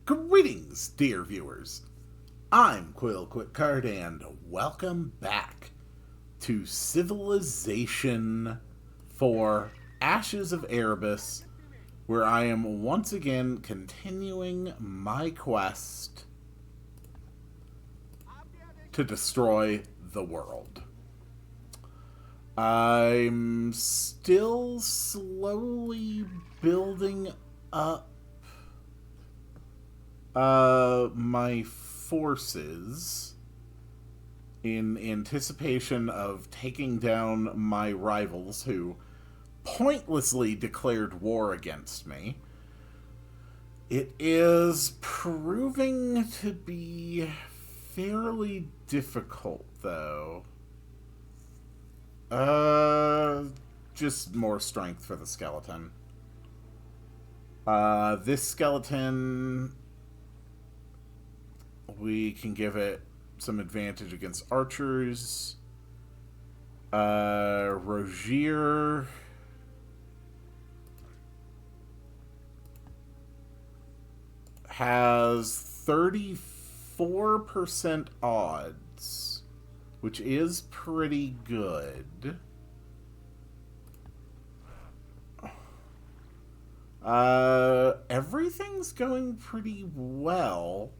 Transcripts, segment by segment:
Greetings, dear viewers. I'm Quill Quickcard, and welcome back to Civilization for Ashes of Erebus, where I am once again continuing my quest to destroy the world. I'm still slowly building up my forces in anticipation of taking down my rivals who pointlessly declared war against me. It is proving to be fairly difficult, though. Just more strength for the skeleton. This skeleton, we can give it some advantage against archers. Rogier has 34% odds, which is pretty good. Everything's going pretty well.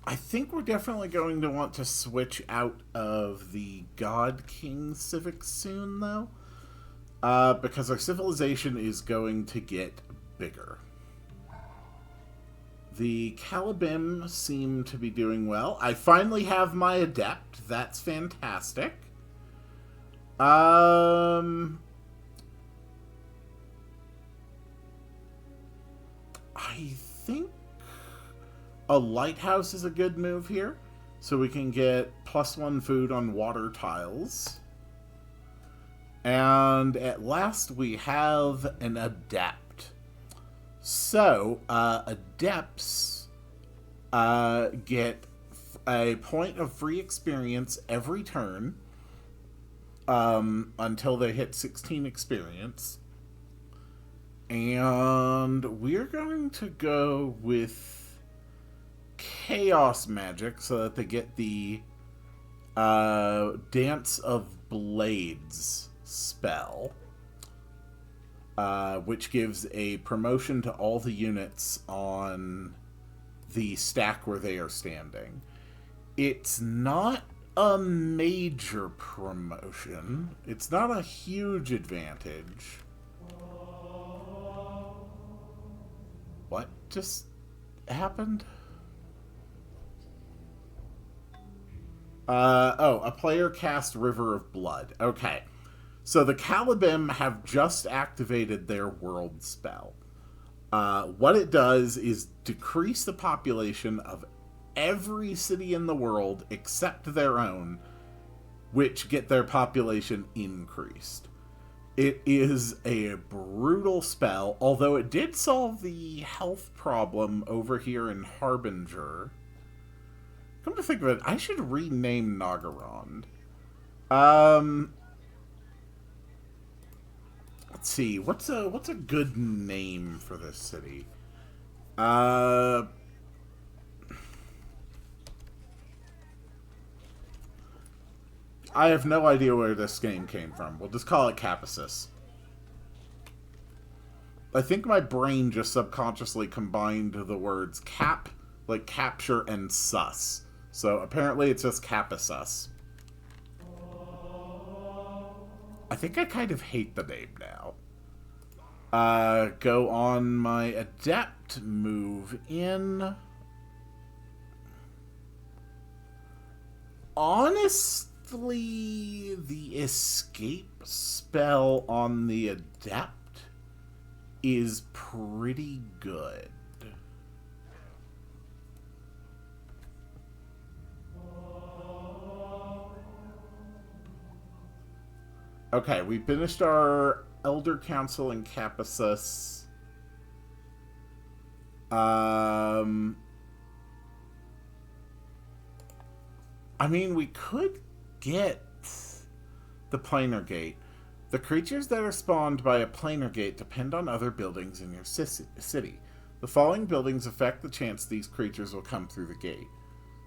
I think we're definitely going to want to switch out of the God King civics soon, though, because our civilization is going to get bigger. The Calibim seem to be doing well. I finally have my adept. That's fantastic. I think a lighthouse is a good move here, so we can get +1 food on water tiles. And at last we have an adept. So, adepts get a point of free experience every turn until they hit 16 experience. And we're going to go with chaos magic so that they get the Dance of Blades spell, which gives a promotion to all the units on the stack where they are standing. It's not a major promotion. It's not a huge advantage. What just happened? A player cast River of Blood. Okay. So the Calibim have just activated their world spell. What it does is decrease the population of every city in the world except their own, which get their population increased. It is a brutal spell, although it did solve the health problem over here in Harbinger. Come to think of it, I should rename Nagarond. Let's see, what's a good name for this city? I have no idea where this game came from. We'll just call it Capacis. I think my brain just subconsciously combined the words cap, like capture, and sus. So apparently it's just Capacis. I think I kind of hate the name now. Go on my adept, move in. Honestly, the escape spell on the adept is pretty good. Okay, we finished our Elder Council in Capacis. I mean, we could get the planar gate. The creatures that are spawned by a planar gate depend on other buildings in your city. The following buildings affect the chance these creatures will come through the gate.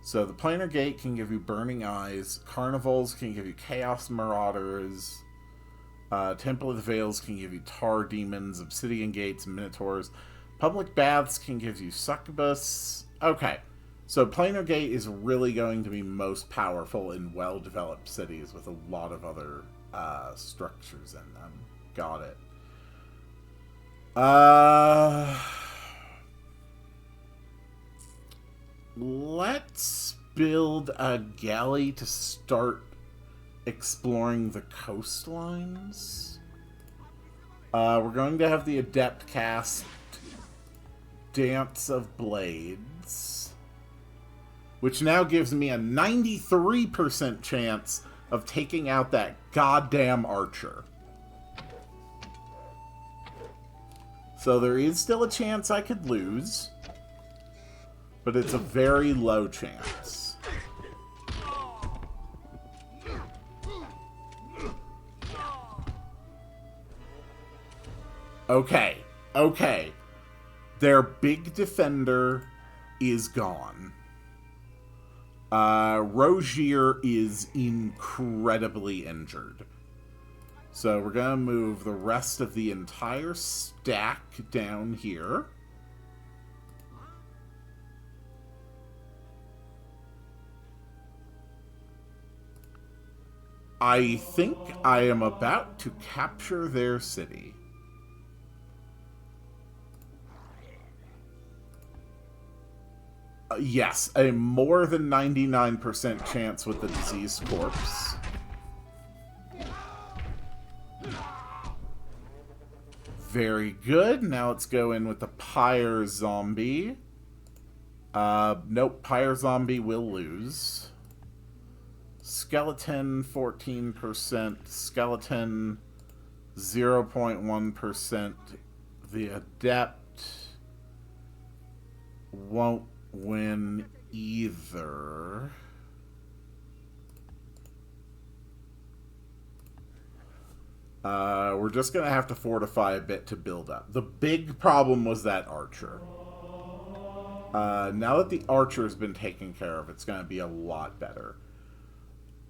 So the planar gate can give you Burning Eyes. Carnivals can give you Chaos Marauders. Temple of the Veils can give you Tar Demons, Obsidian Gates, Minotaurs. Public Baths can give you Succubus. Okay, so planar gate is really going to be most powerful in well-developed cities with a lot of other structures in them. Got it. Let's build a galley to start exploring the coastlines. We're going to have the Adept cast Dance of Blades, which now gives me a 93% chance of taking out that goddamn archer. So there is still a chance I could lose, but it's a very low chance. Okay, okay. Their big defender is gone. Rogier is incredibly injured. So we're going to move the rest of the entire stack down here. I think I am about to capture their city. Yes, a more than 99% chance with the diseased corpse. Very good. Now let's go in with the Pyre Zombie. Nope, Pyre Zombie will lose. Skeleton, 14%. Skeleton, 0.1%. The Adept won't win either. We're just going to have to fortify a bit to build up. The big problem was that archer. Now that the archer has been taken care of, it's going to be a lot better.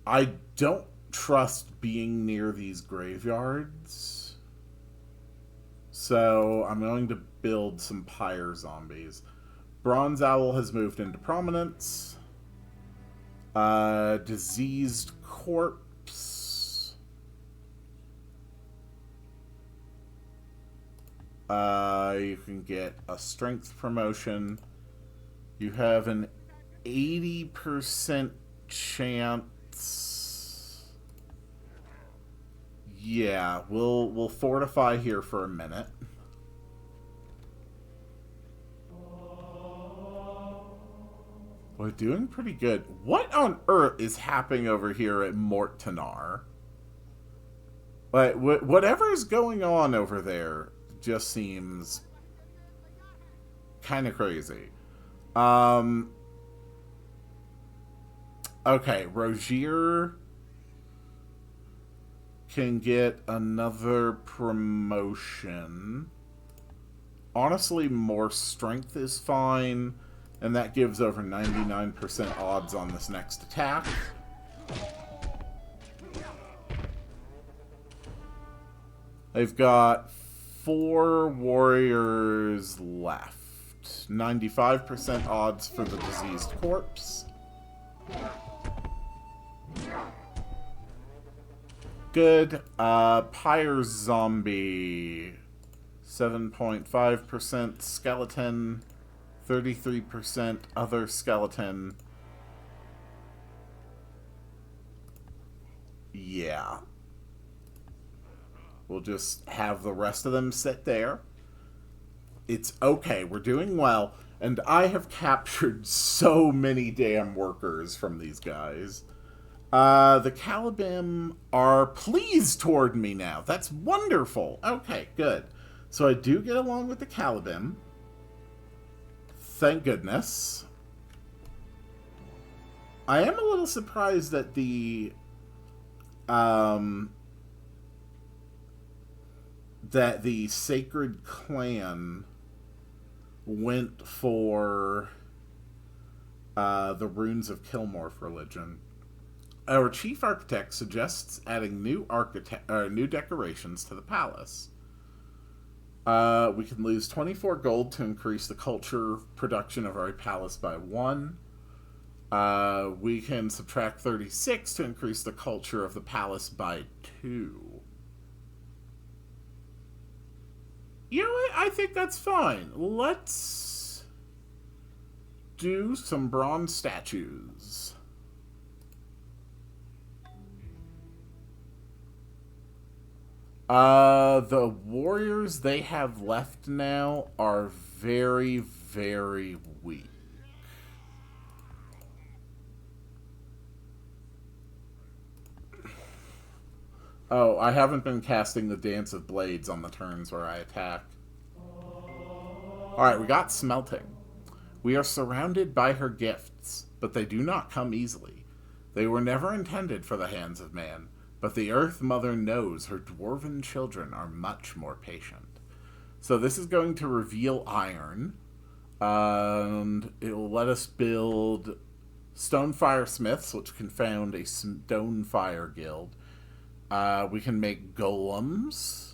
I don't trust being near these graveyards, so I'm going to build some Pyre Zombies. Bronze Owl has moved into prominence. Diseased Corpse. You can get a strength promotion. You have an 80% chance. Yeah, we'll fortify here for a minute. We're doing pretty good. What on earth is happening over here at Mort Tanar? Like, whatever is going on over there just seems kind of crazy. Okay, Rogier can get another promotion. Honestly, more strength is fine. And that gives over 99% odds on this next attack. They've got 4 warriors left. 95% odds for the diseased corpse. Good. Pyre Zombie. 7.5% skeleton. 33% other skeleton. Yeah. We'll just have the rest of them sit there. It's okay. We're doing well. And I have captured so many damn workers from these guys. The Calibim are pleased toward me now. That's wonderful. Okay, good. So I do get along with the Calibim. Thank goodness. I am a little surprised that the Sacred Clan went for the runes of Kilmorph religion. Our chief architect suggests adding new decorations to the palace. We can lose 24 gold to increase the culture production of our palace by 1. We can subtract 36 to increase the culture of the palace by 2. You know what? I think that's fine. Let's do some bronze statues. The warriors they have left now are very, very weak. Oh, I haven't been casting the Dance of Blades on the turns where I attack. Alright, we got smelting. We are surrounded by her gifts, but they do not come easily. They were never intended for the hands of man, but the Earth Mother knows her dwarven children are much more patient. So this is going to reveal iron, and it will let us build Stonefire Smiths, which can found a Stonefire Guild. We can make golems,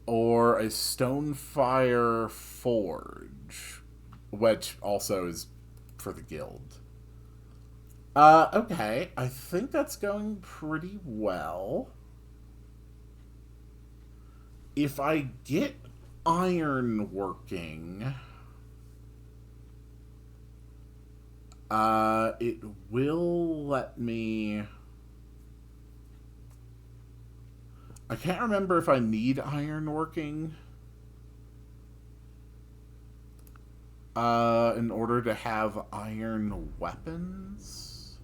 or a Stonefire Forge, which also is for the guild. Okay, I think that's going pretty well. If I get iron working, it will let me... I can't remember if I need iron working in order to have iron weapons.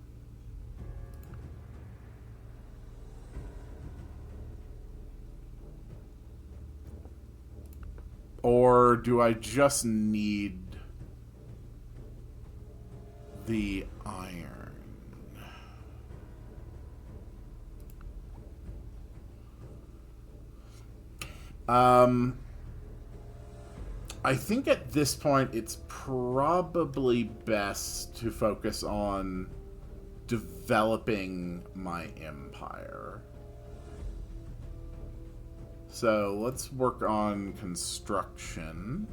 Or do I just need the iron? I think at this point it's probably best to focus on developing my empire. So let's work on construction.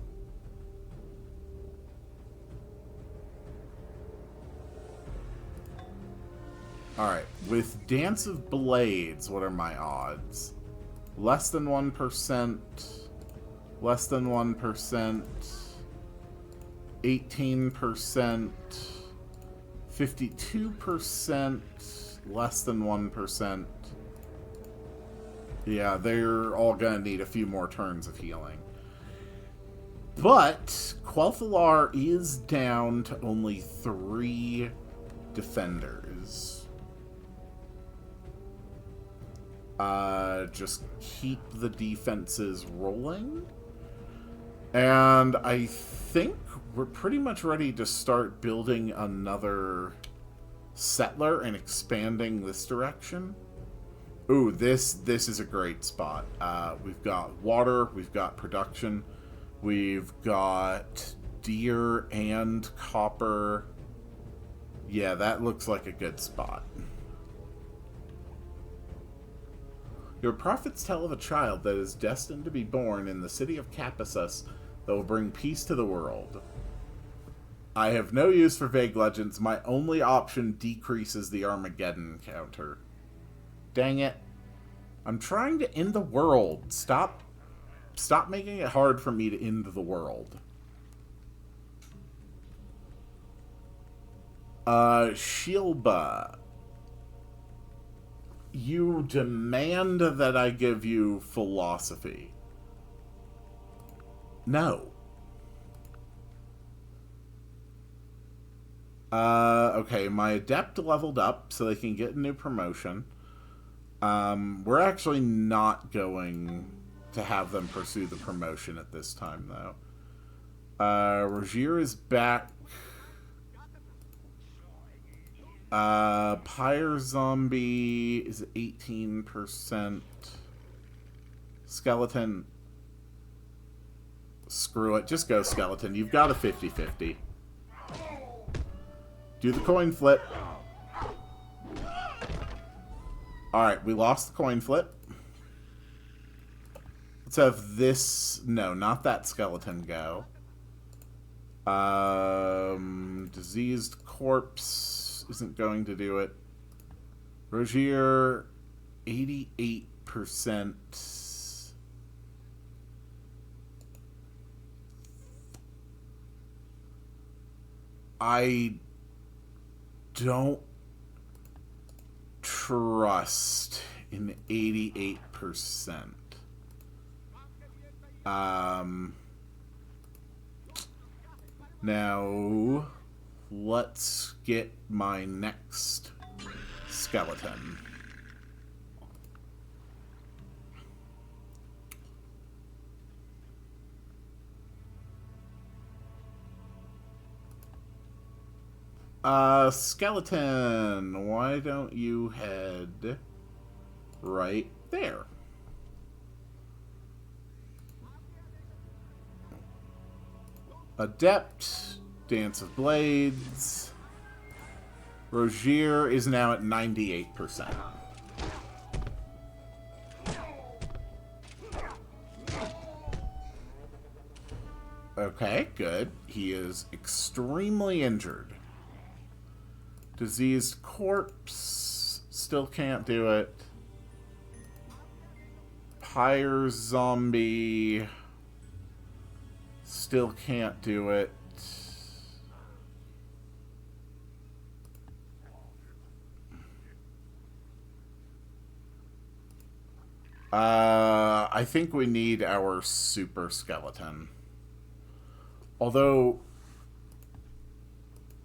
Alright, with Dance of Blades, what are my odds? Less than 1%, less than 1%, 18%, 52%, less than 1%. Yeah, they're all gonna need a few more turns of healing. But Quel'Thalar is down to only 3 defenders. Just keep the defenses rolling. And I think we're pretty much ready to start building another settler and expanding this direction. Ooh, this is a great spot. We've got water, we've got production, we've got deer and copper. Yeah, that looks like a good spot. Your prophets tell of a child that is destined to be born in the city of Cappasus that will bring peace to the world. I have no use for vague legends. My only option decreases the Armageddon counter. Dang it. I'm trying to end the world. Stop making it hard for me to end the world. Shilba. You demand that I give you philosophy. No. Okay, my adept leveled up so they can get a new promotion. We're actually not going to have them pursue the promotion at this time, though. Rogier is back. Pyre Zombie is 18%. Skeleton Screw it. Just go skeleton. You've got a 50-50. Do the coin flip. Alright, we lost the coin flip. Let's have this... No, not that skeleton go. Diseased corpse isn't going to do it. Rogier, 88%. I don't trust in 88%. Now, let's get my next skeleton. Skeleton, why don't you head right there? Adept, Dance of Blades. Rogier is now at 98%. Okay, good. He is extremely injured. Diseased corpse, still can't do it. Pyre zombie, still can't do it. I think we need our super skeleton. Although,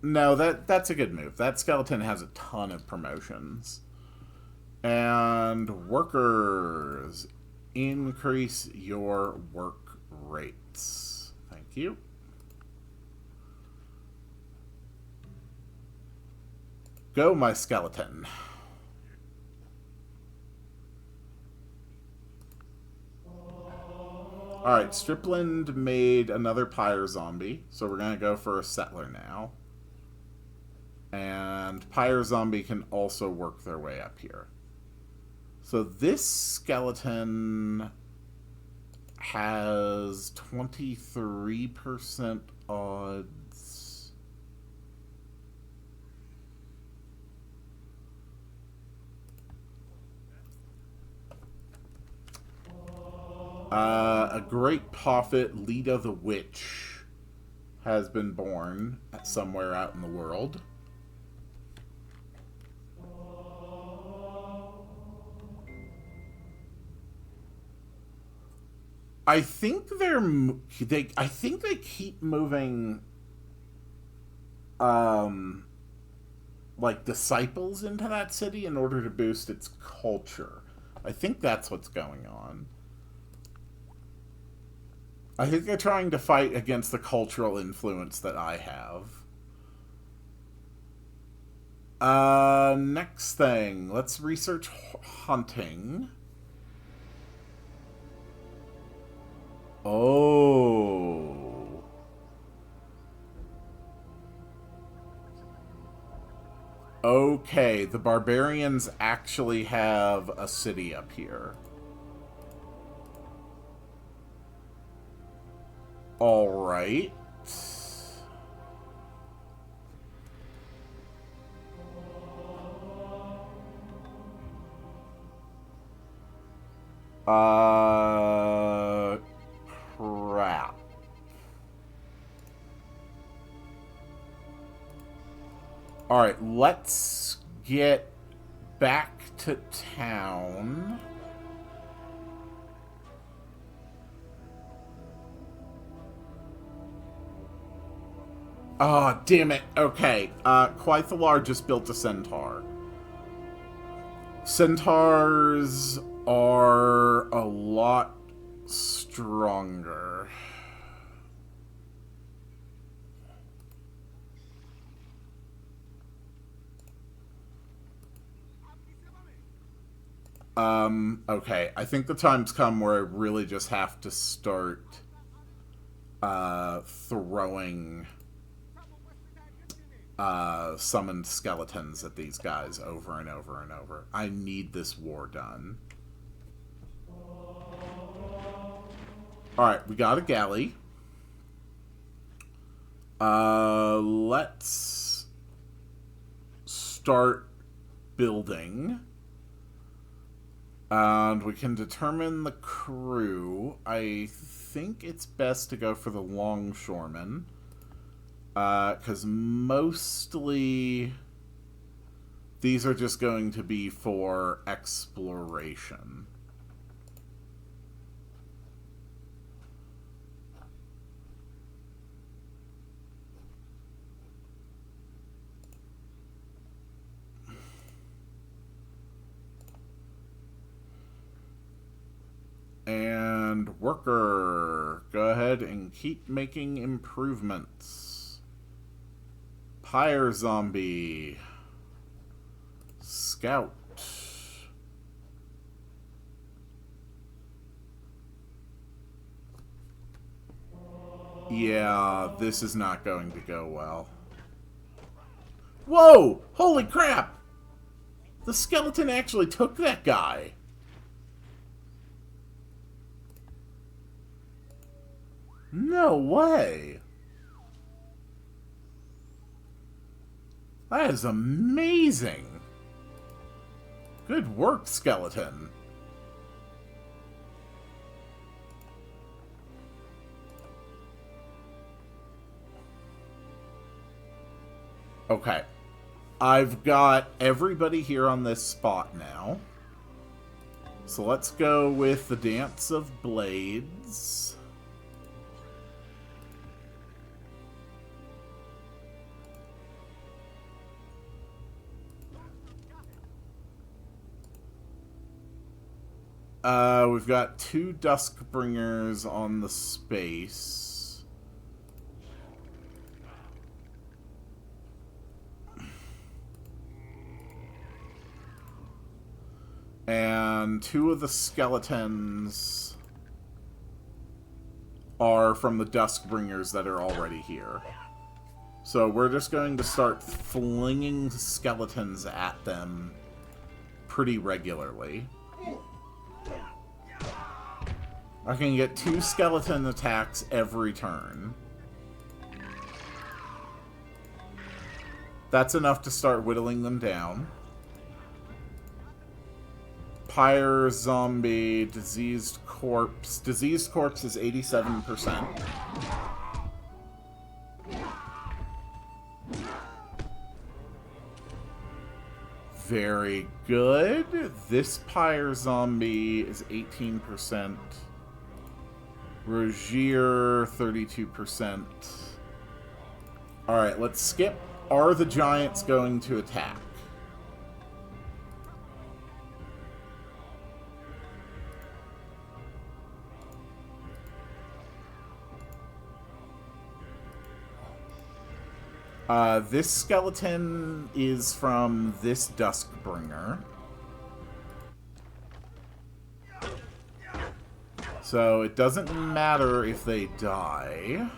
no, that's a good move. That skeleton has a ton of promotions. And workers, increase your work rates. Thank you. Go, my skeleton. Alright, Stripland made another Pyre Zombie, so we're going to go for a Settler now. And Pyre Zombie can also work their way up here. So this skeleton has 23% odds. A great prophet, Lita the Witch, has been born somewhere out in the world. I think I think they keep moving, like disciples into that city in order to boost its culture. I think that's what's going on. I think they're trying to fight against the cultural influence that I have. Next thing, let's research hunting. Oh. Okay, the barbarians actually have a city up here. All right. Crap. All right, let's get back to town. Oh, damn it. Okay. Quite the largest built a centaur. Centaurs are a lot stronger. Okay. I think the time's come where I really just have to start throwing summoned skeletons at these guys over and over and over. I need this war done. Alright, we got a galley. Let's start building. And we can determine the crew. I think it's best to go for the longshoremen. Because mostly these are just going to be for exploration. And worker, go ahead and keep making improvements. Pyre zombie. Scout. Yeah, this is not going to go well. Whoa! Holy crap! The skeleton actually took that guy. No way! That is amazing! Good work, skeleton. Okay. I've got everybody here on this spot now. So let's go with the Dance of Blades. We've got 2 Duskbringers on the space. And 2 of the skeletons are from the Duskbringers that are already here. So we're just going to start flinging skeletons at them pretty regularly. I can get 2 skeleton attacks every turn. That's enough to start whittling them down. Pyre zombie, diseased corpse. Diseased corpse is 87%. Very good. This pyre zombie is 18%. Rogier, 32%. Alright, let's skip. Are the giants going to attack? This skeleton is from this Duskbringer. So it doesn't matter if they die.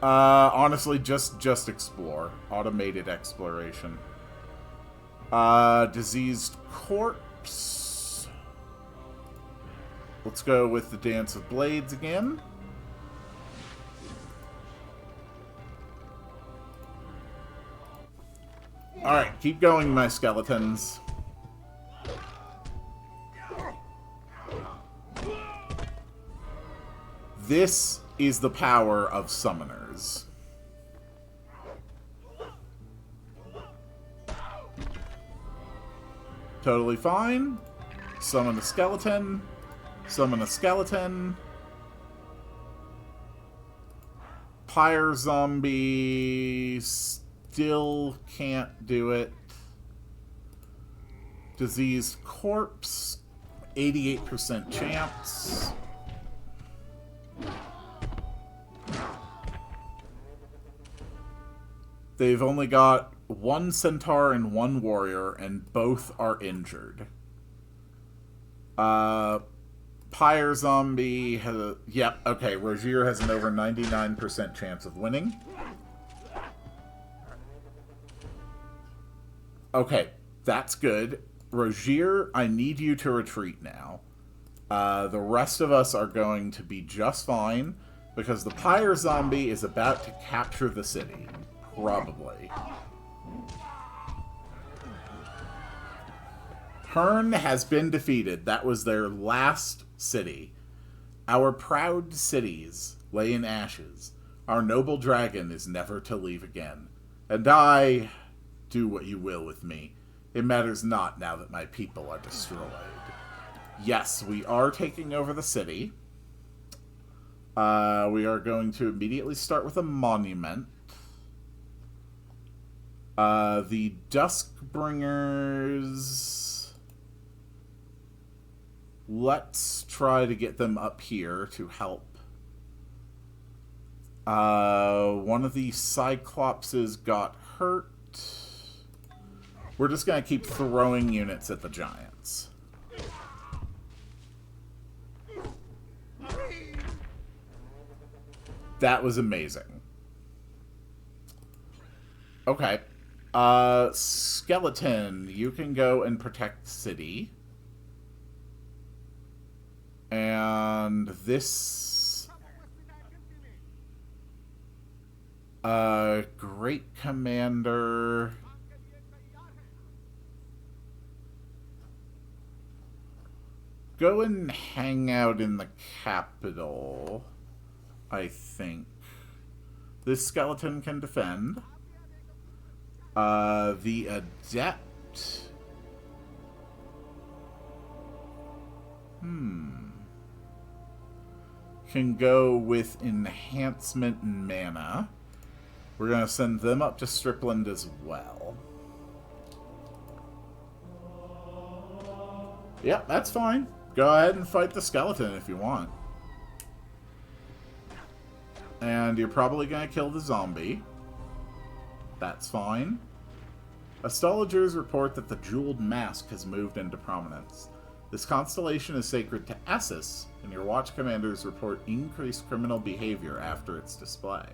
Honestly, just explore. Automated exploration. Diseased corpse. Let's go with the Dance of Blades again. Alright, keep going, my skeletons. This is the power of summoners. Totally fine. Summon a skeleton. Summon a skeleton. Pyre zombie still can't do it. Diseased corpse, 88% chance. They've only got 1 centaur and 1 warrior, and both are injured. Pyre Zombie has a... Yep, okay. Rogier has an over 99% chance of winning. Okay, that's good. Rogier, I need you to retreat now. The rest of us are going to be just fine, because the Pyre Zombie is about to capture the city. Probably. Herne has been defeated. That was their last city. Our proud cities lay in ashes. Our noble dragon is never to leave again. And I... do what you will with me. It matters not now that my people are destroyed. Yes, we are taking over the city. We are going to immediately start with a monument. The Duskbringers... Let's try to get them up here to help. One of the Cyclopses got hurt. We're just going to keep throwing units at the giants. That was amazing. Okay. Skeleton, you can go and protect the city. And this... Great Commander... Go and hang out in the capital, I think. This skeleton can defend. The Adept... can go with enhancement and mana. We're going to send them up to Strickland as well. Yep, that's fine. Go ahead and fight the skeleton if you want. And you're probably going to kill the zombie. That's fine. Astrologers report that the jeweled mask has moved into prominence. This constellation is sacred to Essus, and your watch commanders report increased criminal behavior after its display.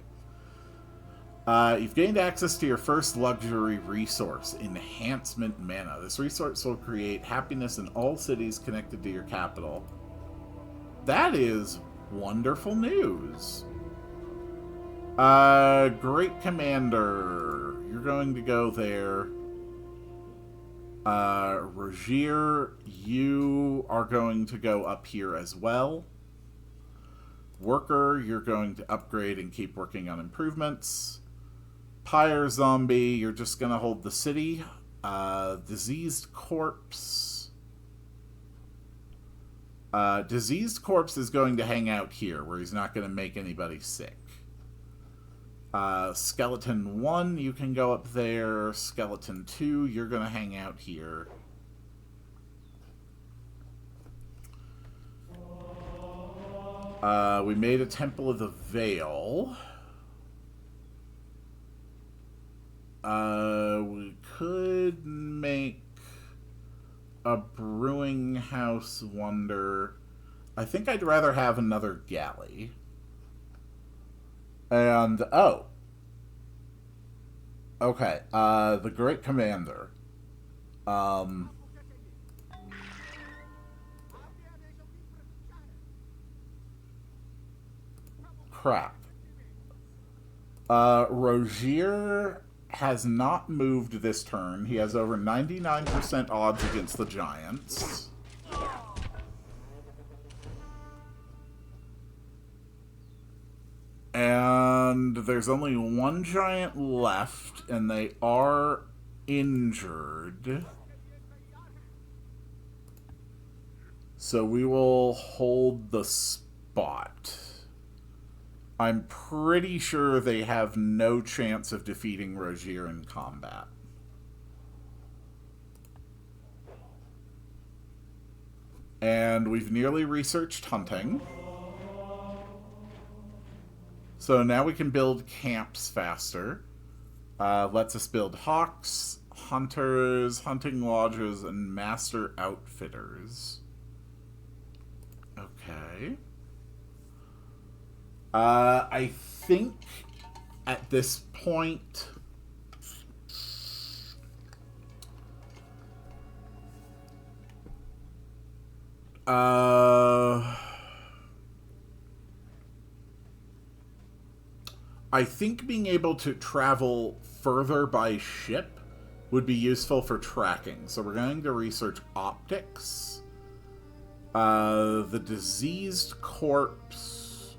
You've gained access to your first luxury resource, Enhancement Mana. This resource will create happiness in all cities connected to your capital. That is wonderful news. Great Commander, you're going to go there. Rogier, you are going to go up here as well. Worker, you're going to upgrade and keep working on improvements. Pyre Zombie, you're just going to hold the city. Diseased Corpse. Diseased Corpse is going to hang out here, where he's not going to make anybody sick. Skeleton 1, you can go up there. Skeleton 2, you're going to hang out here. We made a Temple of the Veil. We could make a Brewing House Wonder. I think I'd rather have another galley. And, oh. Okay, the Great Commander. Crap. Rogier has not moved this turn. He has over 99% odds against the giants. And there's only one giant left, and they are injured. So we will hold the spot. I'm pretty sure they have no chance of defeating Rogier in combat. And we've nearly researched hunting. So now we can build camps faster. Lets us build hawks, hunters, hunting lodges, and master outfitters. Okay. I think at this point... I think being able to travel further by ship would be useful for tracking. So we're going to research optics. The diseased corpse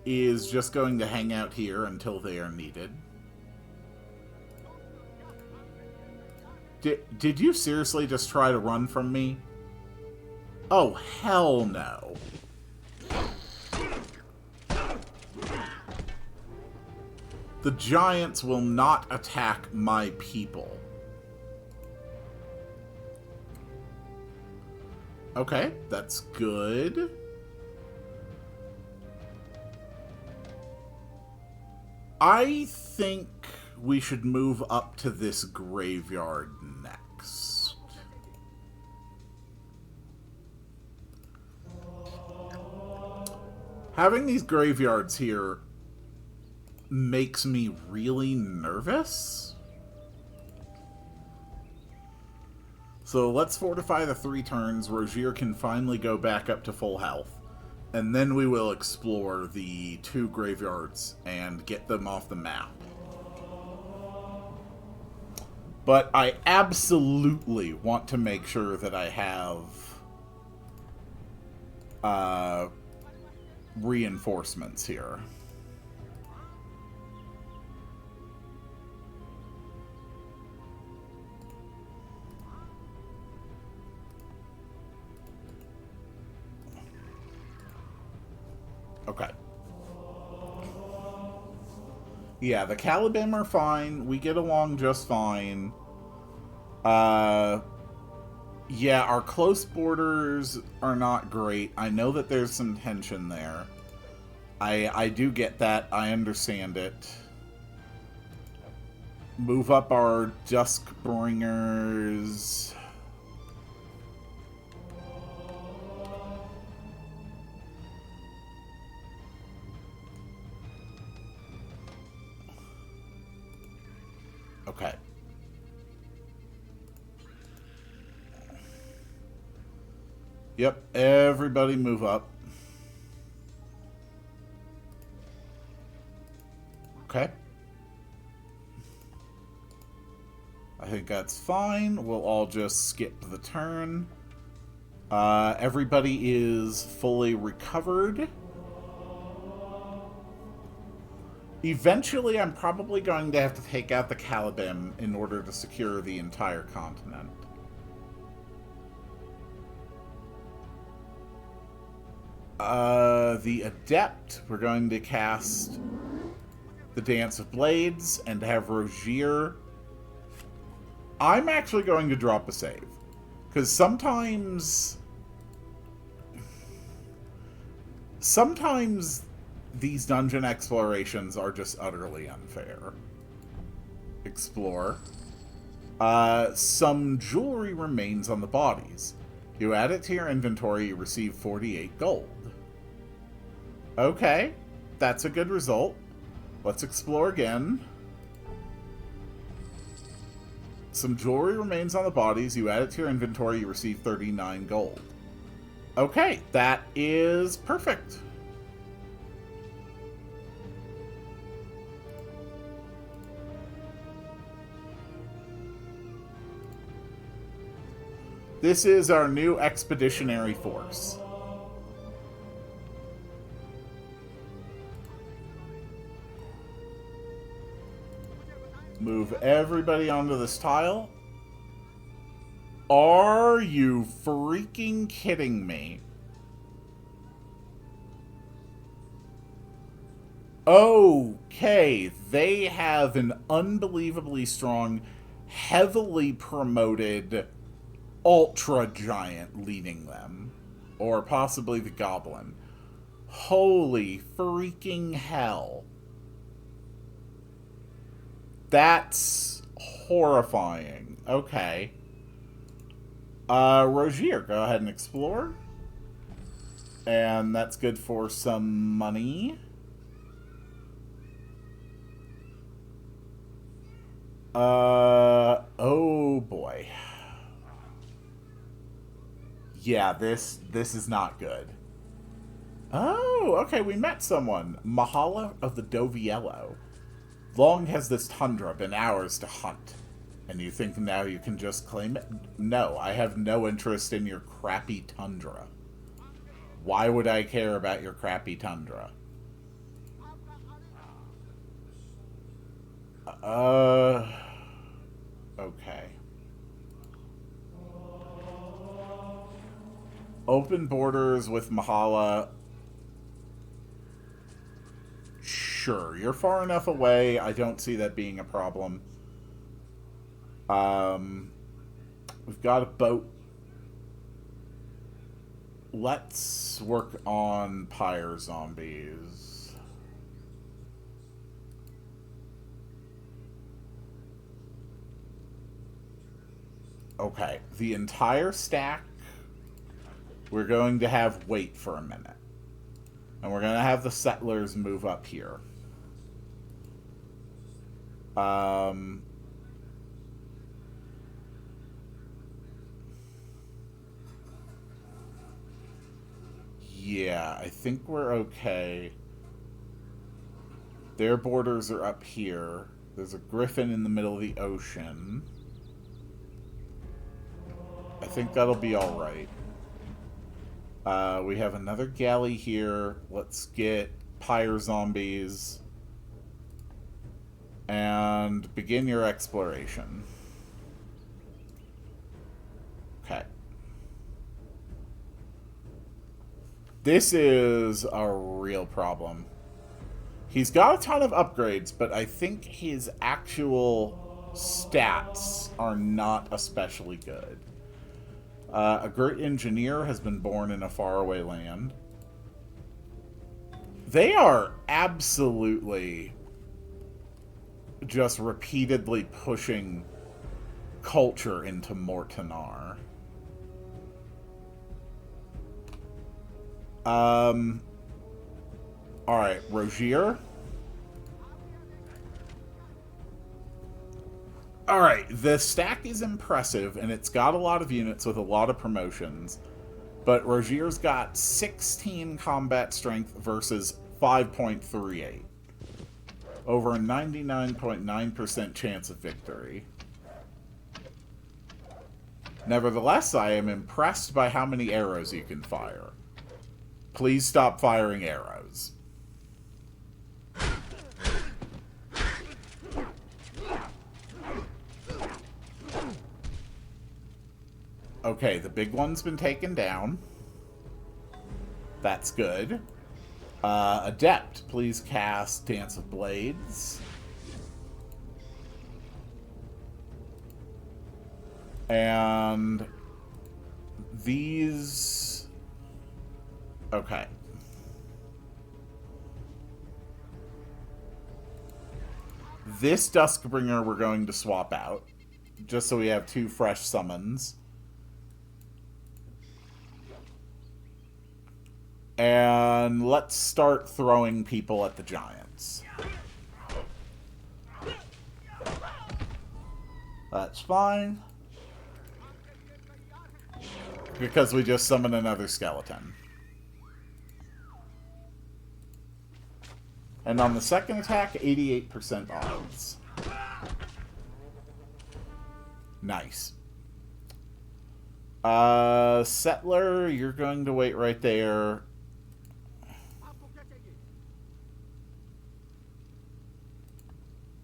is just going to hang out here until they are needed. Did you seriously just try to run from me? Oh, hell no. The giants will not attack my people. Okay, that's good. I think we should move up to this graveyard next. Having these graveyards here makes me really nervous. So let's fortify the 3 turns. Rogier can finally go back up to full health. And then we will explore the 2 graveyards and get them off the map. But I absolutely want to make sure that I have reinforcements here. Okay. Yeah, the Caliban are fine. We get along just fine. Yeah, our close borders are not great. I know that there's some tension there. I do get that. I understand it. Move up our Duskbringers. Okay. Yep, everybody move up. Okay. I think that's fine. We'll all just skip the turn. Everybody is fully recovered. Eventually, I'm probably going to have to take out the Caliban in order to secure the entire continent. The Adept, we're going to cast the Dance of Blades and have Rogier. I'm actually going to drop a save. Because sometimes these dungeon explorations are just utterly unfair. Explore. Some jewelry remains on the bodies. You add it to your inventory, you receive 48 gold. Okay, that's a good result. Let's explore again. Some jewelry remains on the bodies. You add it to your inventory, you receive 39 gold. Okay, that is perfect. This is our new expeditionary force. Move everybody onto this tile. Are you freaking kidding me? Okay, they have an unbelievably strong, heavily promoted Ultra Giant leading them. Or possibly the Goblin. Holy freaking hell. That's horrifying. Okay. Rogier, go ahead and explore. And that's good for some money. Oh boy. Yeah, this is not good. Oh, okay, we met someone. Mahala of the Doviello. Long has this tundra been ours to hunt. And you think now you can just claim it? No, I have no interest in your crappy tundra. Why would I care about your crappy tundra? Okay. Open borders with Mahala. Sure, you're far enough away. I don't see that being a problem. We've got a boat. Let's work on pyre zombies. Okay, the entire stack, we're going to have wait for a minute. And we're going to have the settlers move up here. Yeah, I think we're okay. Their borders are up here. There's a griffin in the middle of the ocean. I think that'll be alright. We have another galley here. Let's get pyre zombies. And begin your exploration. Okay. This is a real problem. He's got a ton of upgrades, but I think his actual stats are not especially good. A great engineer has been born in a faraway land. They are absolutely just repeatedly pushing culture into Mortanar. Alright, Rogier. Alright, the stack is impressive, and it's got a lot of units with a lot of promotions. But Rogier's got 16 combat strength versus 5.38. Over a 99.9% chance of victory. Nevertheless, I am impressed by how many arrows you can fire. Please stop firing arrows. Okay, the big one's been taken down. That's good. Adept, please cast Dance of Blades. And these... Okay. This Duskbringer we're going to swap out, just so we have 2 fresh summons. And let's start throwing people at the giants. That's fine. Because we just summoned another skeleton. And on the second attack, 88% odds. Nice. Settler, you're going to wait right there.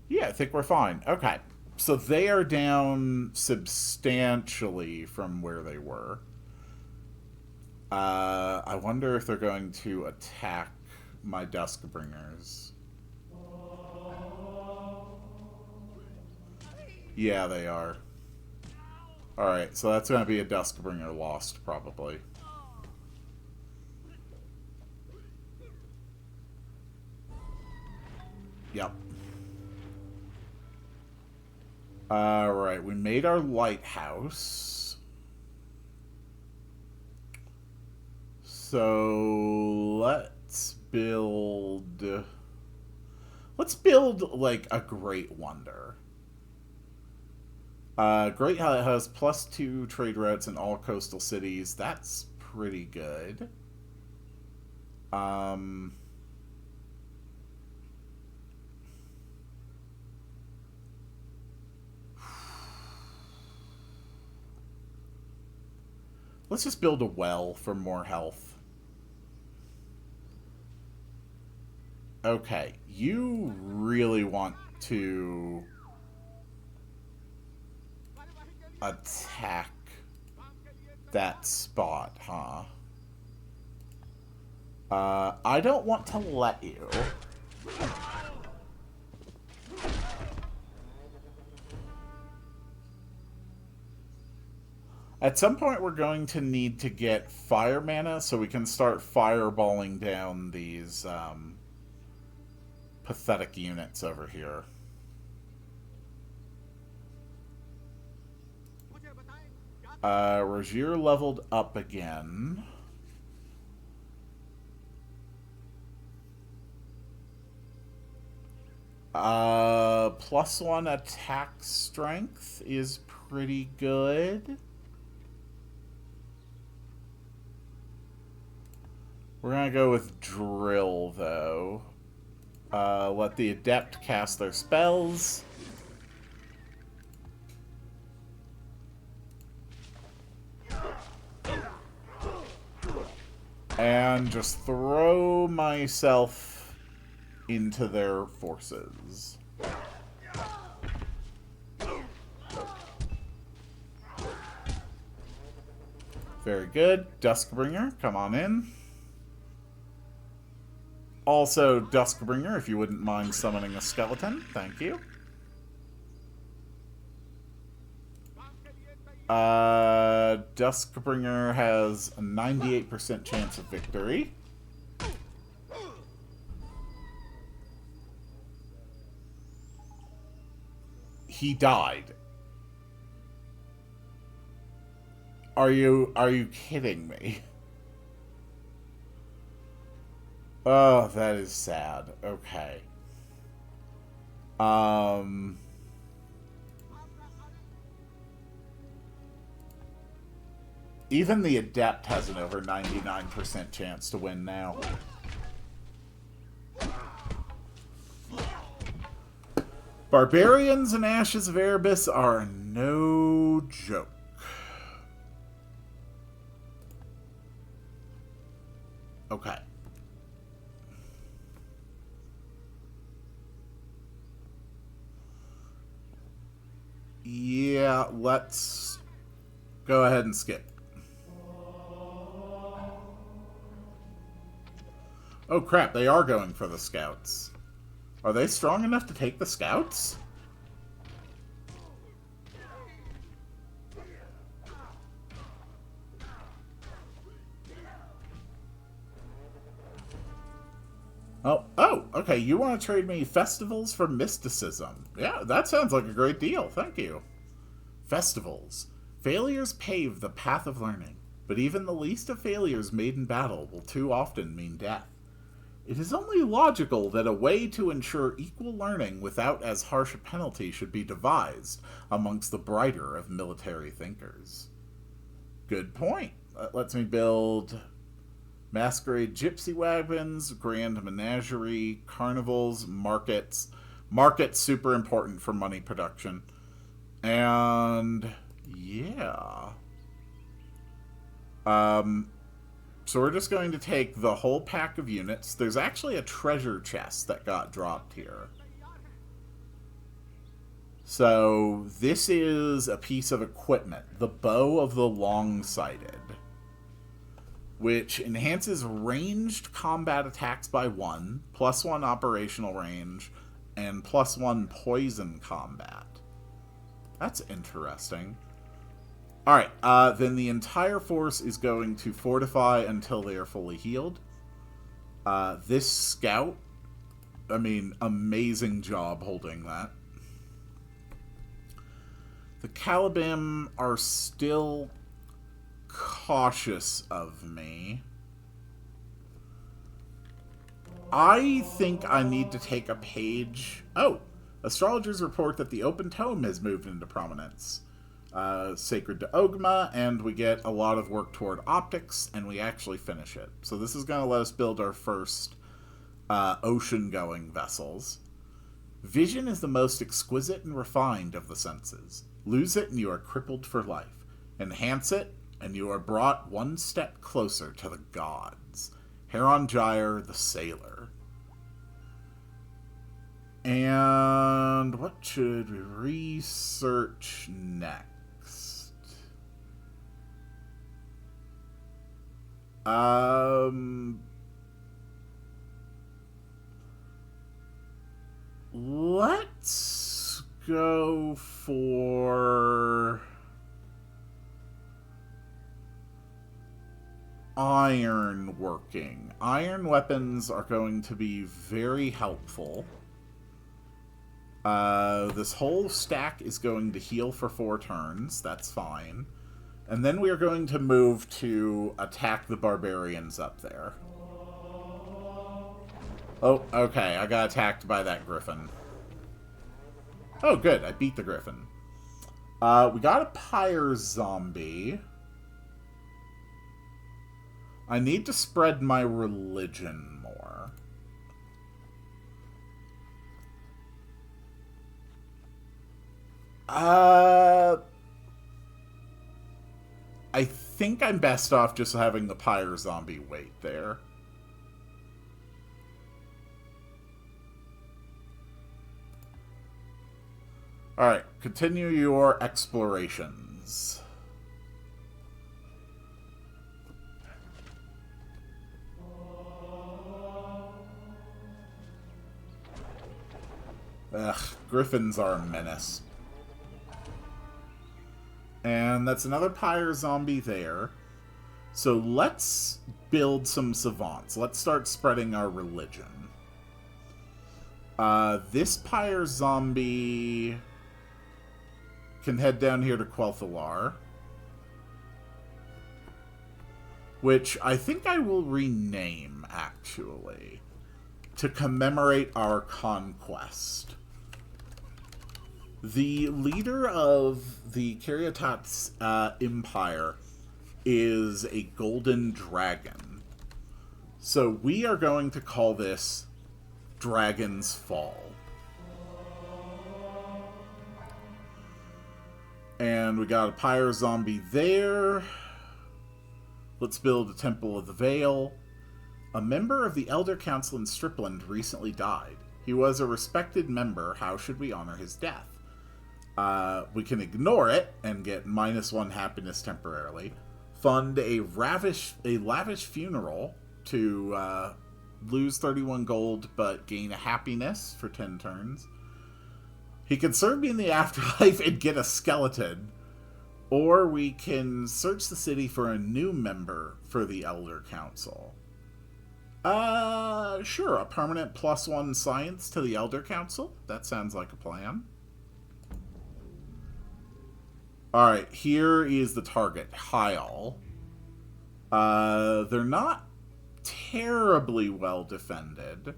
Yeah, I think we're fine. Okay. So they are down substantially from where they were. I wonder if they're going to attack my Duskbringers. Yeah, they are. Alright, so that's going to be a Duskbringer lost, probably. Yep. Alright, we made our lighthouse. So let's build. Let's build like a Great Wonder. Great has +2 trade routes in all coastal cities. That's pretty good. Let's just build a well for more health. Okay, you really want to attack that spot, huh? I don't want to let you. At some point, we're going to need to get fire mana so we can start fireballing down these pathetic units over here. Rogier leveled up again. +1 attack strength is pretty good. We're gonna go with drill, though. Let the adept cast their spells. And just throw myself into their forces. Very good. Duskbringer, come on in. Also, Duskbringer, if you wouldn't mind summoning a skeleton. Thank you. Duskbringer has a 98% chance of victory. He died. Are you kidding me? Oh, that is sad. Okay. Even the adept has an over 99% chance to win now. Barbarians and Ashes of Erebus are no joke. Okay. Yeah, let's go ahead and skip. Oh crap, they are going for the scouts. Are they strong enough to take the scouts? Oh, okay, you want to trade me festivals for mysticism. Yeah, that sounds like a great deal, thank you. Festivals. Failures pave the path of learning, but even the least of failures made in battle will too often mean death. It is only logical that a way to ensure equal learning without as harsh a penalty should be devised amongst the brighter of military thinkers. Good point. That lets me build masquerade gypsy wagons, grand menagerie, carnivals, markets. Markets super important for money production. And yeah. So we're just going to take the whole pack of units. There's actually a treasure chest that got dropped here. So this is a piece of equipment. The Bow of the Long-Sighted, which enhances ranged combat attacks by 1, +1 operational range, and +1 poison combat. That's interesting. Alright, then the entire force is going to fortify until they are fully healed. This scout, I mean, amazing job holding that. The Calibim are still cautious of me. I think I need to take a page. Oh, astrologers report that the open tome has moved into prominence. Sacred to Ogma, and we get a lot of work toward optics, and we actually finish it. So this is going to let us build our first ocean-going vessels. Vision is the most exquisite and refined of the senses. Lose it, and you are crippled for life. Enhance it, and you are brought one step closer to the gods. Heron Gyre, the sailor. And what should we research next? Let's go for iron working. Iron weapons are going to be very helpful. This whole stack is going to heal for 4 turns. That's fine. And then we are going to move to attack the barbarians up there. Oh, okay. I got attacked by that griffin. Oh, good. I beat the griffin. We got a pyre zombie. I need to spread my religion more. I think I'm best off just having the pyre zombie wait there. Alright, continue your explorations. Ugh, griffins are a menace. And that's another pyre zombie there. So let's build some savants. Let's start spreading our religion. This pyre zombie can head down here to Quelthalar, which I think I will rename, actually, to commemorate our conquest. The leader of the Caryatot's empire is a golden dragon. So we are going to call this Dragon's Fall. And we got a pyre zombie there. Let's build a Temple of the Veil. A member of the Elder Council in Stripland recently died. He was a respected member. How should we honor his death? We can ignore it and get -1 happiness temporarily. Fund a lavish funeral to lose 31 gold but gain a happiness for 10 turns. He can serve me in the afterlife and get a skeleton. Or we can search the city for a new member for the Elder Council. Sure, a permanent +1 science to the Elder Council. That sounds like a plan. Alright, here is the target, Kael. They're not terribly well defended.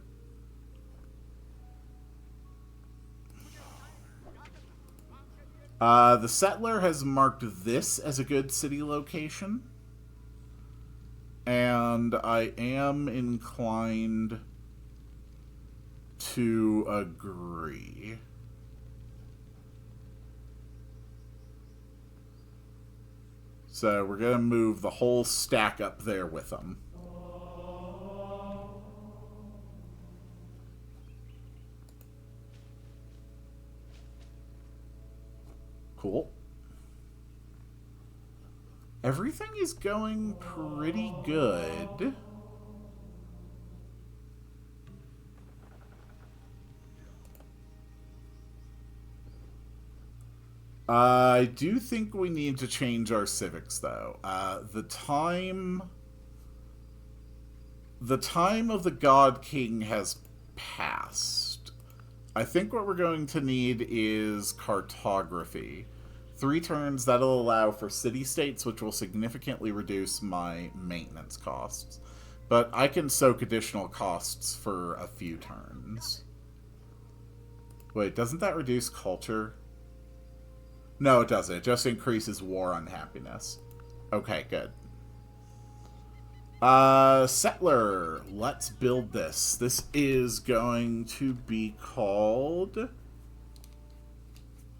The settler has marked this as a good city location. And I am inclined to agree. So we're going to move the whole stack up there with them. Cool. Everything is going pretty good. I do think we need to change our civics, though. The time of the God King has passed. I think what we're going to need is cartography. 3 turns, that'll allow for city-states, which will significantly reduce my maintenance costs. But I can soak additional costs for a few turns. Wait, doesn't that reduce culture? No, it doesn't. It just increases war unhappiness. Okay, good. Settler. Let's build this. This is going to be called... we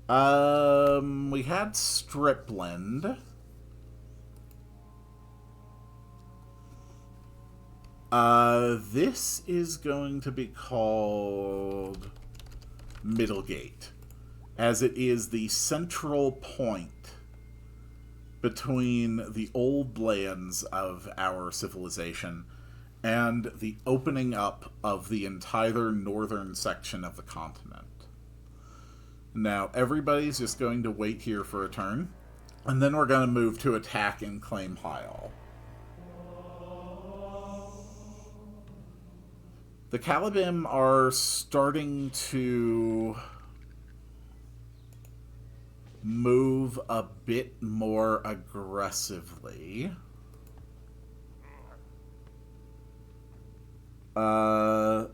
had Stripland. This is going to be called Middlegate, as it is the central point between the old lands of our civilization and the opening up of the entire northern section of the continent. Now, everybody's just going to wait here for a turn, and then we're going to move to attack and claim Kael. The Calibim are starting to move a bit more aggressively. I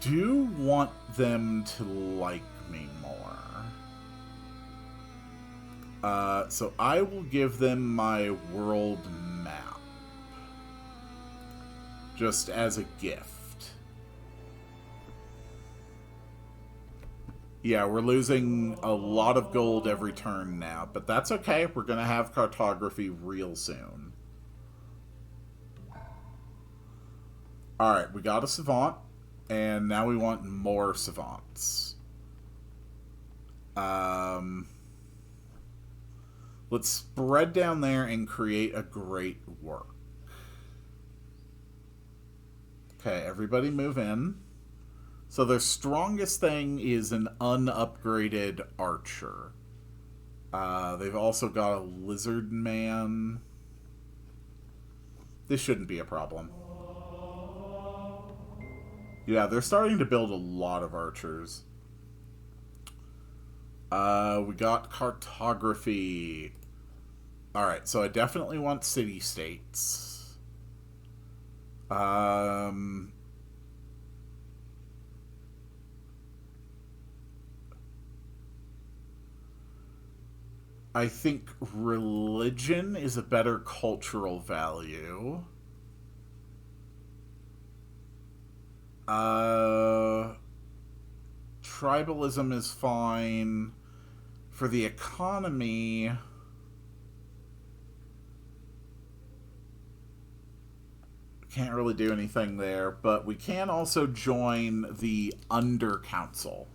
do want them to like me more. So I will give them my world map. Just as a gift. Yeah, we're losing a lot of gold every turn now, but that's okay. We're going to have cartography real soon. Alright, we got a savant, and now we want more savants. Let's spread down there and create a great work. Okay, everybody move in. So their strongest thing is an unupgraded archer. They've also got a lizard man. This shouldn't be a problem. Yeah, they're starting to build a lot of archers. We got cartography. Alright, so I definitely want city-states. I think religion is a better cultural value. Tribalism is fine. For the economy... Can't really do anything there, but we can also join the Under Council,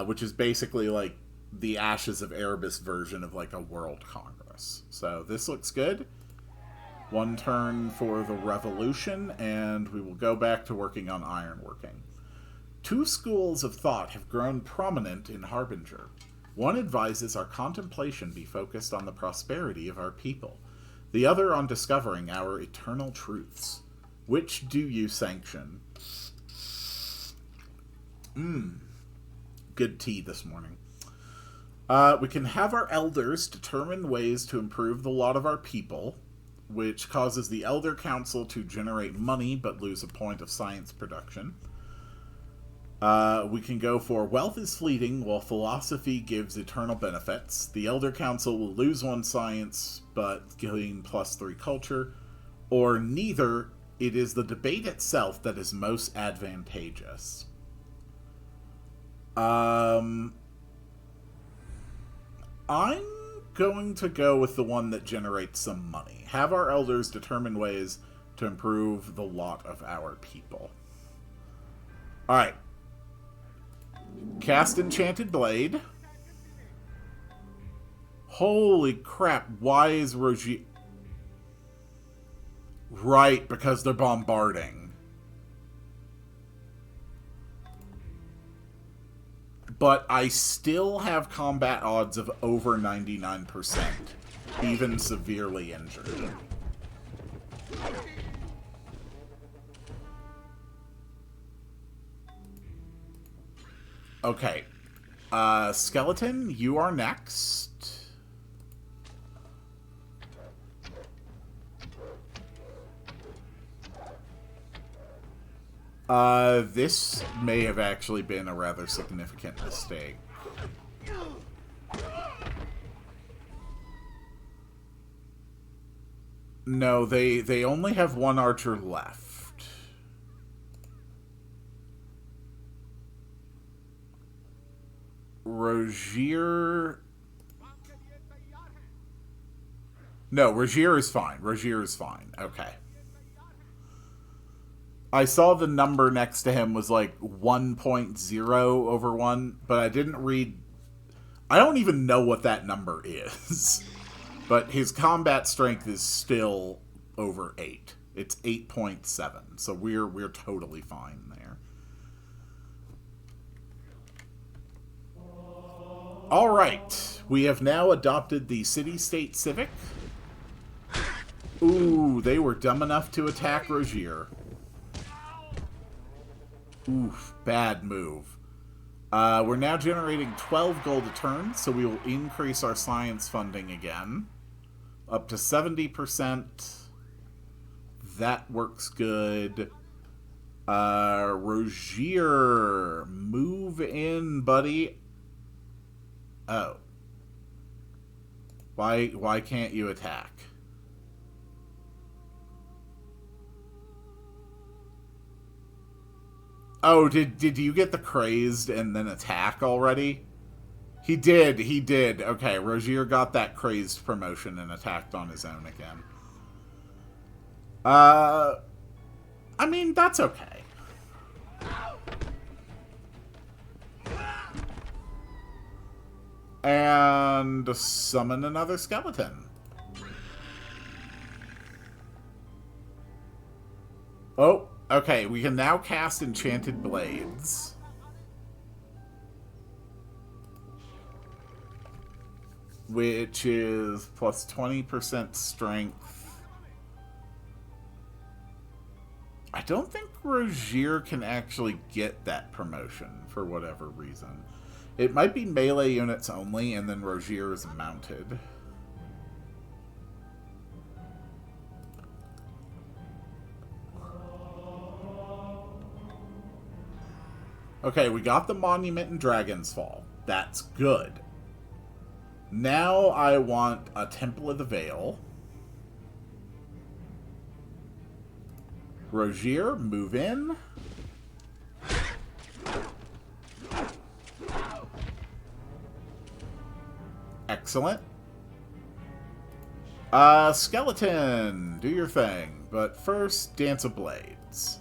which is basically like the Ashes of Erebus version of like a World Congress. So this looks good. One turn for the revolution, and we will go back to working on ironworking. Two schools of thought have grown prominent in Harbinger. One advises our contemplation be focused on the prosperity of our people. The other on discovering our eternal truths. Which do you sanction? Good tea this morning. We can have our elders determine ways to improve the lot of our people, which causes the Elder Council to generate money but lose a point of science production. We can go for wealth is fleeting, while philosophy gives eternal benefits. The Elder Council will lose one science, but gain +3 culture. Or neither, it is the debate itself that is most advantageous. I'm going to go with the one that generates some money. Have our elders determine ways to improve the lot of our people. Alright. Cast Enchanted Blade. Holy crap, why is Rogi... Right, because they're bombarding. But I still have combat odds of over 99%, even severely injured. Okay. Skeleton, you are next. This may have actually been a rather significant mistake. No, they only have one archer left. Rogier... No, Rogier is fine. Rogier is fine. Okay. I saw the number next to him was like 1.0 over 1, but I didn't read... I don't even know what that number is. But his combat strength is still over 8. It's 8.7, so we're totally fine there. Alright, we have now adopted the City-State Civic. Ooh, they were dumb enough to attack Rogier. Oof, bad move. We're now generating 12 gold a turn, so we will increase our science funding again. Up to 70%. That works good. Rogier, move in, buddy. Oh. Why can't you attack? Oh, did you get the crazed and then attack already? He did. Okay, Rogier got that crazed promotion and attacked on his own again. I mean, that's okay. And summon another skeleton. Oh, okay, we can now cast Enchanted Blades. Which is plus 20% strength. I don't think Rogier can actually get that promotion for whatever reason. It might be melee units only, and then Rogier is mounted. Okay, we got the monument in Dragon's Fall. That's good. Now I want a Temple of the Veil. Rogier, move in. Excellent. Skeleton, do your thing. But first, Dance of Blades.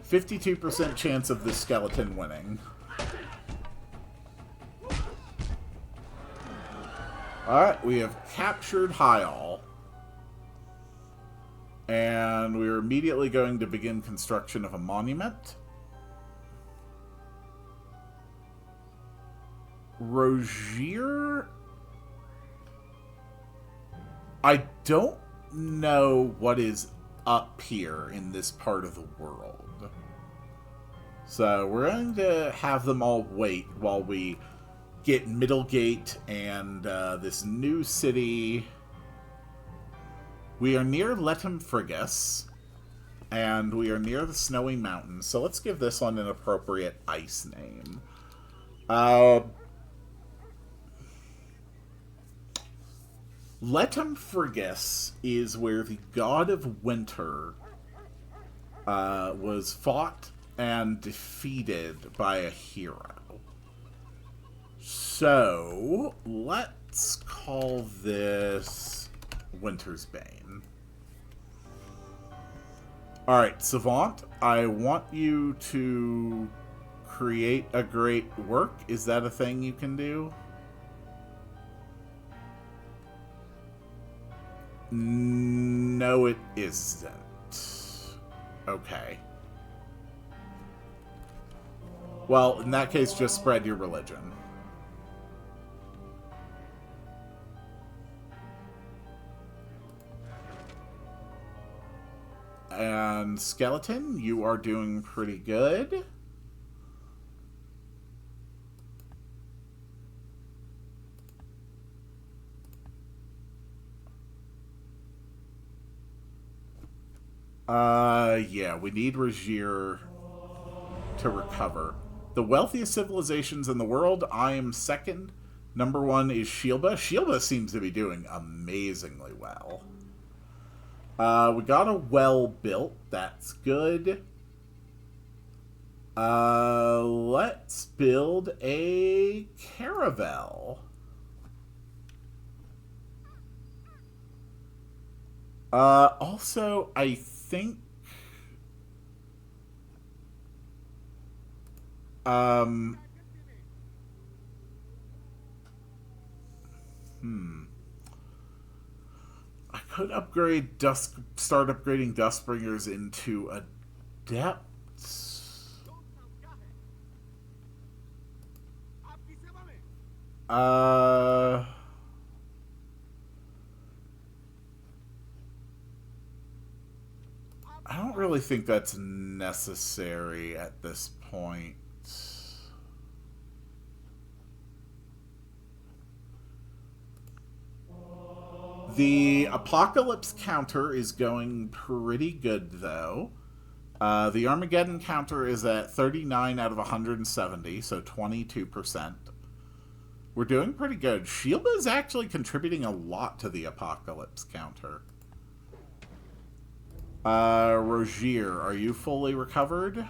52% chance of the skeleton winning. Alright, we have captured Kael. And we're immediately going to begin construction of a monument. Rogier... I don't know what is up here in this part of the world. So we're going to have them all wait while we get Middlegate and this new city. We are near Letum Frigus, and we are near the Snowy Mountains. So let's give this one an appropriate ice name. Letum Frigus is where the god of winter was fought and defeated by a hero. So, let's call this Winter's Bane. Alright, Savant, I want you to create a great work. Is that a thing you can do? No, it isn't. Okay. Well, in that case, just spread your religion. And Skeleton, you are doing pretty good. Yeah, we need Regier to recover. The wealthiest civilizations in the world, I am second. Number one is Shilba. Shilba seems to be doing amazingly well. We got a well built. That's good. Let's build a caravel. Also, I think... I could start upgrading Dustbringers into Adepts. I don't really think that's necessary at this point. The Apocalypse counter is going pretty good, though. The Armageddon counter is at 39 out of 170, so 22%. We're doing pretty good. Shilba is actually contributing a lot to the Apocalypse counter. Rogier, are you fully recovered?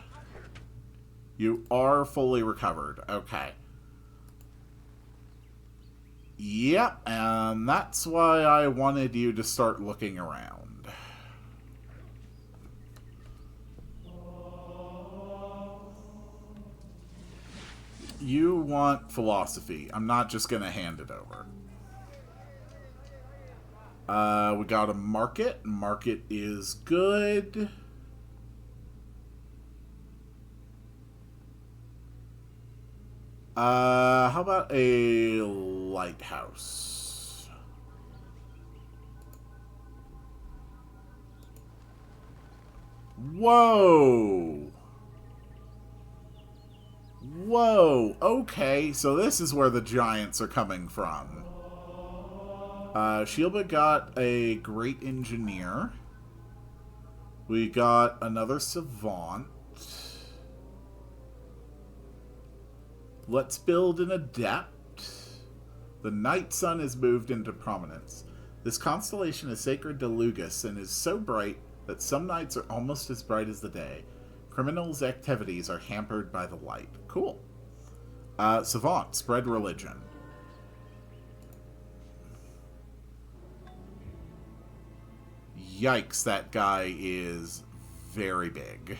You are fully recovered. Okay. Yep, and that's why I wanted you to start looking around. You want philosophy. I'm not just going to hand it over. We got a market. Market is good. How about a lighthouse? Whoa! Whoa! Okay, so this is where the giants are coming from. Shilba got a great engineer. We got another savant. Let's build an adept. The night sun has moved into prominence. This constellation is sacred to Lugus and is so bright that some nights are almost as bright as the day. Criminals' activities are hampered by the light. Cool. Savant, spread religion. Yikes, that guy is very big.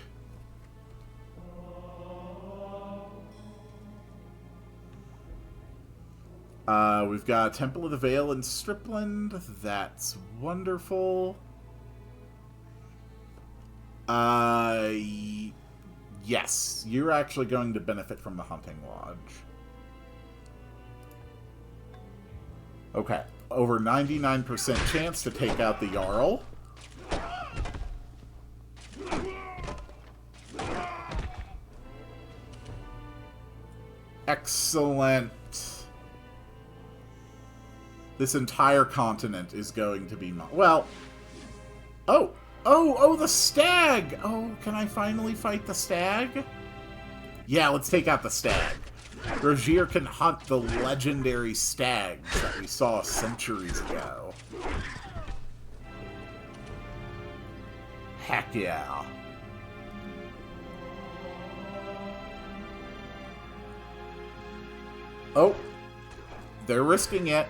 We've got Temple of the Veil in Stripland. That's wonderful. Yes, you're actually going to benefit from the Hunting Lodge. Okay, over 99% chance to take out the Jarl. Excellent. This entire continent is going to be... Well... Oh, the stag! Oh, can I finally fight the stag? Yeah, let's take out the stag. Rogier can hunt the legendary stags that we saw centuries ago. Heck yeah. Oh, they're risking it.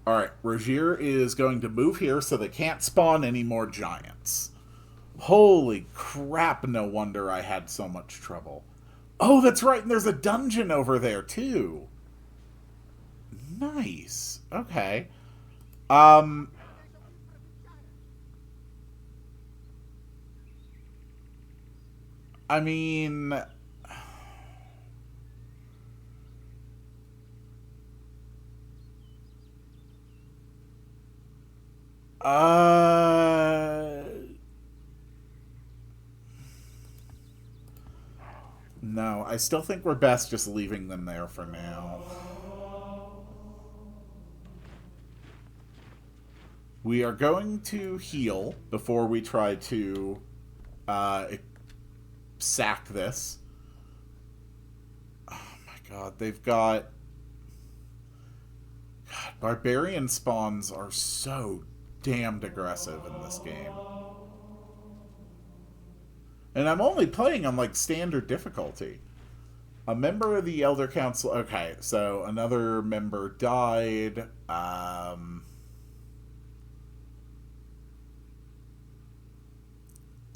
Alright, Rogier is going to move here so they can't spawn any more giants. Holy crap, no wonder I had so much trouble. Oh, that's right, and there's a dungeon over there, too. Nice. Okay. I mean... No, I still think we're best just leaving them there for now. We are going to heal before we try to sack this. Oh my god, they've got... God, barbarian spawns are so damned aggressive in this game. And I'm only playing on, like, standard difficulty. A member of the Elder Council... Okay, so another member died.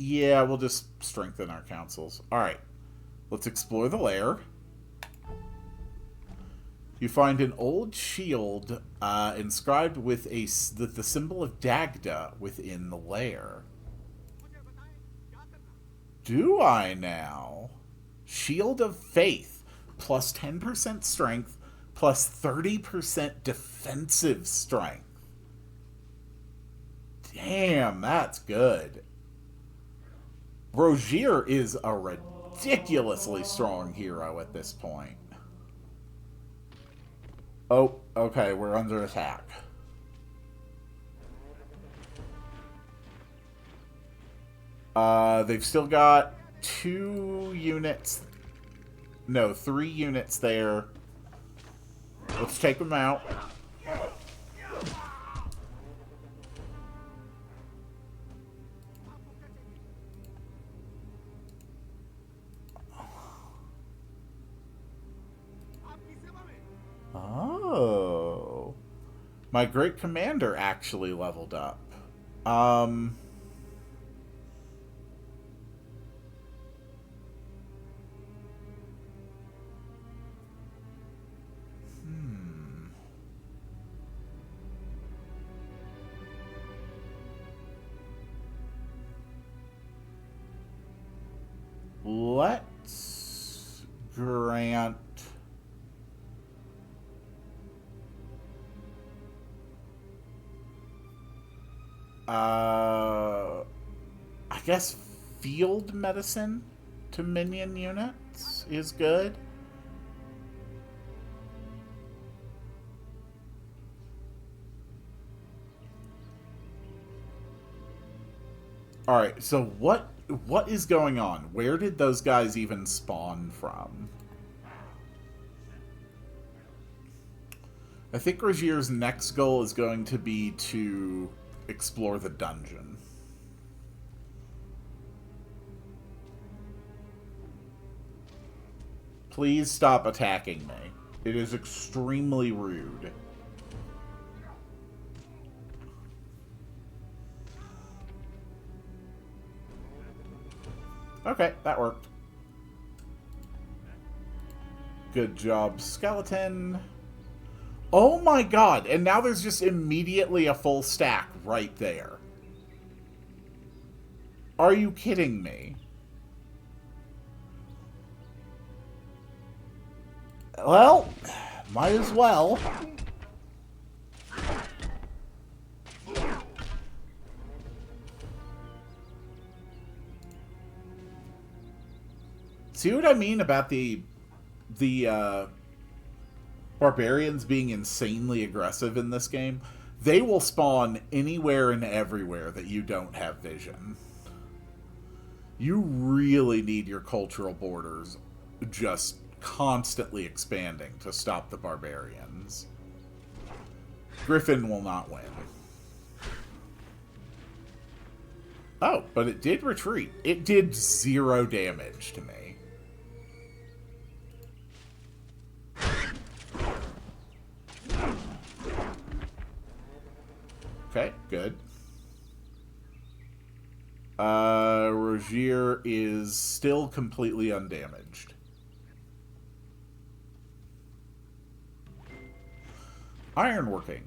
Yeah, we'll just strengthen our councils. Alright, let's explore the lair. You find an old shield inscribed with the symbol of Dagda within the lair. Do I now? Shield of Faith, plus 10% strength, plus 30% defensive strength. Damn, that's good. Rogier is a ridiculously strong hero at this point. Oh, okay, we're under attack. They've still got 2 units. No, 3 units there. Let's take them out. Oh. My great commander actually leveled up. Let's grant... I guess field medicine to minion units is good. Alright, so what is going on? Where did those guys even spawn from? I think Rogier's next goal is going to be to explore the dungeon. Please stop attacking me. It is extremely rude. Okay, that worked. Good job, skeleton. Oh my god, and now there's just immediately a full stack right there. Are you kidding me? Well, might as well. See what I mean about the barbarians being insanely aggressive in this game? They will spawn anywhere and everywhere that you don't have vision. You really need your cultural borders just constantly expanding to stop the barbarians. Griffin will not win. Oh, but it did retreat. It did 0 damage to me. Okay, good. Rogier is still completely undamaged. Ironworking.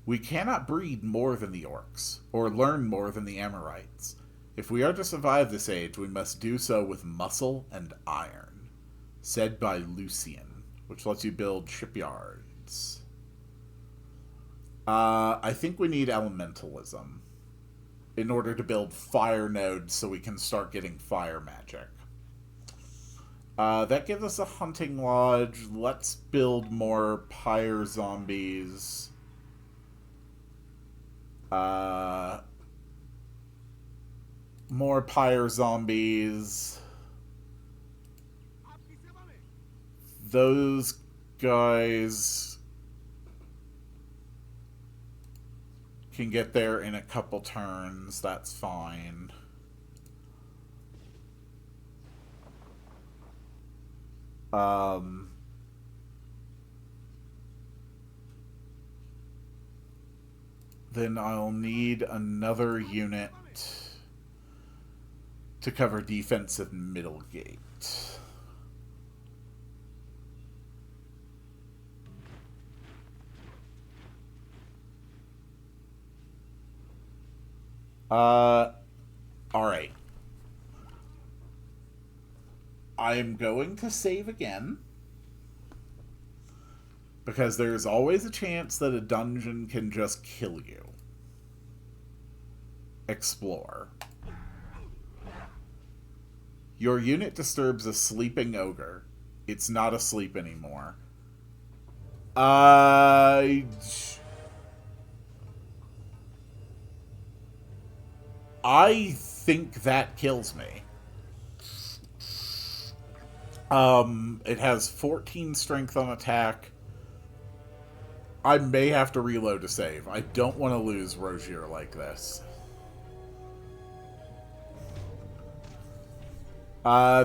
We cannot breed more than the orcs, or learn more than the Amorites. If we are to survive this age, we must do so with muscle and iron. Said by Lucian, which lets you build shipyards. I think we need elementalism in order to build fire nodes so we can start getting fire magic. That gives us a hunting lodge. Let's build more pyre zombies. Uh, more pyre zombies. Those guys can get there in a couple turns. That's fine. Then I'll need another unit to cover defensive middle gate. Alright. I'm going to save again. Because there's always a chance that a dungeon can just kill you. Explore. Your unit disturbs a sleeping ogre. It's not asleep anymore. I think that kills me. It has 14 strength on attack. I may have to reload to save. I don't want to lose Rogier like this.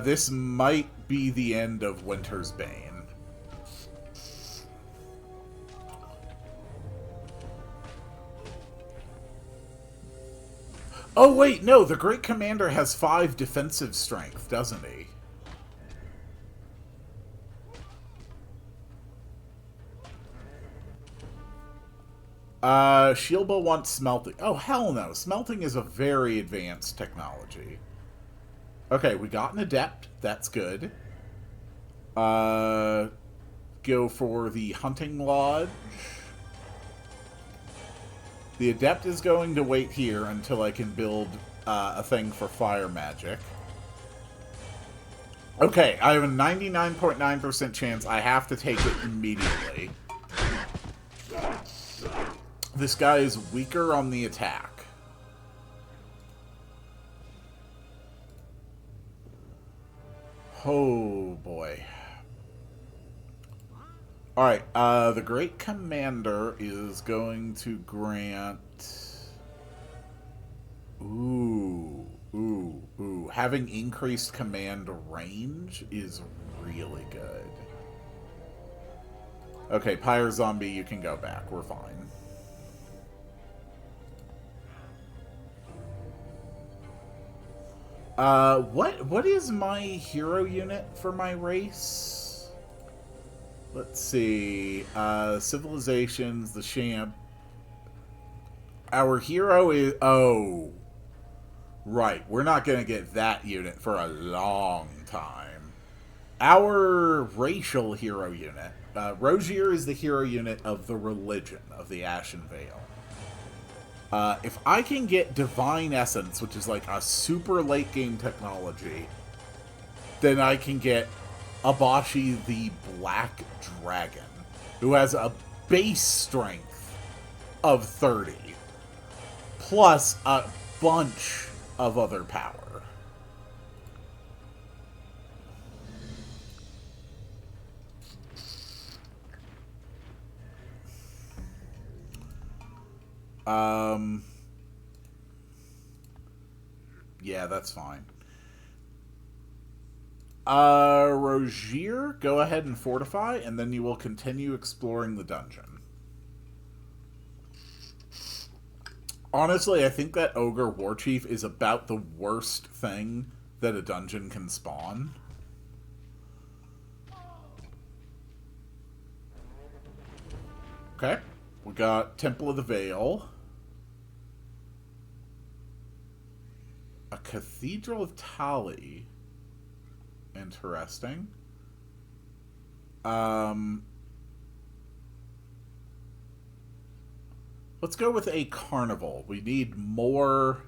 This might be the end of Winter's Bane. Oh, wait, no, the Great Commander has 5 defensive strength, doesn't he? Shielba wants smelting. Oh, hell no. Smelting is a very advanced technology. Okay, we got an Adept. That's good. Go for the Hunting Lodge. The Adept is going to wait here until I can build a thing for fire magic. Okay, I have a 99.9% chance I have to take it immediately. This guy is weaker on the attack. Oh, boy. Alright, the Great Commander is going to grant... Ooh. Having increased command range is really good. Okay, Pyre Zombie, you can go back. We're fine. What is my hero unit for my race? Let's see. Civilizations, the Champ. Our hero is... Oh. Right. We're not going to get that unit for a long time. Our racial hero unit. Rogier is the hero unit of the religion of the Ashen Veil. If I can get Divine Essence, which is like a super late game technology, then I can get Abashi the Black Dragon, who has a base strength of 30, plus a bunch of other power. Yeah, that's fine. Rogier, go ahead and fortify, and then you will continue exploring the dungeon. Honestly, I think that Ogre Warchief is about the worst thing that a dungeon can spawn. Okay. We got Temple of the Veil. A Cathedral of Tali. Interesting. Let's go with a carnival. We need more...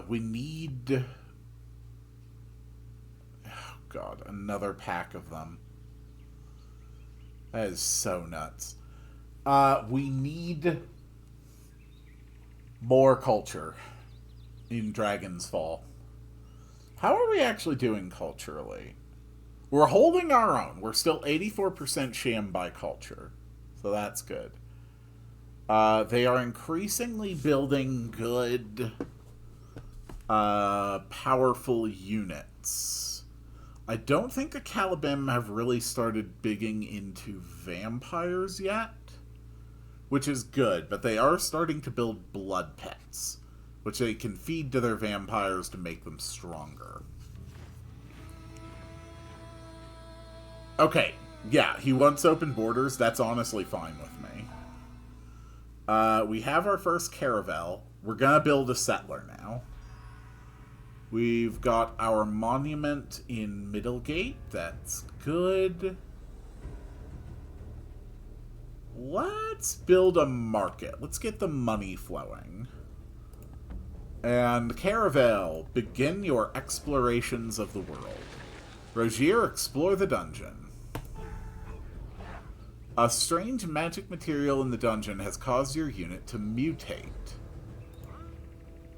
we need... Oh, God. Another pack of them. That is so nuts. We need more culture in Dragon's Fall. How are we actually doing culturally? We're holding our own. We're still 84% sham by culture. So that's good. They are increasingly building good, powerful units. I don't think the Calibim have really started bigging into vampires yet, which is good, but they are starting to build blood pets, which they can feed to their vampires to make them stronger. Okay, yeah, he wants open borders. That's honestly fine with me. We have our first caravel. We're gonna build a settler now. We've got our monument in Middlegate. That's good. Let's build a market. Let's get the money flowing. And Caravel, begin your explorations of the world. Rogier, explore the dungeon. A strange magic material in the dungeon has caused your unit to mutate.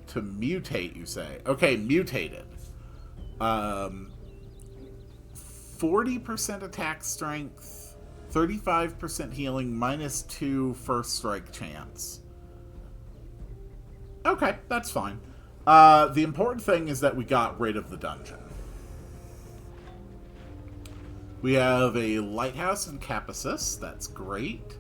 To mutate, you say? Okay, mutated. 40% attack strength, 35% healing, -2 first strike chance. Okay, that's fine. The important thing is that we got rid of the dungeon. We have a lighthouse in Cappasus. That's great.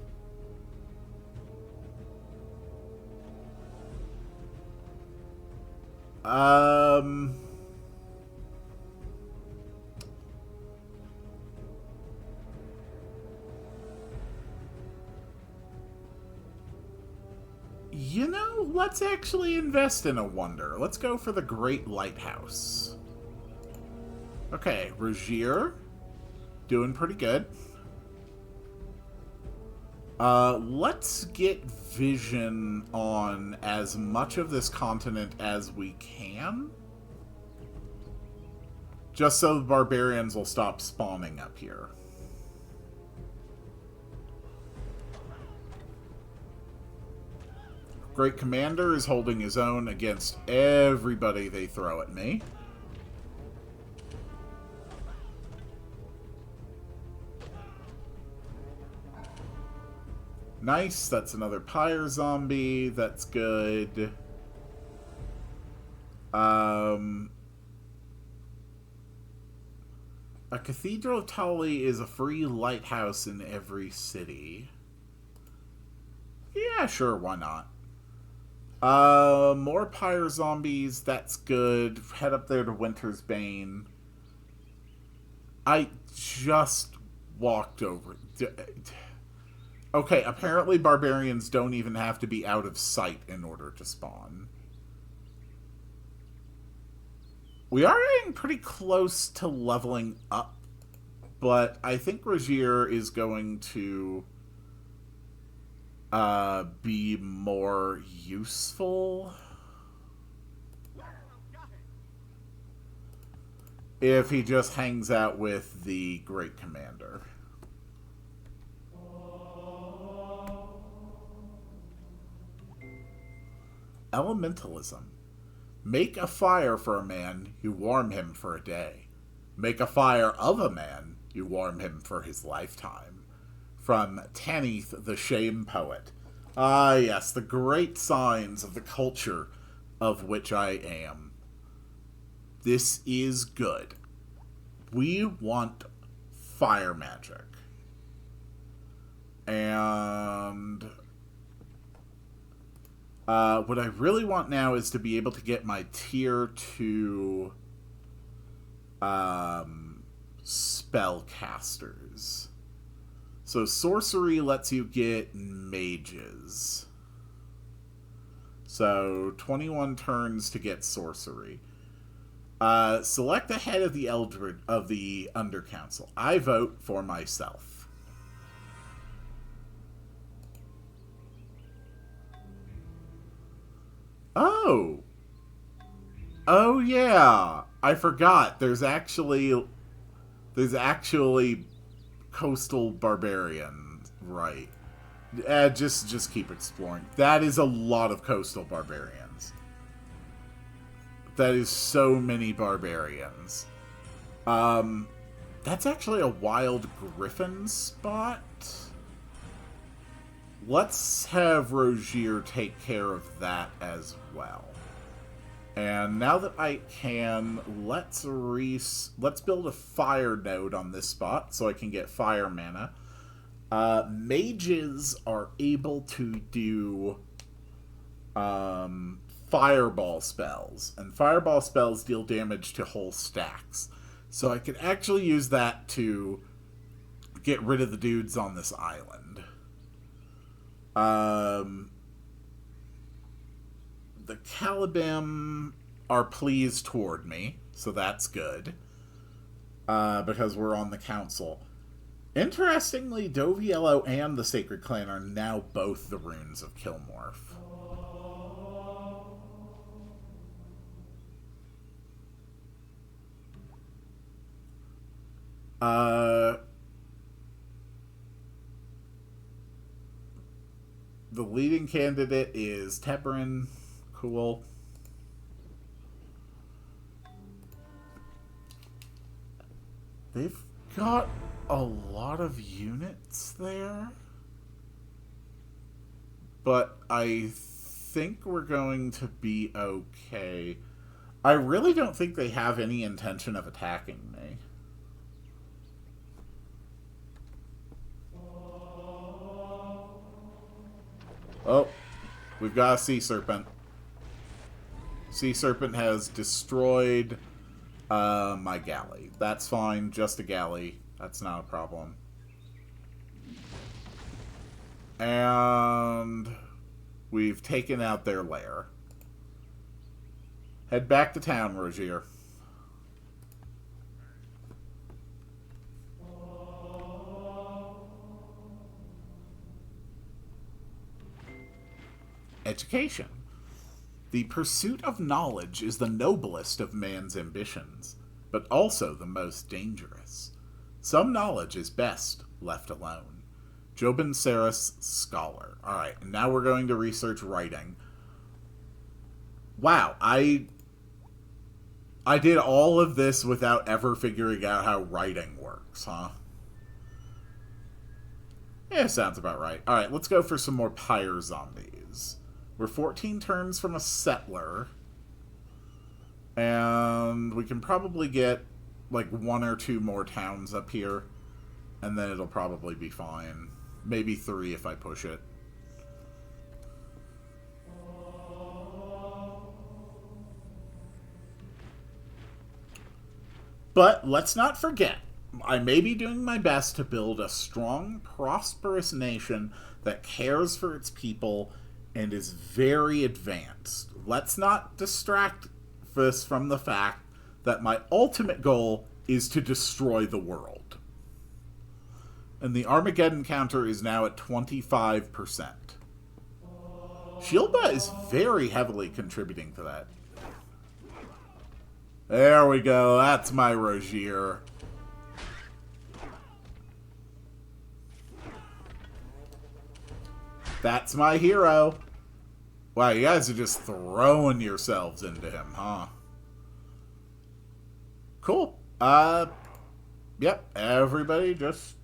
You know, let's actually invest in a wonder. Let's go for the Great Lighthouse. Okay, Rogier. Doing pretty good. Let's get vision on as much of this continent as we can. Just so the barbarians will stop spawning up here. Great Commander is holding his own against everybody they throw at me. Nice, that's another Pyre Zombie. That's good. A Cathedral of Tali is a free lighthouse in every city. Yeah, sure, why not? More Pyre Zombies, that's good. Head up there to Winter's Bane. I just walked over. Okay, apparently barbarians don't even have to be out of sight in order to spawn. We are getting pretty close to leveling up, but I think Rogier is going to be more useful if he just hangs out with the Great Commander. Elementalism. Make a fire for a man, you warm him for a day. Make a fire of a man, you warm him for his lifetime. From Tanith, the Shame Poet. Ah, yes, the great signs of the culture of which I am. This is good. We want fire magic. And what I really want now is to be able to get my tier 2 spellcasters. So sorcery lets you get mages. So 21 turns to get sorcery. Select the head of the Eldred of the Undercouncil. I vote for myself. Oh. Oh yeah. I forgot. There's actually coastal barbarians, right? Just keep exploring. That is a lot of coastal barbarians. That is so many barbarians. That's actually a wild griffin spot. Let's have Rogier take care of that as well. And now that I can, let's build a fire node on this spot so I can get fire mana. Mages are able to do fireball spells, and fireball spells deal damage to whole stacks. So I could actually use that to get rid of the dudes on this island. The Calibim are pleased toward me, so that's good. Because we're on the council. Interestingly, Doviello and the Sacred Clan are now both the runes of Kilmorph. The leading candidate is Teberin. Cool. They've got a lot of units there. But I think we're going to be okay. I really don't think they have any intention of attacking me. Oh, we've got a sea serpent. Sea serpent has destroyed my galley. That's fine, just a galley. That's not a problem. And we've taken out their lair. Head back to town, Rogier. Education. The pursuit of knowledge is the noblest of man's ambitions, but also the most dangerous. Some knowledge is best left alone. Jobin Saris, Scholar. Alright, and now we're going to research writing. Wow, I did all of this without ever figuring out how writing works, huh? Yeah, sounds about right. Alright, let's go for some more pyre zombies. We're 14 turns from a settler. And we can probably get like 1 or 2 more towns up here. And then it'll probably be fine. Maybe 3 if I push it. But let's not forget, I may be doing my best to build a strong, prosperous nation that cares for its people and is very advanced. Let's not distract this from the fact that my ultimate goal is to destroy the world. And the Armageddon counter is now at 25%. Shilba is very heavily contributing to that. There we go, that's my Rogier. That's my hero. Wow, you guys are just throwing yourselves into him, huh? Cool. Yep, everybody just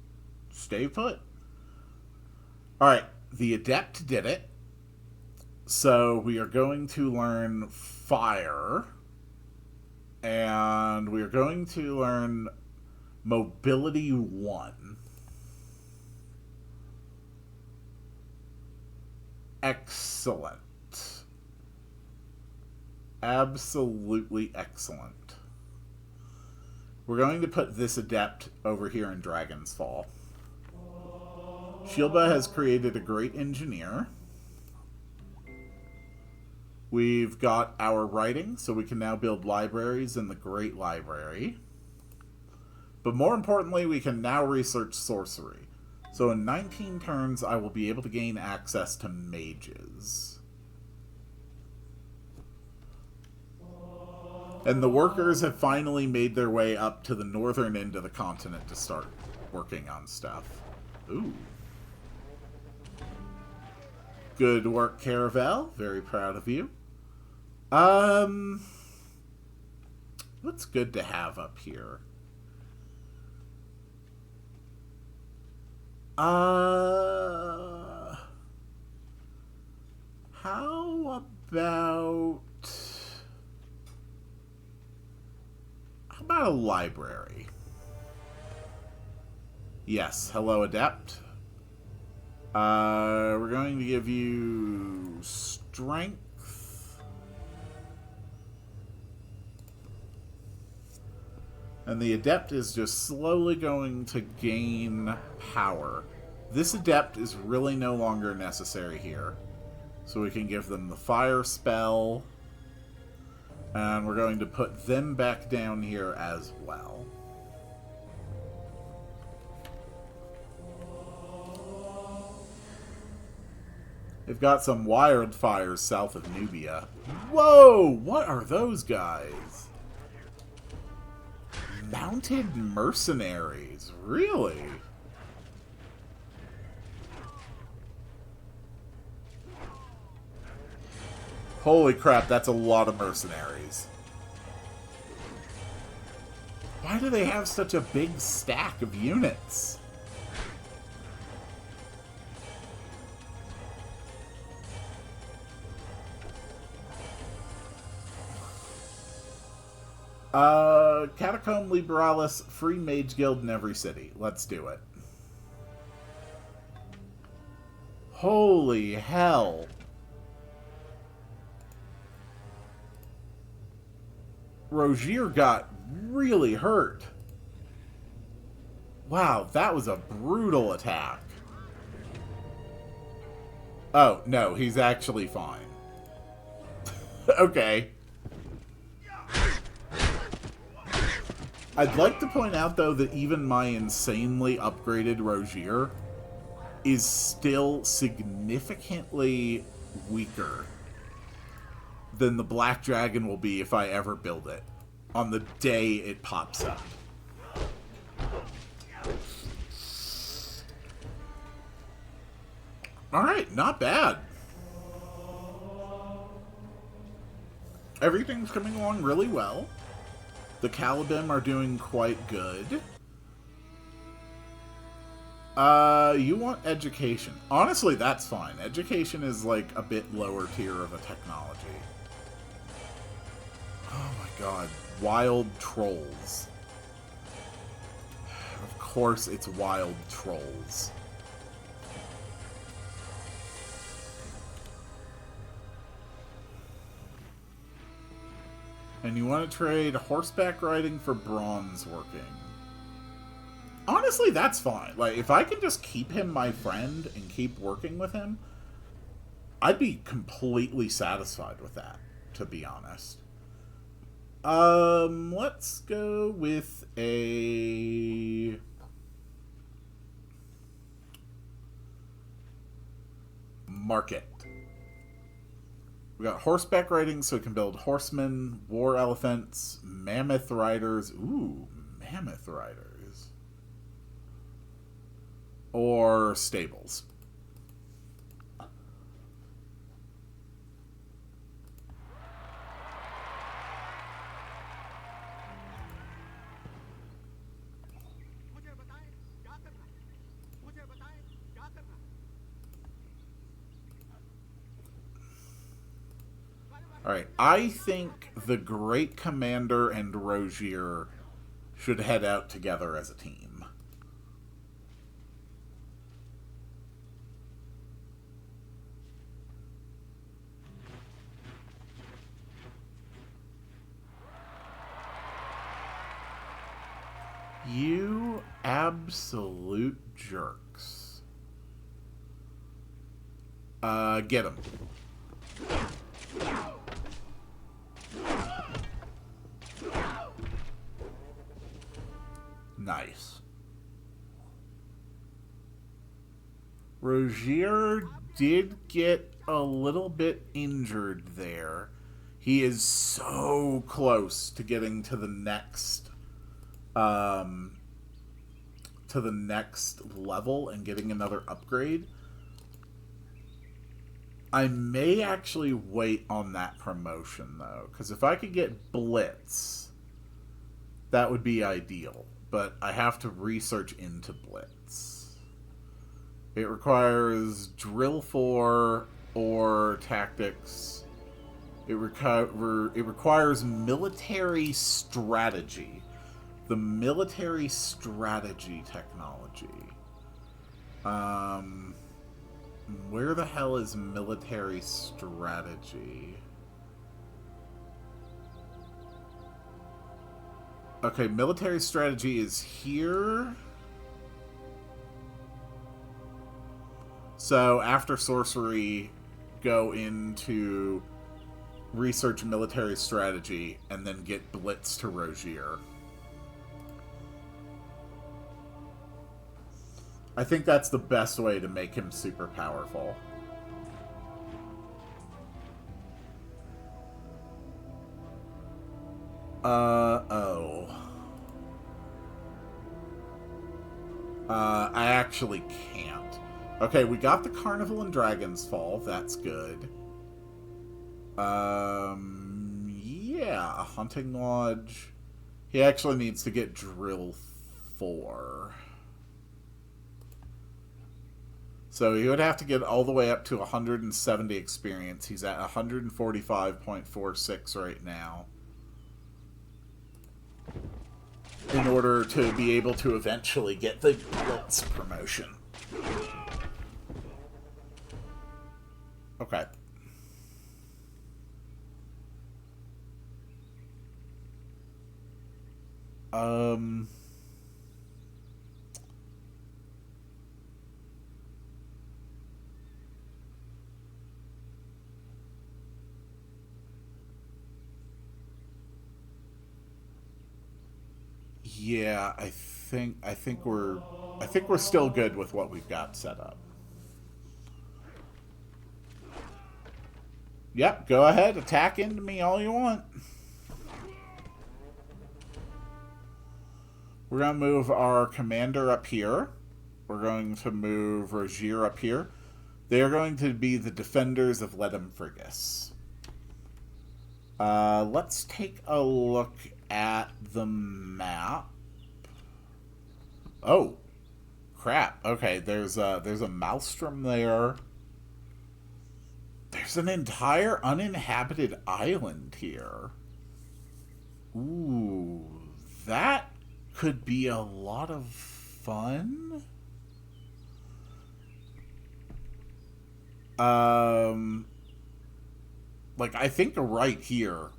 stay put. Alright, the Adept did it. So we are going to learn Fire. And we are going to learn Mobility 1. Excellent. Absolutely excellent. We're going to put this Adept over here in Dragon's Fall. Shilba has created a great engineer. We've got our writing, so we can now build libraries in the Great Library. But more importantly, we can now research sorcery. So in 19 turns, I will be able to gain access to mages. And the workers have finally made their way up to the northern end of the continent to start working on stuff. Ooh. Good work, Caravel. Very proud of you. What's good to have up here? How about a library? Yes, hello, Adept. We're going to give you strength. And the Adept is just slowly going to gain power. This Adept is really no longer necessary here. So we can give them the fire spell. And we're going to put them back down here as well. They've got some wildfires south of Nubia. Whoa! What are those guys? Mounted mercenaries. Really? Holy crap, that's a lot of mercenaries. Why do they have such a big stack of units? Catacomb Liberalis, free mage guild in every city. Let's do it. Holy hell. Rogier got really hurt. Wow, that was a brutal attack. Oh, no, he's actually fine. Okay. I'd like to point out, though, that even my insanely upgraded Rogier is still significantly weaker than the Black Dragon will be if I ever build it on the day it pops up. Alright, not bad. Everything's coming along really well. The Calibim are doing quite good. You want education. Honestly, that's fine. Education is like a bit lower tier of a technology. Oh my god. Wild trolls. Of course it's wild trolls. And you want to trade horseback riding for bronze working. Honestly, that's fine. Like, if I can just keep him my friend and keep working with him, I'd be completely satisfied with that, to be honest. Let's go with a... market. We got horseback riding, so we can build horsemen, war elephants, mammoth riders. Ooh, mammoth riders. Or stables. Alright, I think the Great Commander and Rogier should head out together as a team. You absolute jerks. Get him. Nice. Rogier did get a little bit injured there. He is so close to getting to the next level and getting another upgrade. I may actually wait on that promotion, though, because if I could get Blitz, that would be ideal. But I have to research into Blitz. It requires Drill 4 or Tactics. It requires Military Strategy. The Military Strategy technology. Where the hell is Military Strategy? Okay, Military Strategy is here. So after Sorcery, go into research Military Strategy and then get Blitz to Rogier. I think that's the best way to make him super powerful. I actually can't. Okay, we got the Carnival and Dragon's Fall. That's good. Yeah, a Hunting Lodge. He actually needs to get Drill 4. So he would have to get all the way up to 170 experience. He's at 145.46 right now. In order to be able to eventually get the Blitz promotion. Okay. Yeah, I think we're still good with what we've got set up. Yep, go ahead, attack into me all you want. We're going to move our commander up here. We're going to move Rogier up here. They are going to be the defenders of Ledum Frigus. Let's take a look at the map. Oh, crap. Okay, there's a Maelstrom there. There's an entire uninhabited island here. Ooh, that could be a lot of fun. Like, I think right here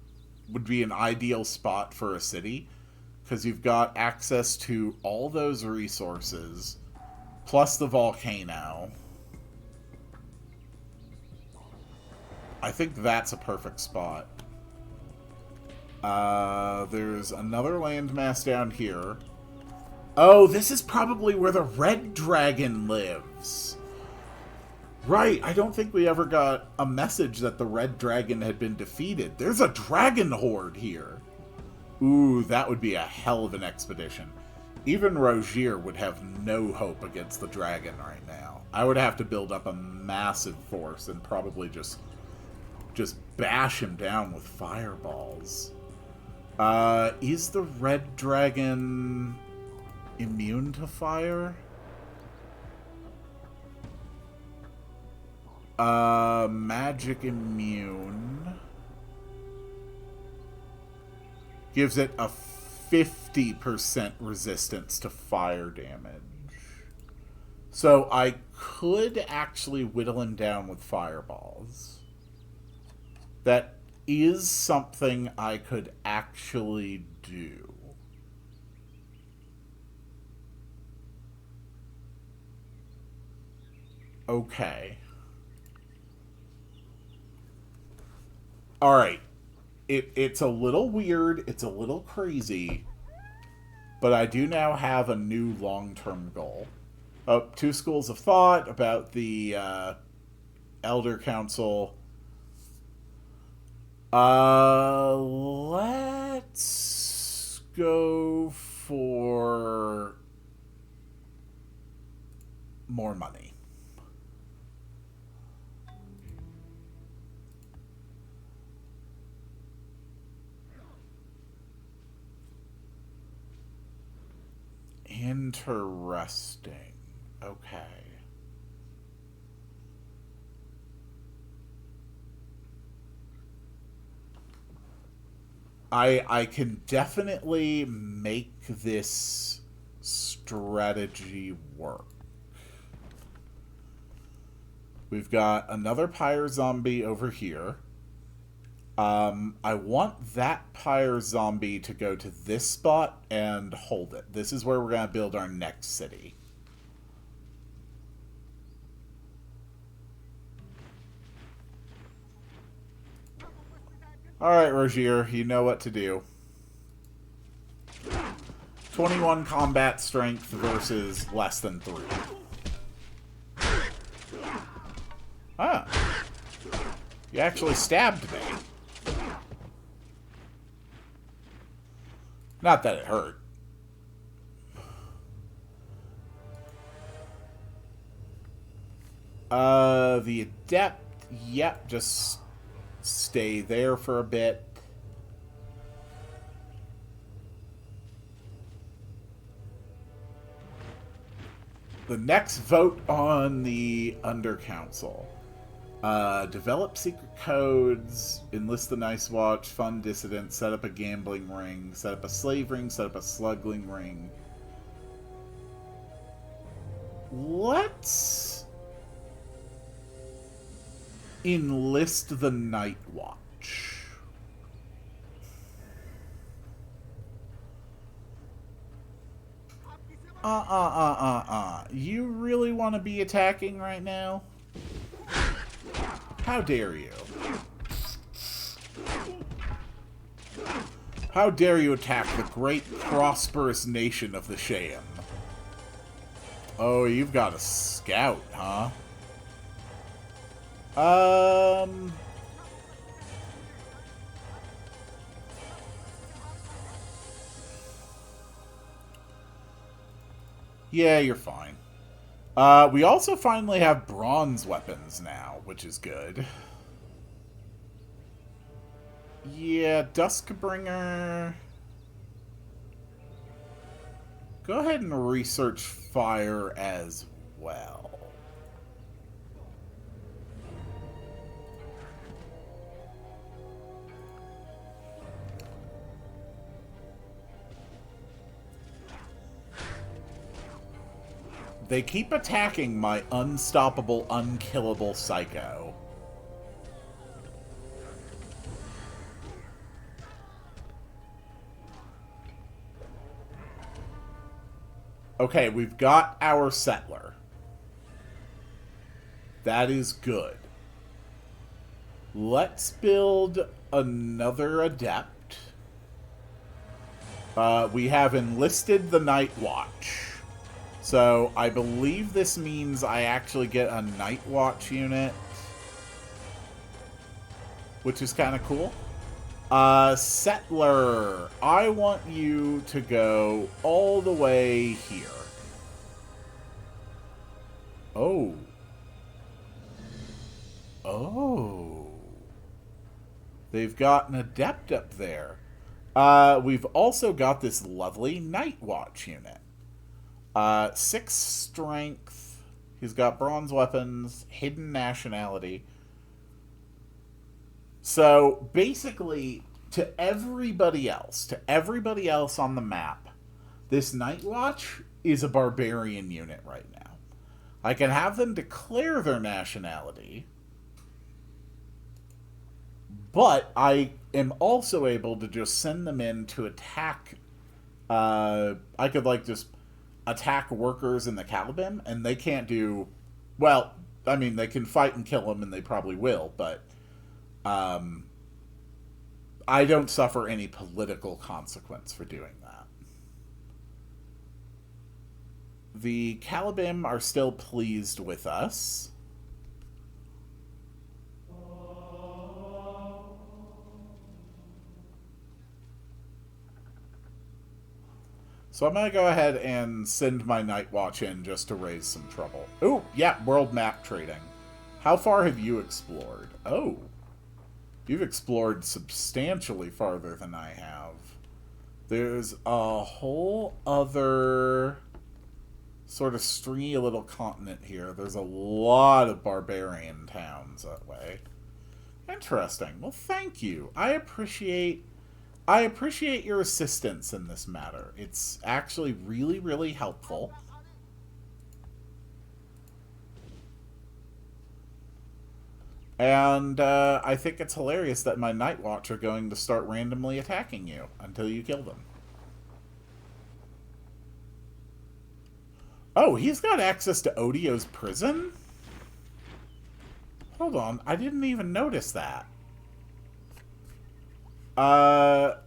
would be an ideal spot for a city, because you've got access to all those resources, plus the volcano. I think that's a perfect spot. There's another landmass down here. Oh, this is probably where the red dragon lives. Right, I don't think we ever got a message that the red dragon had been defeated. There's a dragon horde here. Ooh, that would be a hell of an expedition. Even Rogier would have no hope against the dragon right now. I would have to build up a massive force and probably just bash him down with fireballs. Is the red dragon immune to fire? Magic immune. Gives it a 50% resistance to fire damage. So I could actually whittle him down with fireballs. That is something I could actually do. Okay. Alright. It's a little weird, it's a little crazy, but I do now have a new long-term goal. 2 schools of thought about the Elder Council. Let's go for more money. Interesting. Okay. I can definitely make this strategy work. We've got another pyre zombie over here. I want that pyre zombie to go to this spot and hold it. This is where we're going to build our next city. Alright, Rogier, you know what to do. 21 combat strength versus less than 3. Ah. You actually stabbed me. Not that it hurt. The adept, yep, just stay there for a bit. The next vote on the Undercouncil. Develop secret codes, enlist the Nice Watch, fund dissidents, set up a gambling ring, set up a slave ring, set up a sluggling ring. Let's enlist the Night Watch. You really want to be attacking right now? How dare you? How dare you attack the great prosperous nation of the Sham? Oh, you've got a scout, huh? Yeah, you're fine. We also finally have bronze weapons now, which is good. Yeah, Duskbringer. Go ahead and research fire as well. They keep attacking my unstoppable, unkillable psycho. Okay, we've got our settler. That is good. Let's build another adept. We have enlisted the Night Watch. So, I believe this means I actually get a Night Watch unit. Which is kind of cool. Settler, I want you to go all the way here. Oh. Oh. They've got an adept up there. We've also got this lovely Night Watch unit. 6 strength. He's got bronze weapons, hidden nationality. So, basically, to everybody else on the map, this Night Watch is a barbarian unit right now. I can have them declare their nationality, but I am also able to just send them in to attack. I could, like, just attack workers in the Calibim, and they can't do... Well, I mean, they can fight and kill them, and they probably will, but... I don't suffer any political consequence for doing that. The Calibim are still pleased with us. So I'm going to go ahead and send my Night Watch in just to raise some trouble. Ooh, yeah, world map trading. How far have you explored? Oh. You've explored substantially farther than I have. There's a whole other sort of stringy little continent here. There's a lot of barbarian towns that way. Interesting. Well, thank you. I appreciate your assistance in this matter. It's actually really, really helpful. And I think it's hilarious that my Night Watch are going to start randomly attacking you until you kill them. Oh, he's got access to Odio's prison? Hold on, I didn't even notice that. Yeah,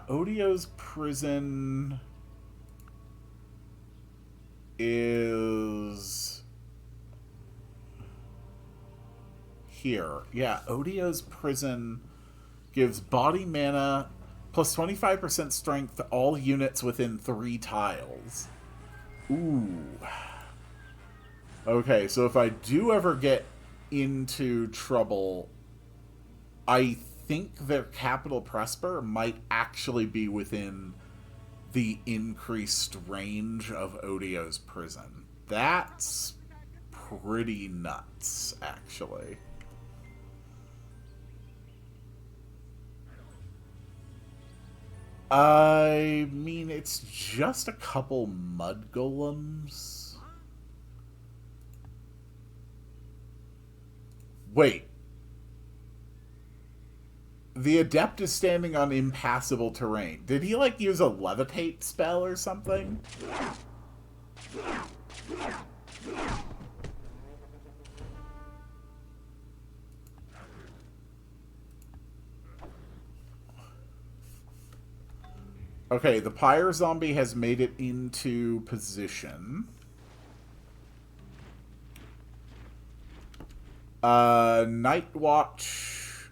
Odio's prison is here. Yeah, Odio's prison gives body mana plus 25% strength to all units within 3 tiles. Ooh. Okay, so if I do ever get into trouble, I think their capital Presper might actually be within the increased range of Odio's prison. That's pretty nuts, actually. I mean, it's just a couple mud golems. Wait. The adept is standing on impassable terrain. Did he, like, use a levitate spell or something? Okay, the pyre zombie has made it into position. Night Watch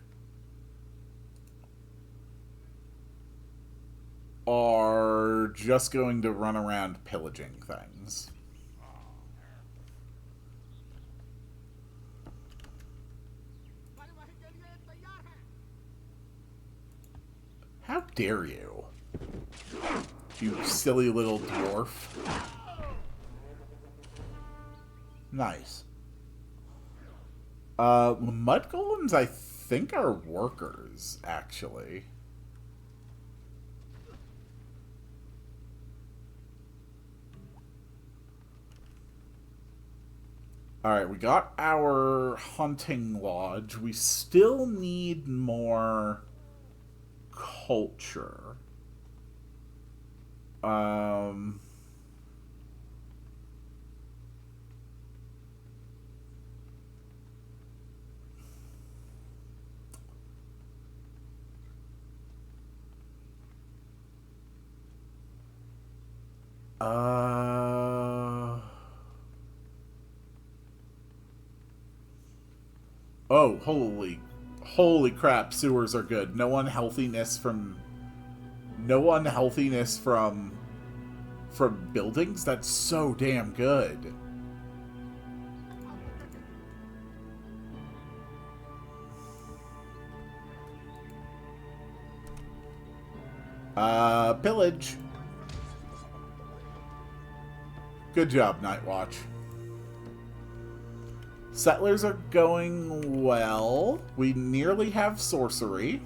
are just going to run around pillaging things. How dare you? You silly little dwarf. Nice. Mud golems, I think, are workers, actually. Alright, we got our hunting lodge. We still need more culture. Oh, holy crap, sewers are good. No unhealthiness from buildings? That's so damn good. Pillage. Good job, Night Watch. Settlers are going well. We nearly have sorcery.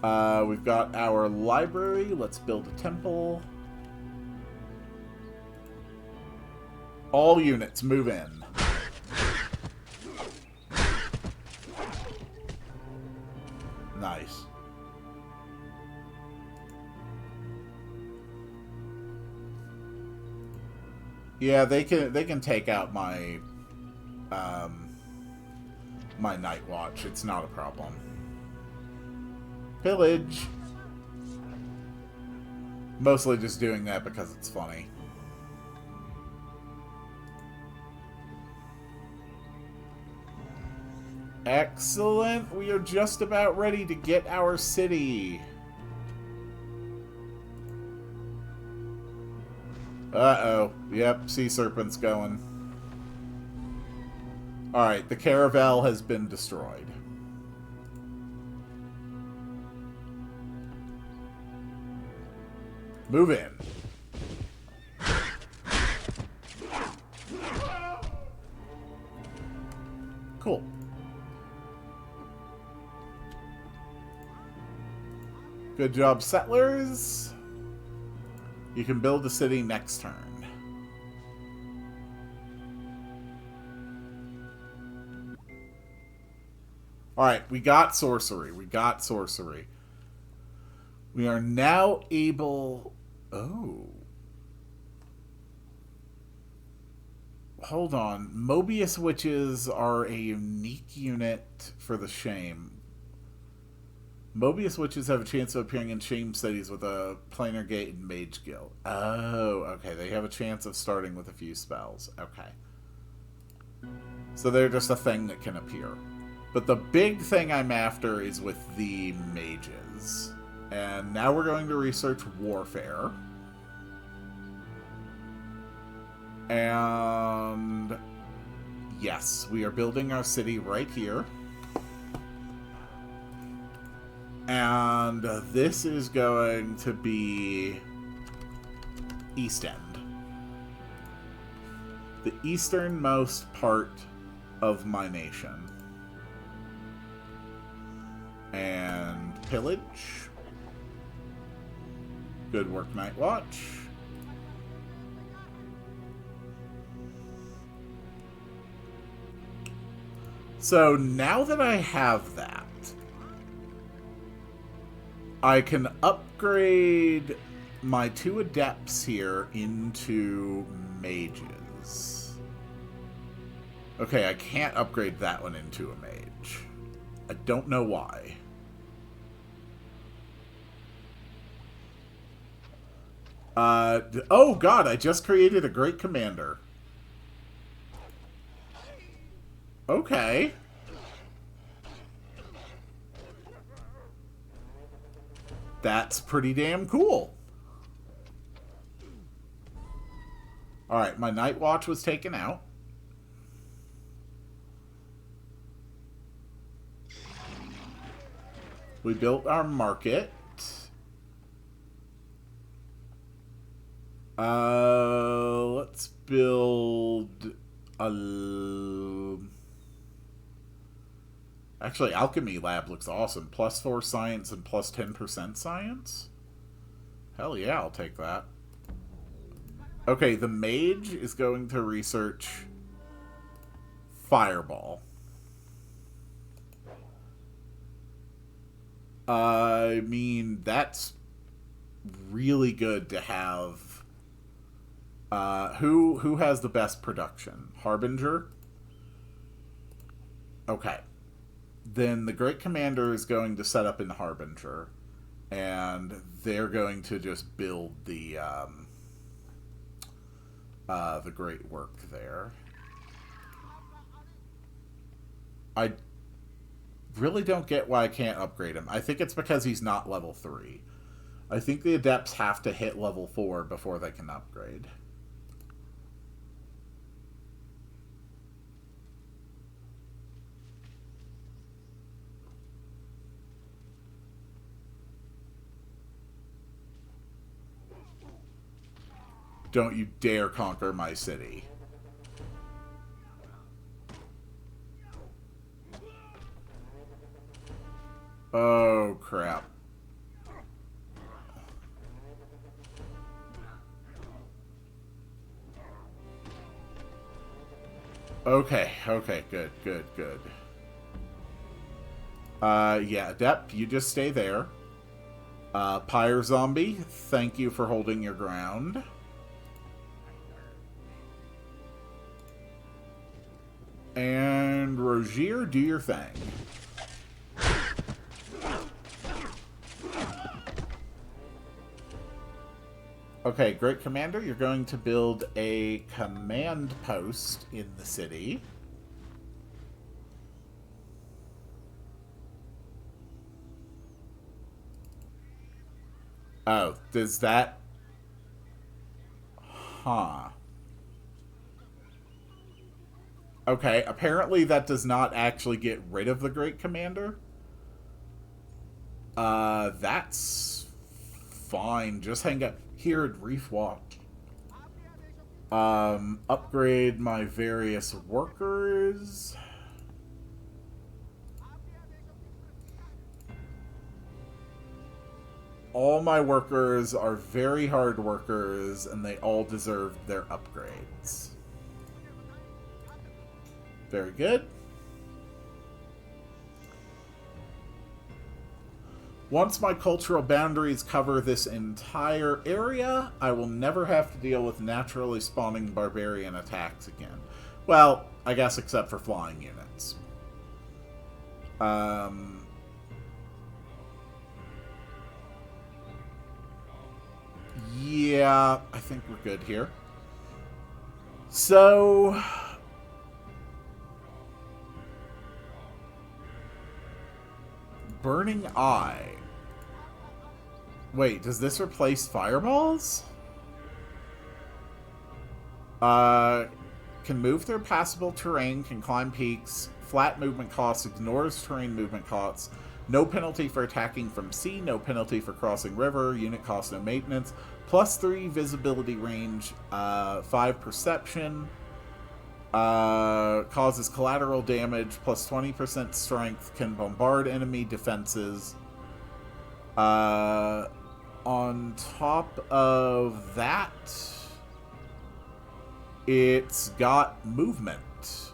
We've got our library. Let's build a temple. All units, move in. Nice. Yeah, they can take out my my Night Watch. It's not a problem. Pillage. Mostly just doing that because it's funny. Excellent. We are just about ready to get our city. Uh-oh. Yep, sea serpent's going. Alright, the caravel has been destroyed. . Move in. Cool. Good job, settlers. You can build a city next turn. Alright, we got sorcery. We got sorcery. We are now able... Oh. Hold on. Mobius witches are a unique unit for the shame. Mobius witches have a chance of appearing in shame cities with a planar gate and mage guild. Oh, okay. They have a chance of starting with a few spells. Okay. So they're just a thing that can appear. But the big thing I'm after is with the mages. And now we're going to research warfare. And yes, we are building our city right here. And this is going to be East End. The easternmost part of my nation. And pillage. Good work, Night Watch. So now that I have that, I can upgrade my 2 adepts here into mages. Okay, I can't upgrade that one into a mage. I don't know why. Oh god, I just created a great commander. Okay. That's pretty damn cool. Alright, my Night Watch was taken out. We built our market. Let's build a... Actually, Alchemy Lab looks awesome. +4 science and +10% science? Hell yeah, I'll take that. Okay, the mage is going to research Fireball. I mean, that's really good to have. Who has the best production? Harbinger? Okay. Then the Great Commander is going to set up in Harbinger, and they're going to just build the great work there. I really don't get why I can't upgrade him. I think it's because he's not level 3. I think the Adepts have to hit level 4 before they can upgrade. Don't you dare conquer my city. Oh, crap. Okay, okay, good, good, good. Yeah, Adept, you just stay there. Pyre Zombie, thank you for holding your ground. And Rogier, do your thing. Okay, Great Commander, you're going to build a command post in the city. Oh, does that... Huh. Okay, apparently that does not actually get rid of the Great Commander. That's fine. Just hang out here at Reef Walk. Upgrade my various workers. All my workers are very hard workers, and they all deserve their upgrades. Very good. Once my cultural boundaries cover this entire area, I will never have to deal with naturally spawning barbarian attacks again. Well, I guess except for flying units. Yeah, I think we're good here. So... Burning Eye. Wait, does this replace fireballs? Can move through passable terrain, can climb peaks, flat movement costs, ignores terrain movement costs, no penalty for attacking from sea, no penalty for crossing river, unit cost, no maintenance, +3 visibility range, 5 perception, causes collateral damage, +20% strength, can bombard enemy defenses. On top of that, it's got movement.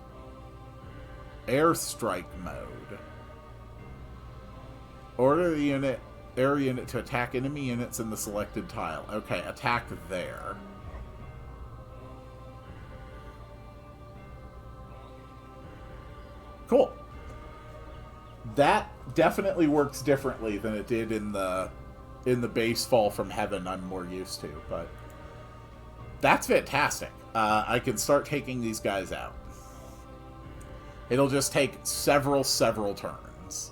Airstrike mode. Order the air unit to attack enemy units in the selected tile. Okay, attack there. Cool. That definitely works differently than it did in the base Fall from Heaven I'm more used to, but that's fantastic. I can start taking these guys out. It'll just take several turns.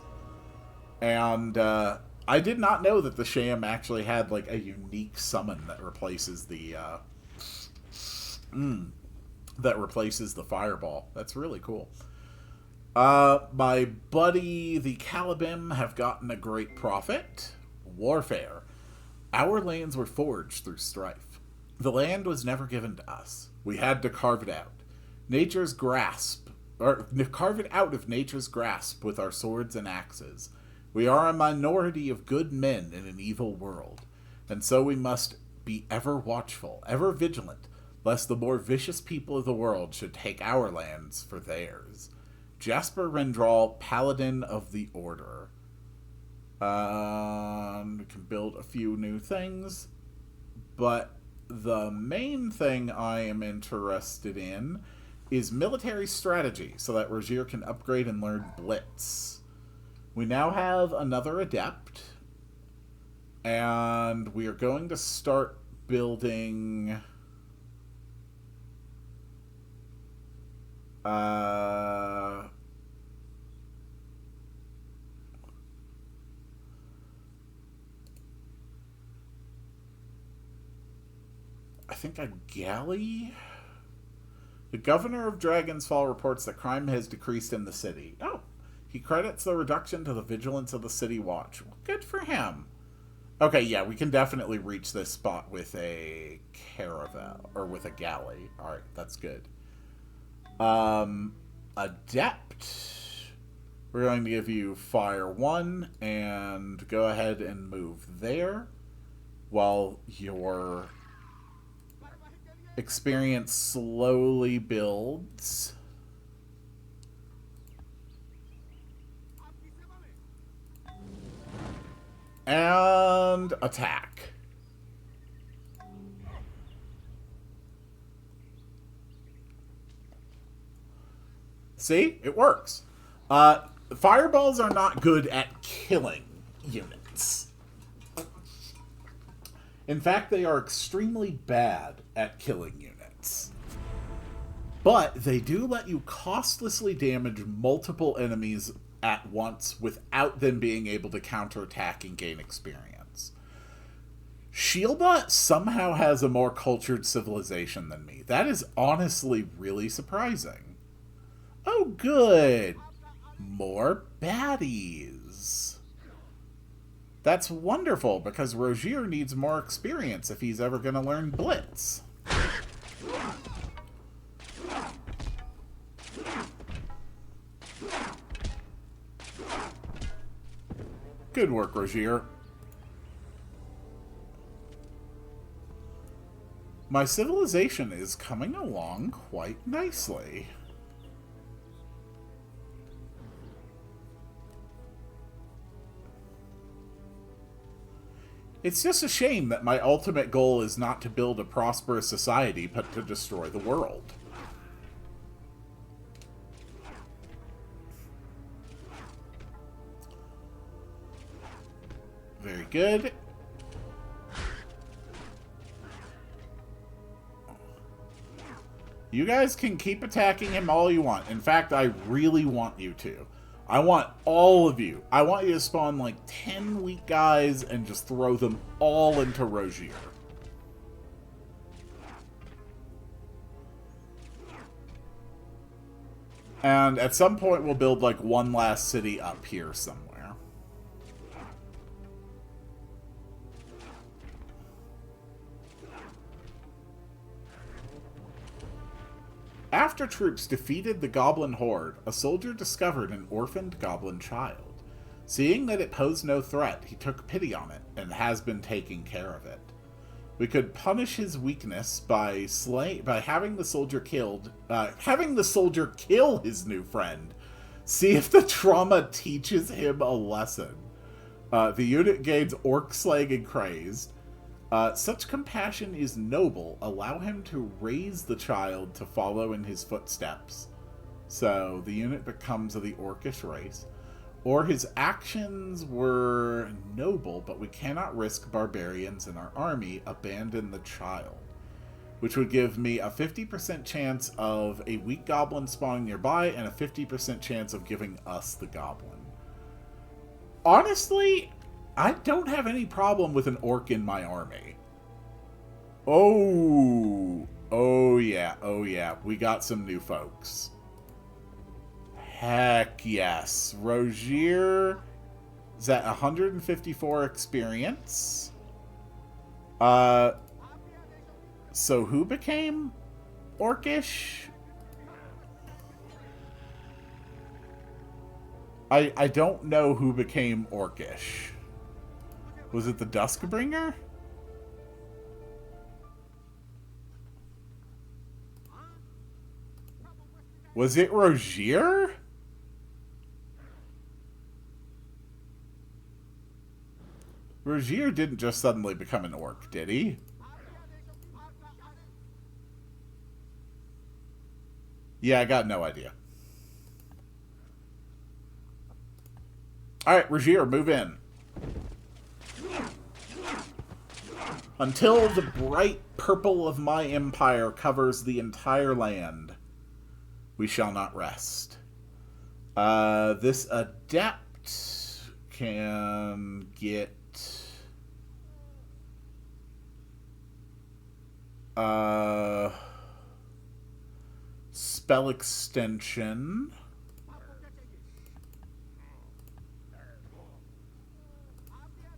And I did not know that the Sham actually had like a unique summon that replaces the fireball. That's really cool. My buddy, the Calibim, have gotten a great profit. Warfare. Our lands were forged through strife. The land was never given to us. We had to carve it out. Carve it out of nature's grasp with our swords and axes. We are a minority of good men in an evil world, and so we must be ever watchful, ever vigilant, lest the more vicious people of the world should take our lands for theirs. Jasper Rendral, Paladin of the Order. We can build a few new things, but the main thing I am interested in is military strategy, so that Rogier can upgrade and learn Blitz. We now have another Adept, and we are going to start building... I think a galley? The governor of Dragon's Fall reports that crime has decreased in the city. Oh, he credits the reduction to the vigilance of the city watch. Well, good for him. Okay, yeah, we can definitely reach this spot with a caravel, or with a galley. Alright, that's good. Adept. We're going to give you Fire 1, and go ahead and move there, while your experience slowly builds. And attack. See? It works. Fireballs are not good at killing units. In fact, they are extremely bad at killing units. But they do let you costlessly damage multiple enemies at once without them being able to counterattack and gain experience. Shieldbot somehow has a more cultured civilization than me. That is honestly really surprising. Oh, good. More baddies. That's wonderful, because Rogier needs more experience if he's ever going to learn Blitz. Good work, Rogier. My civilization is coming along quite nicely. It's just a shame that my ultimate goal is not to build a prosperous society, but to destroy the world. Very good. You guys can keep attacking him all you want. In fact, I really want you to. I want all of you. I want you to spawn like 10 weak guys and just throw them all into Rogier. And at some point we'll build like one last city up here somewhere. After troops defeated the goblin horde, a soldier discovered an orphaned goblin child. Seeing that it posed no threat, he took pity on it, and has been taking care of it. We could punish his weakness by having the soldier kill his new friend. See if the trauma teaches him a lesson. The unit gains orc slaying and crazed. Such compassion is noble. Allow him to raise the child to follow in his footsteps. So the unit becomes of the orcish race. Or his actions were noble, but we cannot risk barbarians in our army. Abandon the child. Which would give me a 50% chance of a weak goblin spawning nearby and a 50% chance of giving us the goblin. Honestly, I don't have any problem with an orc in my army. Oh yeah, we got some new folks. Heck yes. Rogier is at 154 experience. So who became orcish? I don't know who became orcish. Was it the Duskbringer? Was it Rogier? Rogier didn't just suddenly become an orc, did he? Yeah, I got no idea. Alright, Rogier, move in. Until the bright purple of my empire covers the entire land, we shall not rest. This adept can get spell extension.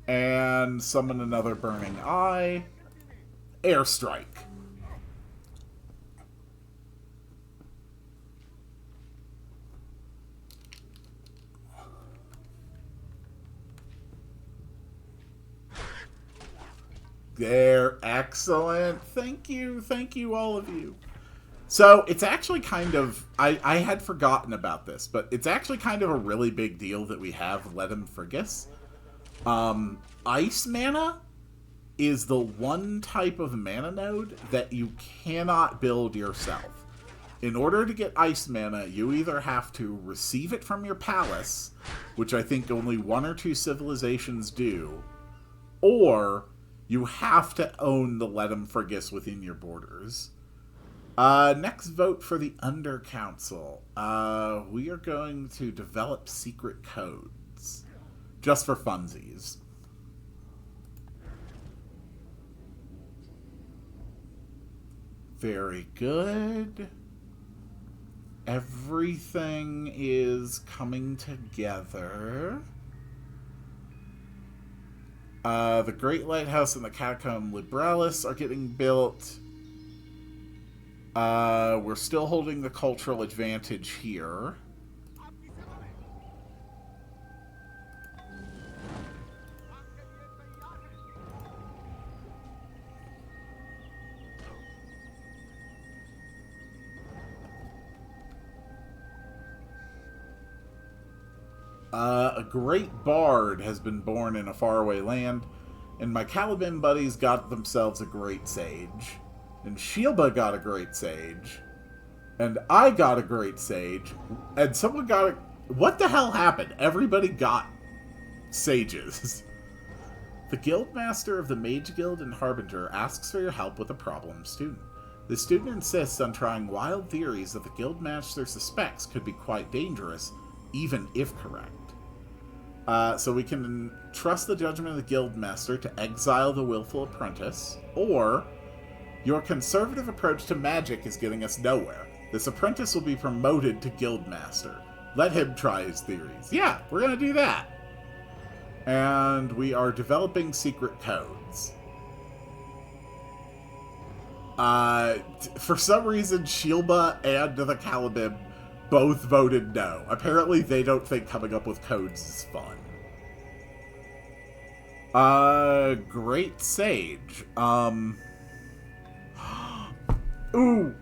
And summon another burning eye. Airstrike. There, excellent. Thank you, all of you. So, it's actually kind of, I had forgotten about this, but it's actually kind of a really big deal that we have Ledum Frigus. Ice mana is the one type of mana node that you cannot build yourself. In order to get ice mana, you either have to receive it from your palace, which I think only 1 or 2 civilizations do, or you have to own the Ledum Frigus within your borders. Next vote for the Under Council. We are going to develop secret codes. Just for funsies. Very good. Everything is coming together. The Great Lighthouse and the Catacomb Liberalis are getting built. We're still holding the cultural advantage here. A great bard has been born in a faraway land, and my Caliban buddies got themselves a great sage, and Shielba got a great sage, and I got a great sage, and someone got a... What the hell happened? Everybody got sages. The Guildmaster of the Mage Guild and Harbinger asks for your help with a problem student. The student insists on trying wild theories that the Guildmaster suspects could be quite dangerous, even if correct. So we can trust the judgment of the Guildmaster to exile the willful apprentice, or your conservative approach to magic is getting us nowhere. This apprentice will be promoted to Guildmaster. Let him try his theories. Yeah, we're going to do that. And we are developing secret codes. For some reason, Shielba and the Caliban both voted no. Apparently, they don't think coming up with codes is fun. Great Sage. Ooh.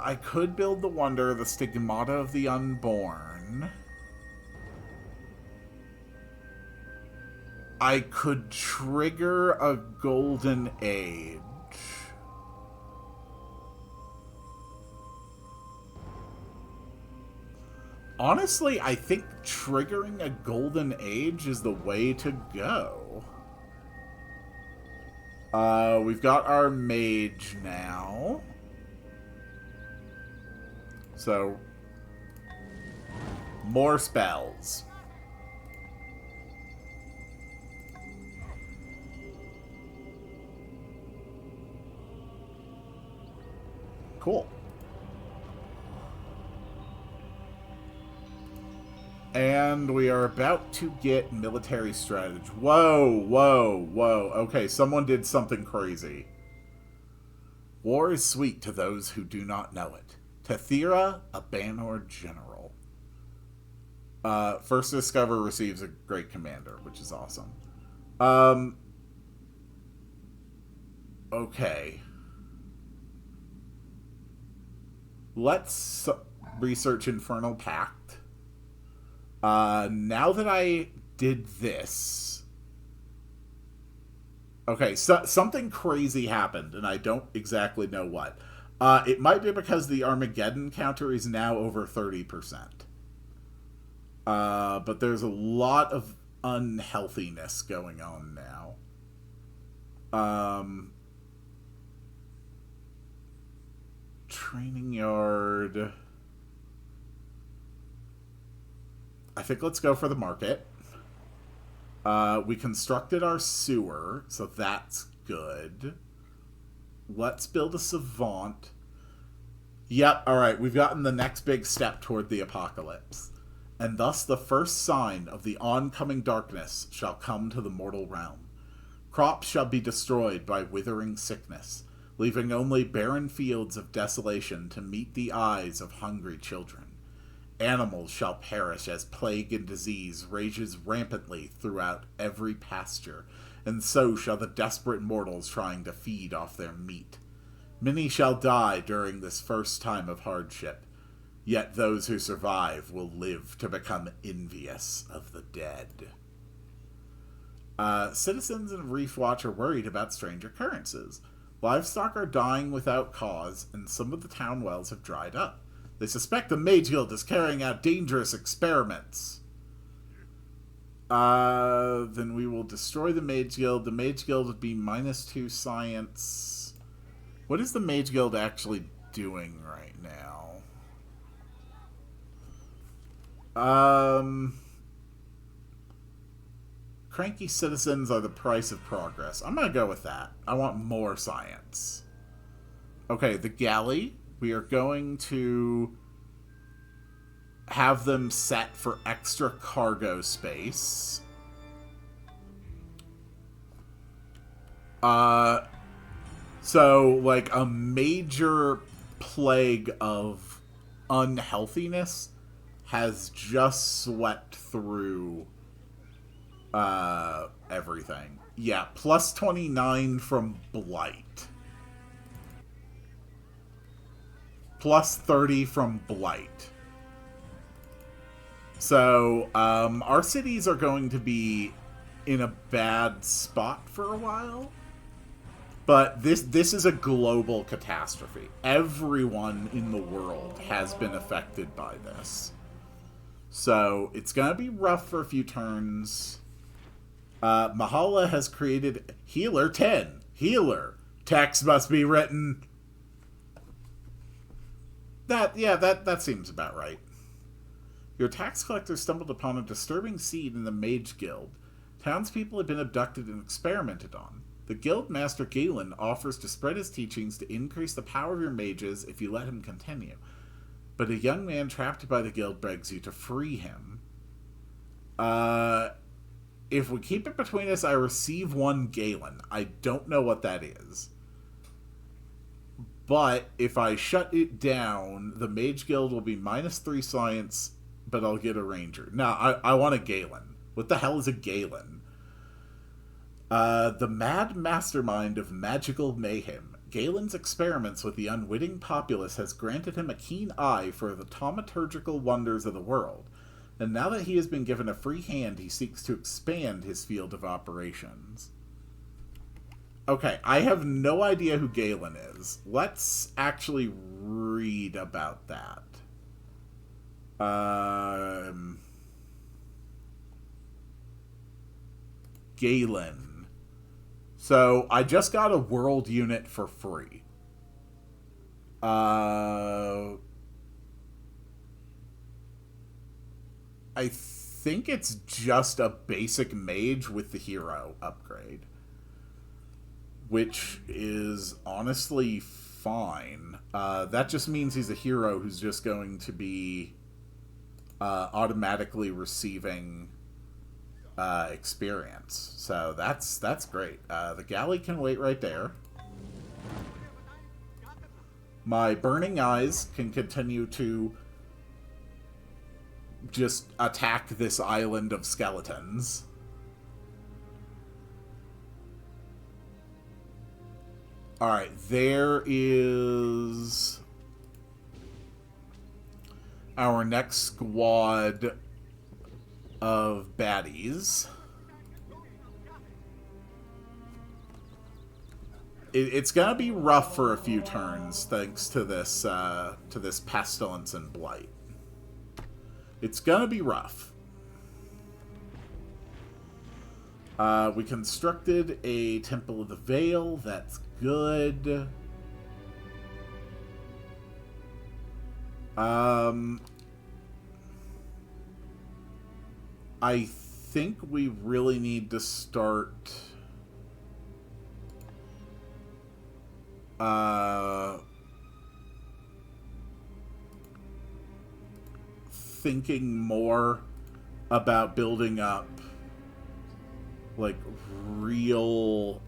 I could build the Wonder, the Stigmata of the Unborn. I could trigger a Golden Age. Honestly, I think triggering a Golden Age is the way to go. We've got our Mage now. So, more spells. Cool. And we are about to get military strategy. Whoa. Okay, someone did something crazy. War is sweet to those who do not know it. Tethira, a Banor general. First Discover receives a great commander, which is awesome. Okay. Let's research Infernal Pact. Now that I did this... Okay, so something crazy happened, and I don't exactly know what. It might be because the Armageddon counter is now over 30%. But there's a lot of unhealthiness going on now. Training yard... I think let's go for the market. We constructed our sewer, so that's good. Let's build a savant. Yep, alright, we've gotten the next big step toward the apocalypse. And thus the first sign of the oncoming darkness shall come to the mortal realm. Crops shall be destroyed by withering sickness, leaving only barren fields of desolation to meet the eyes of hungry children. Animals shall perish as plague and disease rages rampantly throughout every pasture, and so shall the desperate mortals trying to feed off their meat. Many shall die during this first time of hardship, yet those who survive will live to become envious of the dead. Citizens in Reef Watch are worried about strange occurrences. Livestock are dying without cause, and some of the town wells have dried up. They suspect the Mage Guild is carrying out dangerous experiments. Then we will destroy the Mage Guild. The Mage Guild would be -2 science. What is the Mage Guild actually doing right now? cranky citizens are the price of progress. I'm going to go with that. I want more science. Okay, the galley. We are going to have them set for extra cargo space. So, like, a major plague of unhealthiness has just swept through everything. Yeah, plus 29 from blight. Plus 30 from blight. So, our cities are going to be in a bad spot for a while. But this is a global catastrophe. Everyone in the world has been affected by this. So, it's going to be rough for a few turns. Mahala has created Healer 10. Healer. Text must be written. That seems about right. Your tax collector stumbled upon a disturbing seed in the Mage Guild. Townspeople have been abducted and experimented on. The guild master Galen offers to spread his teachings to increase the power of your mages if you let him continue. But a young man trapped by the guild begs you to free him. If we keep it between us, I receive one Galen. I don't know what that is. But if I shut it down, the Mage Guild will be -3 science, but I'll get a ranger. No, I want a Galen. What the hell is a Galen? The mad mastermind of magical mayhem. Galen's experiments with the unwitting populace has granted him a keen eye for the thaumaturgical wonders of the world. And now that he has been given a free hand, he seeks to expand his field of operations. Okay, I have no idea who Galen is. Let's actually read about that. Galen. So, I just got a world unit for free. I think it's just a basic mage with the hero upgrade. Which is honestly fine. That just means he's a hero who's just going to be automatically receiving experience. So that's great. The galley can wait right there. My burning eyes can continue to just attack this island of skeletons. Alright, there is our next squad of baddies. It's gonna be rough for a few turns thanks to this pestilence and blight. It's gonna be rough. We constructed a Temple of the Veil. That's good. I think we really need to start thinking more about building up like real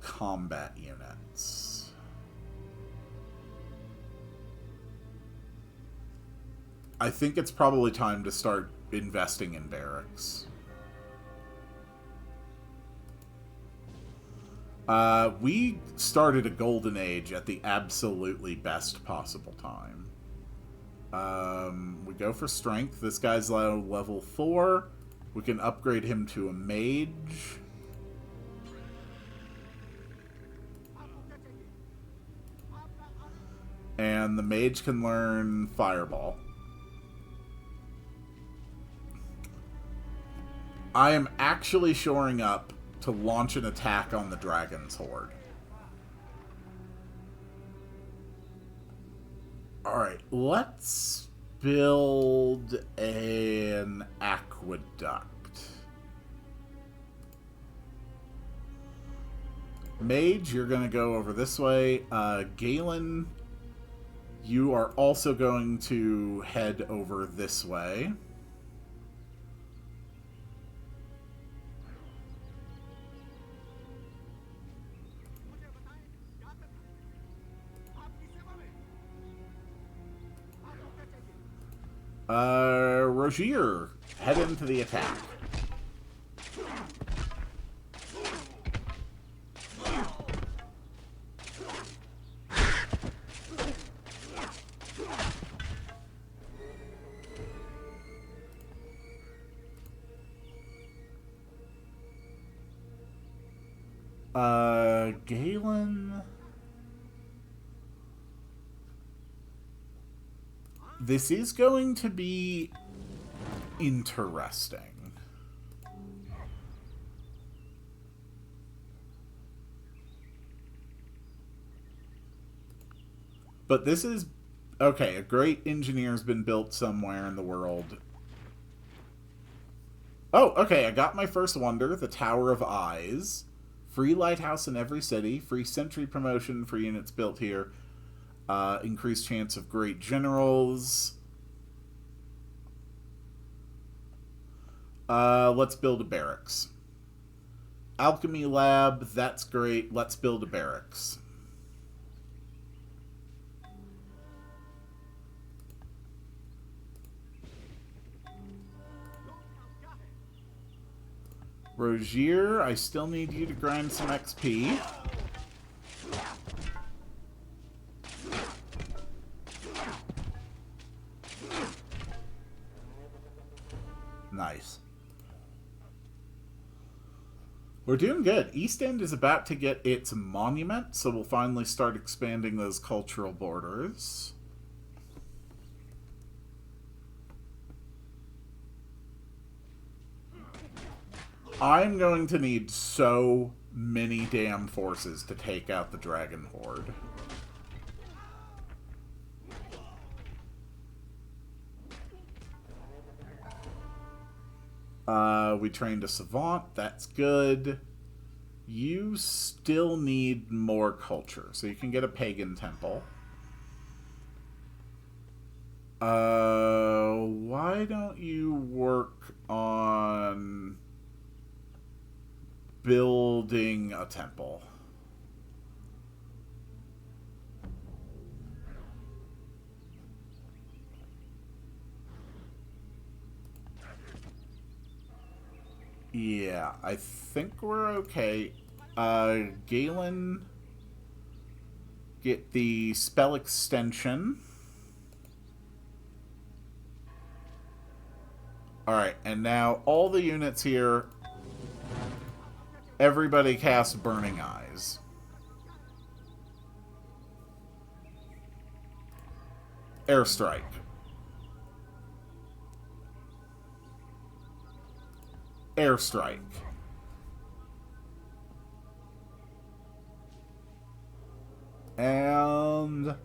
combat units. I think it's probably time to start investing in barracks. We started a golden age at the absolutely best possible time. We go for strength. This guy's level 4. We can upgrade him to a mage. And the mage can learn Fireball. I am actually shoring up to launch an attack on the Dragon's Horde. Alright, let's build an aqueduct. Mage, you're going to go over this way. Galen, you are also going to head over this way. Rogier, head into the attack. Galen... This is going to be interesting. But this is... Okay, a great engineer's been built somewhere in the world. Oh, okay, I got my first wonder, the Tower of Eyes. Free lighthouse in every city. Free sentry promotion for units built here. Increased chance of great generals. Let's build a barracks. Alchemy lab, that's great. Let's build a barracks. Rogier, I still need you to grind some XP. Nice. We're doing good. East End is about to get its monument, so we'll finally start expanding those cultural borders. I'm going to need so many damn forces to take out the Dragon Horde. We trained a savant. That's good. You still need more culture, so you can get a pagan temple. Why don't you work on building a temple? Yeah, I think we're okay. Galen, get the spell extension. Alright, and now all the units here, everybody cast Burning Eyes. Airstrike. Airstrike. And...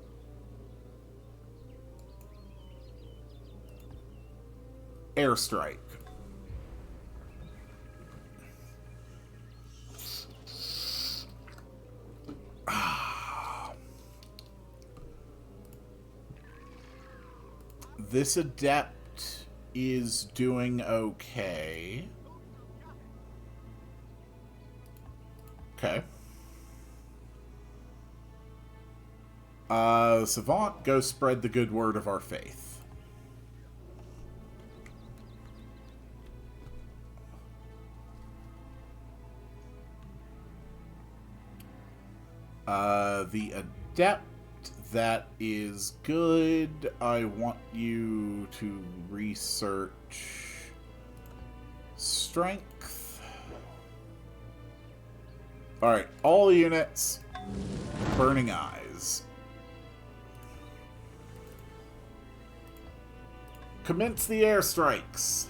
Airstrike. This adept is doing okay. Okay. Savant, go spread the good word of our faith. The adept, that is good. I want you to research strength. Alright, all units, Burning Eyes. Commence the airstrikes.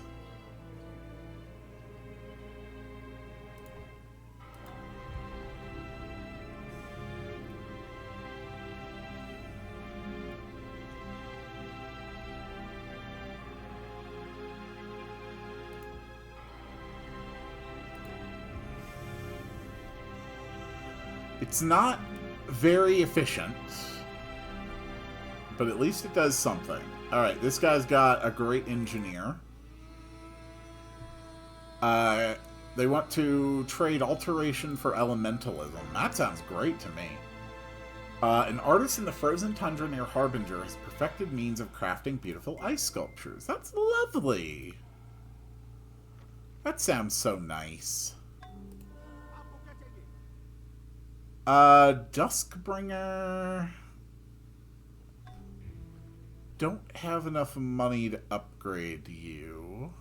It's not very efficient, but at least it does something. Alright, this guy's got a great engineer. They want to trade alteration for elementalism. That sounds great to me. An artist in the frozen tundra near Harbinger has perfected means of crafting beautiful ice sculptures. That's lovely. That sounds so nice. Duskbringer. Don't have enough money to upgrade you.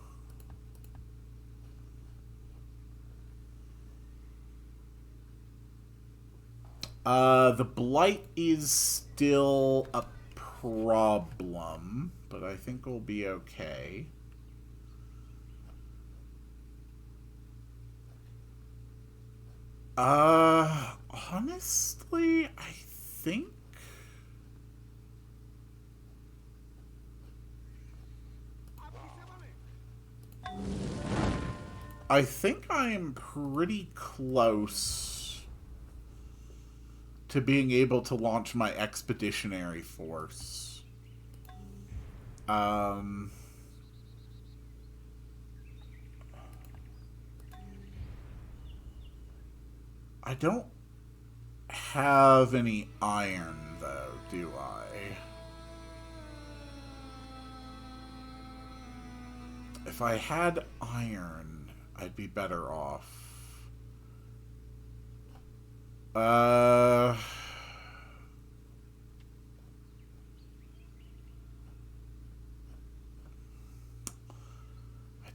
The blight is still a problem, but I think we'll be okay. Honestly, I think I'm pretty close to being able to launch my expeditionary force. I don't have any iron, though, do I? If I had iron, I'd be better off. I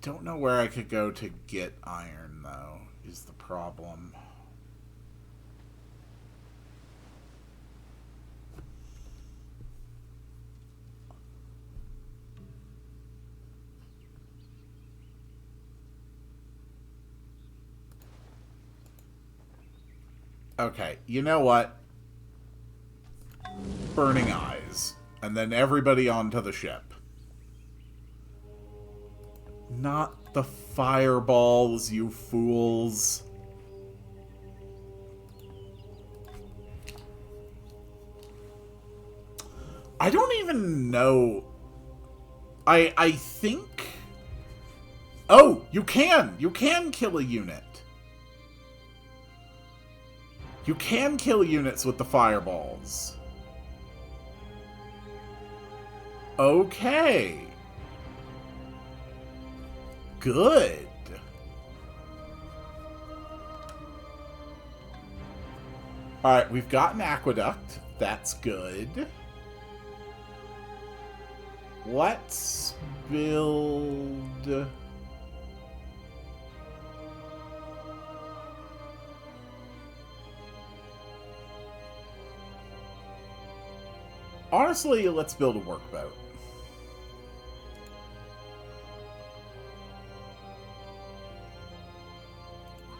don't know where I could go to get iron, though, is the problem. Okay, you know what? Burning eyes. And then everybody onto the ship. Not the fireballs, you fools. I don't even know. I think... Oh, you can! You can kill a unit. You can kill units with the fireballs. Okay. Good. Alright, we've got an aqueduct. That's good. Let's build... Honestly, let's build a workboat.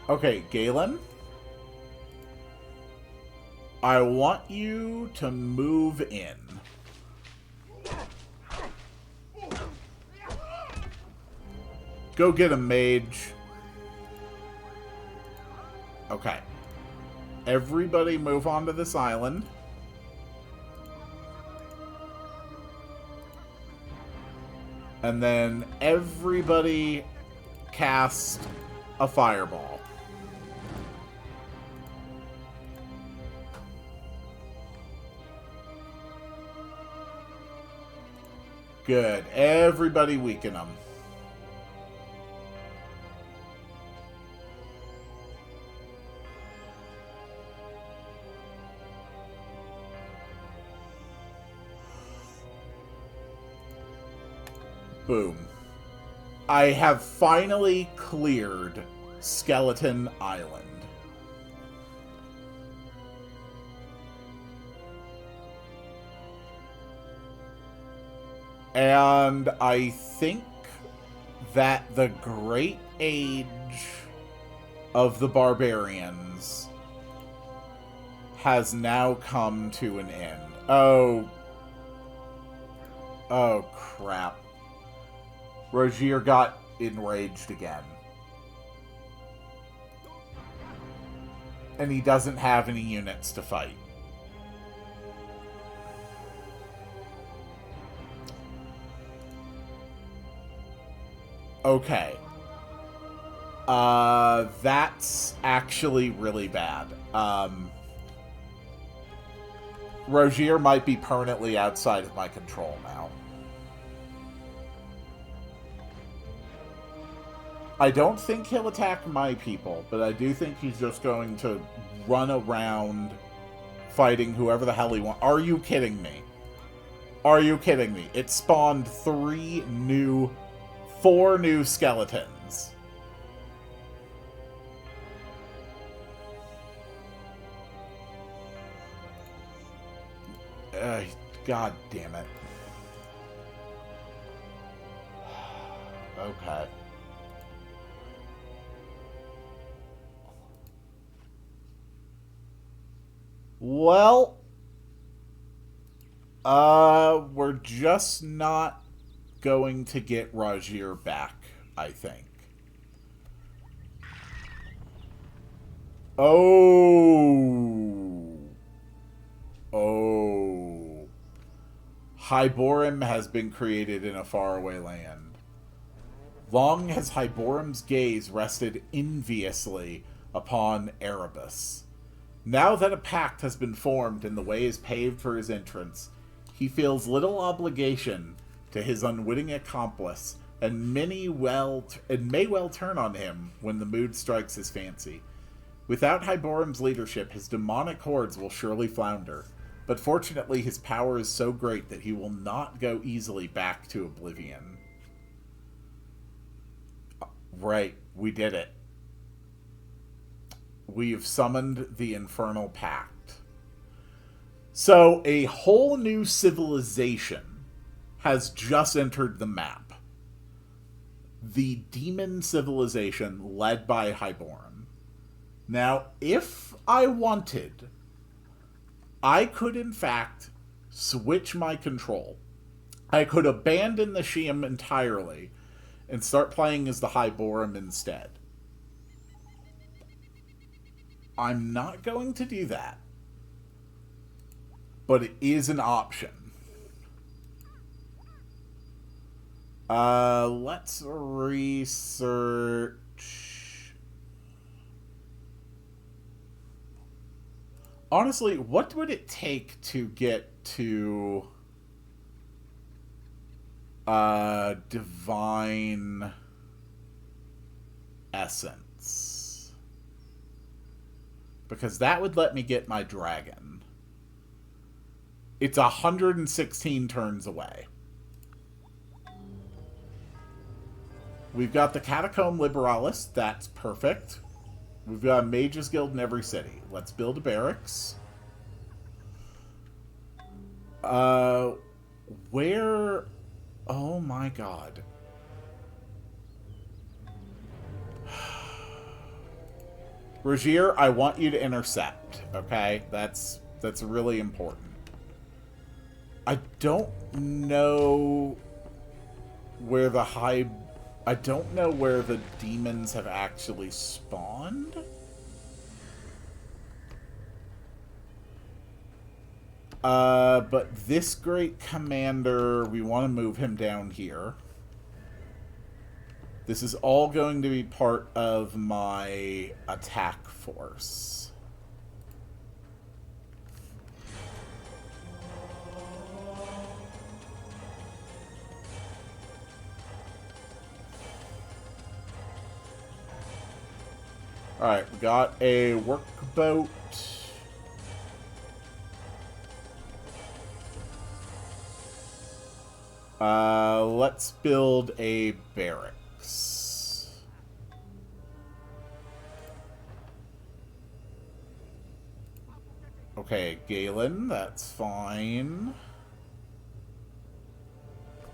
Okay, Galen. I want you to move in. Go get a mage. Okay. Everybody move onto this island. And then everybody cast a fireball. Good. Everybody weaken them. Boom. I have finally cleared Skeleton Island. And I think that the great age of the barbarians has now come to an end. Oh. Oh, crap. Rogier got enraged again. And he doesn't have any units to fight. Okay. That's actually really bad. Rogier might be permanently outside of my control now. I don't think he'll attack my people, but I do think he's just going to run around fighting whoever the hell he wants. Are you kidding me? Are you kidding me? It spawned 4 new skeletons. God damn it. Okay. Well, we're just not going to get Rogier back, I think. Oh. Oh. Hyborim has been created in a faraway land. Long has Hyborim's gaze rested enviously upon Erebus. Now that a pact has been formed and the way is paved for his entrance, he feels little obligation to his unwitting accomplice, and may well turn on him when the mood strikes his fancy. Without Hyborim's leadership, his demonic hordes will surely flounder, but fortunately his power is so great that he will not go easily back to oblivion. Right, we did it. We've summoned the Infernal Pact. So, a whole new civilization has just entered the map. The demon civilization led by Hyborim. Now, if I wanted, I could in fact switch my control. I could abandon the Shi'im entirely and start playing as the Hyborim instead. I'm not going to do that. But it is an option. Let's research. Honestly, what would it take to get to divine essence? Because that would let me get my dragon. It's 116 turns away. We've got the Catacomb Liberalis. That's perfect. We've got a Mages Guild in every city. Let's build a barracks. Where... Oh my god. Rogier, I want you to intercept, okay? That's really important. I don't know where the I don't know where the demons have actually spawned. But this great commander, we want to move him down here. This is all going to be part of my attack force. Alright, we got a workboat. Let's build a barracks. Okay, Galen, that's fine.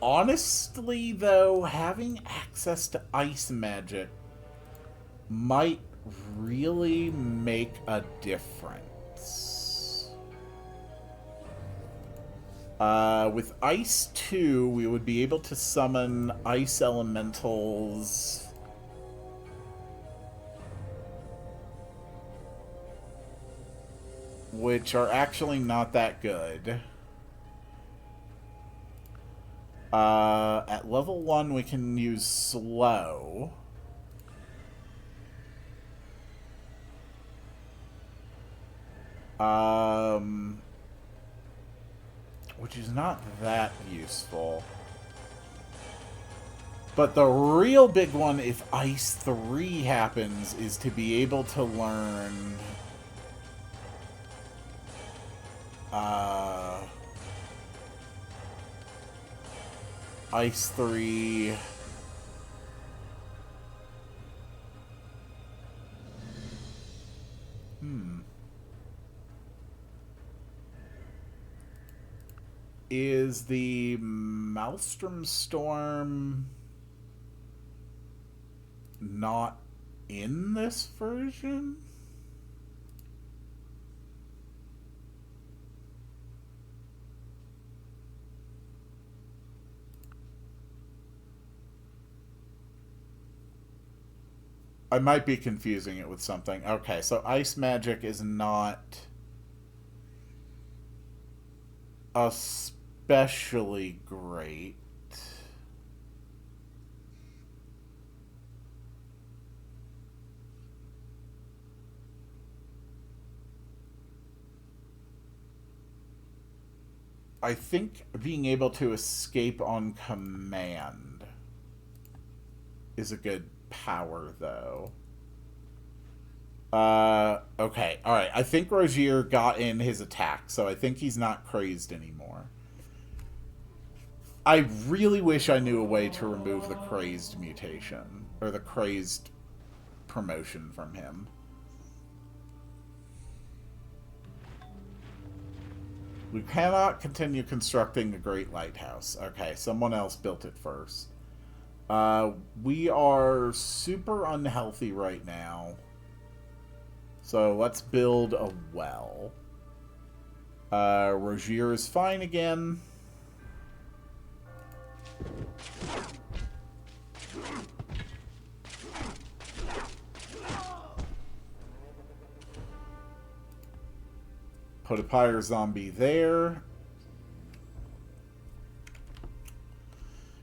Honestly, though, having access to ice magic might really make a difference. With Ice 2, we would be able to summon ice elementals. which are actually not that good. At level 1, we can use slow. Which is not that useful. But the real big one, if Ice 3 happens, is to be able to learn... Ice 3... Is the Maelstrom Storm not in this version? I might be confusing it with something. Okay, so Ice Magic is not especially great. I think being able to escape on command is a good power, though. Okay. Alright, I think Rogier got in his attack, so I think he's not crazed anymore. I really wish I knew a way to remove the crazed mutation, or the crazed promotion from him. We cannot continue constructing a great lighthouse. Okay, someone else built it first. We are super unhealthy right now. So let's build a well. Rogier is fine again. Put a pyre zombie there.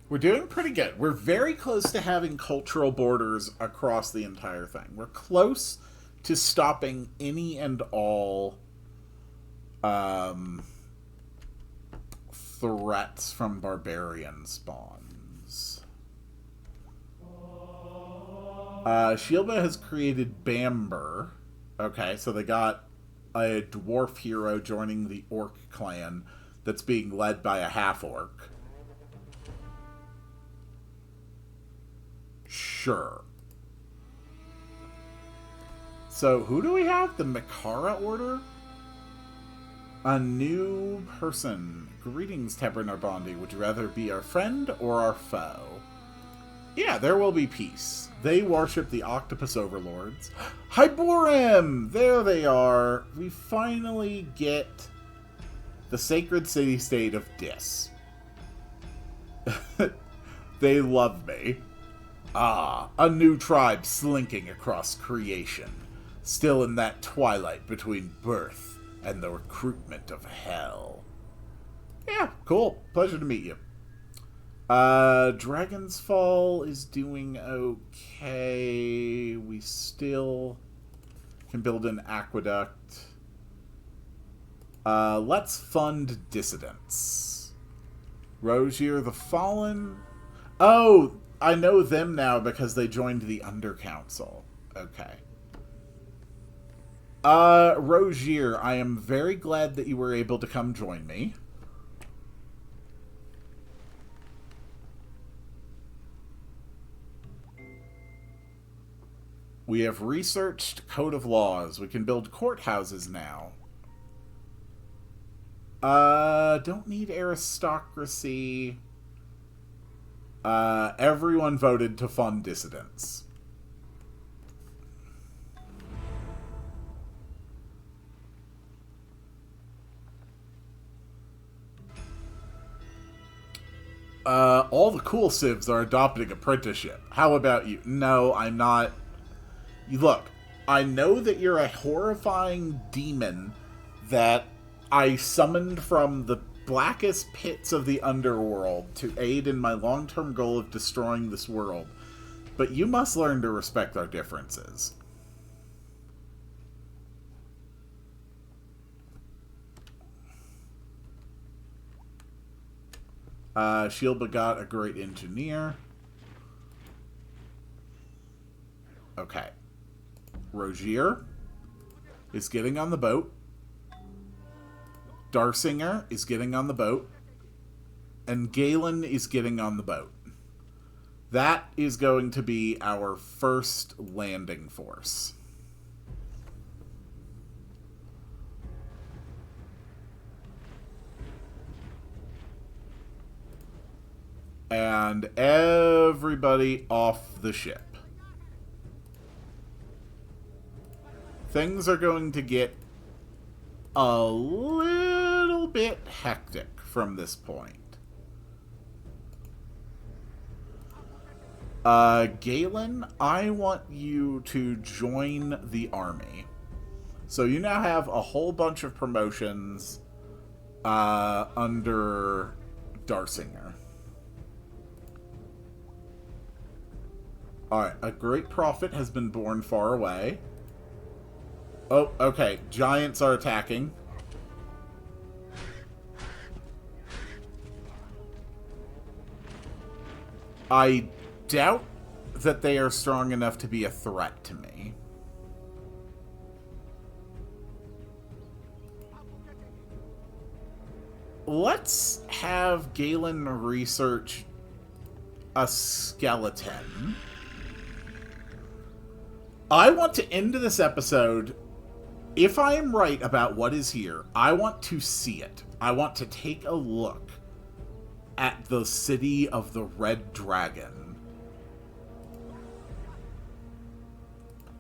We're doing pretty good. We're very close to having cultural borders across the entire thing. We're close to stopping any and all threats from barbarian spawns. Shielba has created Bamber. Okay, so they got a dwarf hero joining the orc clan that's being led by a half-orc. Sure. So, who do we have? The Makara Order? A new person. Greetings, Tebra Narbandi. Would you rather be our friend or our foe? Yeah, there will be peace. They worship the octopus overlords. Hyborim! There they are. We finally get the sacred city-state of Dis. They love me. Ah, a new tribe slinking across creation. Still in that twilight between birth and the recruitment of hell. Yeah, cool. Pleasure to meet you. Dragon's Fall is doing okay. We still can build an aqueduct. Let's fund dissidents. Rogier the Fallen. Oh, I know them now because they joined the Undercouncil. Okay. Rogier, I am very glad that you were able to come join me. We have researched Code of Laws. We can build courthouses now. Don't need aristocracy. Everyone voted to fund dissidents. All the cool civs are adopting apprenticeship. How about you? No, I'm not. Look, I know that you're a horrifying demon that I summoned from the blackest pits of the underworld to aid in my long-term goal of destroying this world. But you must learn to respect our differences. Shield begot a great engineer. Okay. Rogier is getting on the boat. Darsinger is getting on the boat. And Galen is getting on the boat. That is going to be our first landing force. And everybody off the ship. Things are going to get a little bit hectic from this point. Galen, I want you to join the army. So you now have a whole bunch of promotions under Darsinger. Alright, a great prophet has been born far away. Oh, okay. Giants are attacking. I doubt that they are strong enough to be a threat to me. Let's have Galen research a skeleton. I want to end this episode, if I am right about what is here, I want to see it. I want to take a look at the city of the Red Dragon.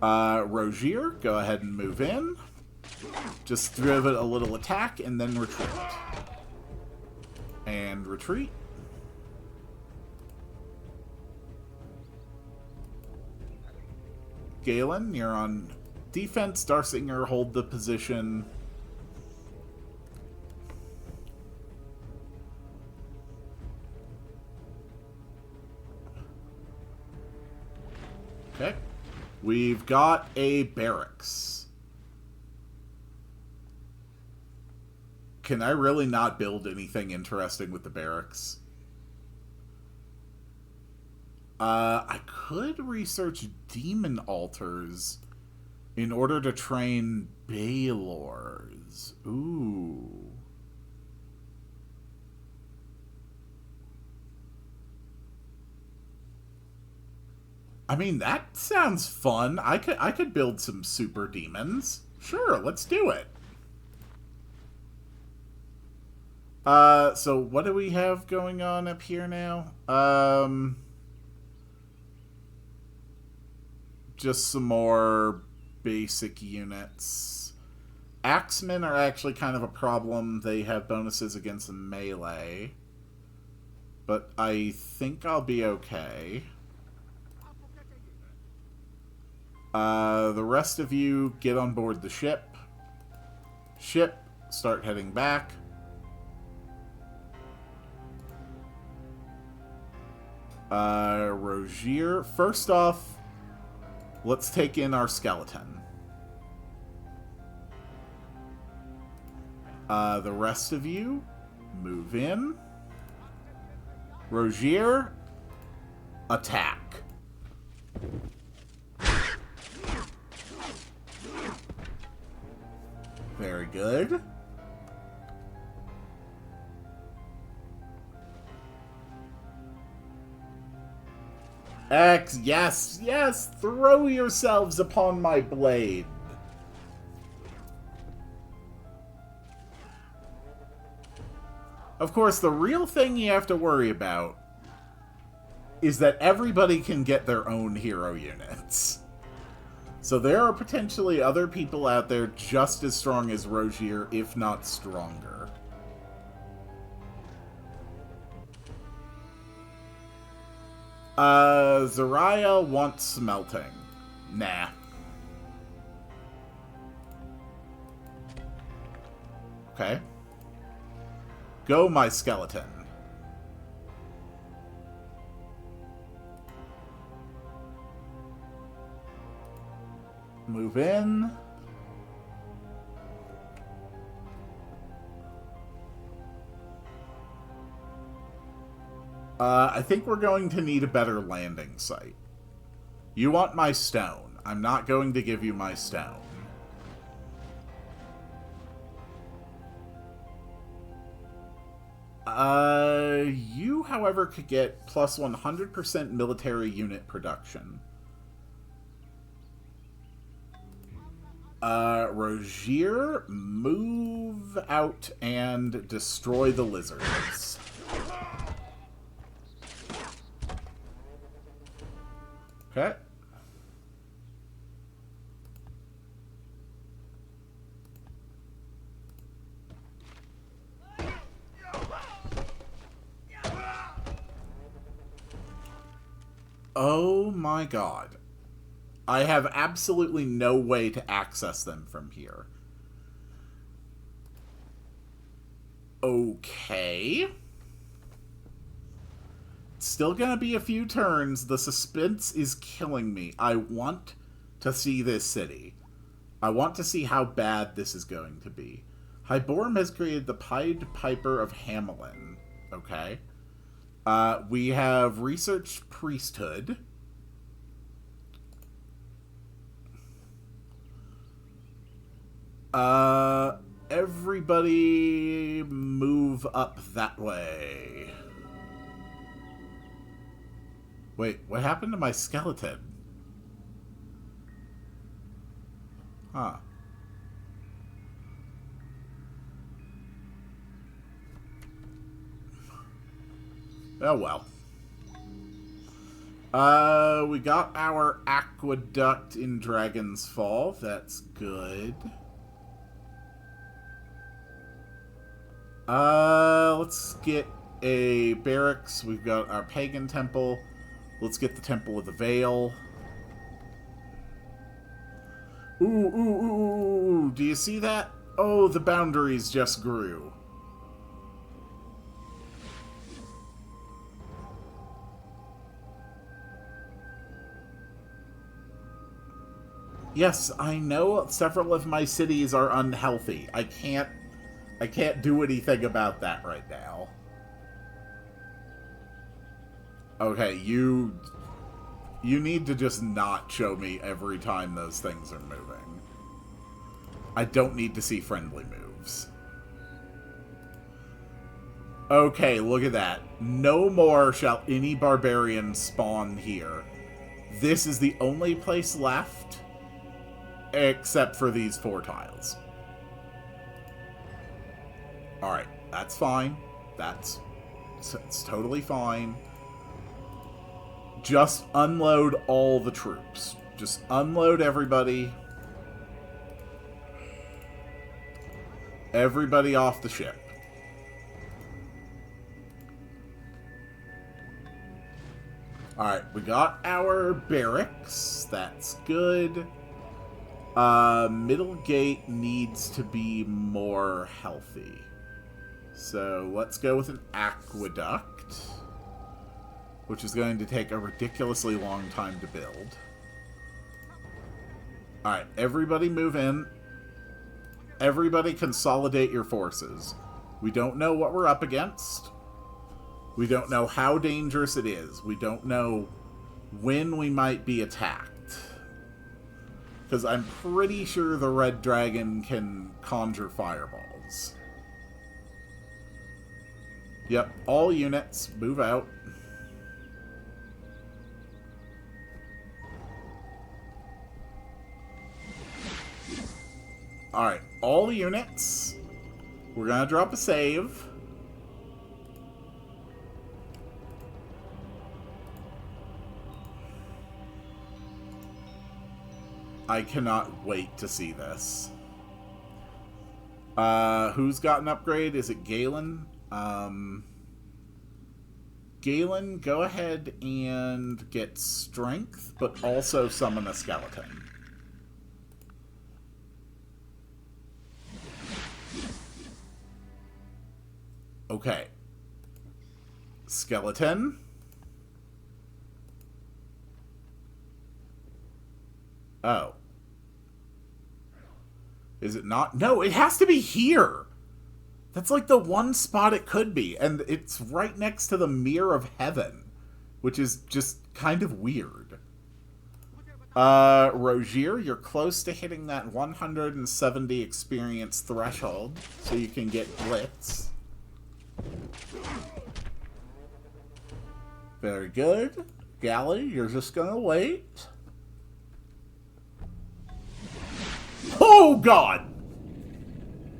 Rogier, go ahead and move in. Just give it a little attack and then retreat. And retreat. Galen, you're on defense. Darsinger, hold the position. Okay. We've got a barracks. Can I really not build anything interesting with the barracks? I could research demon altars in order to train Baylors. Ooh. I mean, that sounds fun. I could build some super demons. Sure, let's do it. So what do we have going on up here now? Just some more basic units. Axemen are actually kind of a problem. They have bonuses against melee. But I think I'll be okay. The rest of you get on board the ship. Ship, start heading back. Rogier, first off, let's take in our skeleton. The rest of you, move in. Rogier, attack. Very good. X, yes, yes, throw yourselves upon my blade. Of course, the real thing you have to worry about is that everybody can get their own hero units. So there are potentially other people out there just as strong as Rogier, if not stronger. Zariah wants smelting. Nah. Okay. Go, my skeleton. Move in. I think we're going to need a better landing site. You want my stone. I'm not going to give you my stone. You, however, could get plus 100% military unit production. Rogier, move out and destroy the lizards. Okay. Oh my god. I have absolutely no way to access them from here. Okay. It's still gonna be a few turns. The suspense is killing me. I want to see this city. I want to see how bad this is going to be. Hyborum has created the Pied Piper of Hamelin. Okay. We have researched priesthood. Everybody move up that way. Wait, what happened to my skeleton? Huh. Oh well. We got our aqueduct in Dragon's Fall. That's good. Let's get a barracks. We've got our pagan temple. Let's get the Temple of the Veil. Ooh, ooh, ooh, ooh, ooh. Do you see that? Oh, the boundaries just grew. Yes, I know several of my cities are unhealthy. I can't do anything about that right now. Okay, you need to just not show me every time those things are moving. I don't need to see friendly moves. Okay, look at that. No more shall any barbarian spawn here. This is the only place left, except for these 4 tiles. Alright, that's fine. It's totally fine. Just unload all the troops. Just unload everybody. Everybody off the ship. Alright, we got our barracks. That's good. Middle gate needs to be more healthy. So let's go with an aqueduct, which is going to take a ridiculously long time to build. Alright, everybody move in. Everybody consolidate your forces. We don't know what we're up against. We don't know how dangerous it is. We don't know when we might be attacked. Because I'm pretty sure the red dragon can conjure fireballs. Yep, all units, move out. Alright, all units. We're gonna drop a save. I cannot wait to see this. Who's got an upgrade? Is it Galen? Galen, go ahead and get strength, but also summon a skeleton. Okay. Skeleton. Oh. Is it not? No, it has to be here. That's like the one spot it could be. And it's right next to the Mirror of Heaven, which is just kind of weird. Rogier, you're close to hitting that 170 experience threshold, so you can get Blitz. Very good. Galley, you're just gonna wait. Oh, God!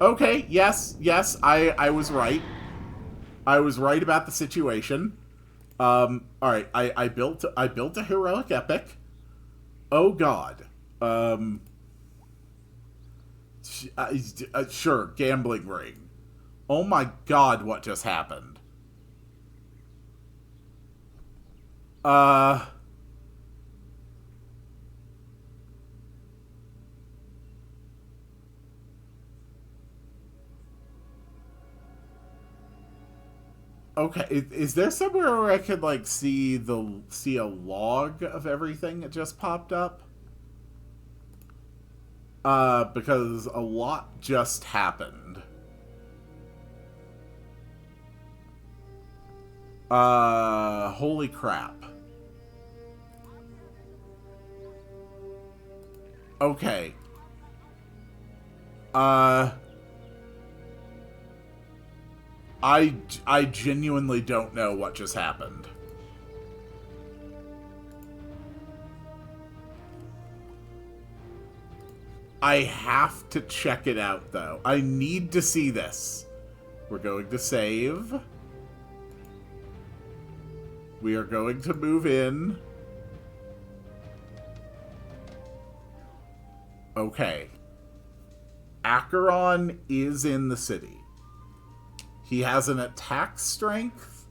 Okay, yes, I was right. I was right about the situation. Alright, I built a heroic epic. Oh, God. Sure, gambling ring. Oh my God, what just happened? Okay, is there somewhere where I could like see a log of everything that just popped up? Because a lot just happened. Holy crap. Okay. I genuinely don't know what just happened. I have to check it out, though. I need to see this. We're going to save. We are going to move in. Okay. Acheron is in the city. He has an attack strength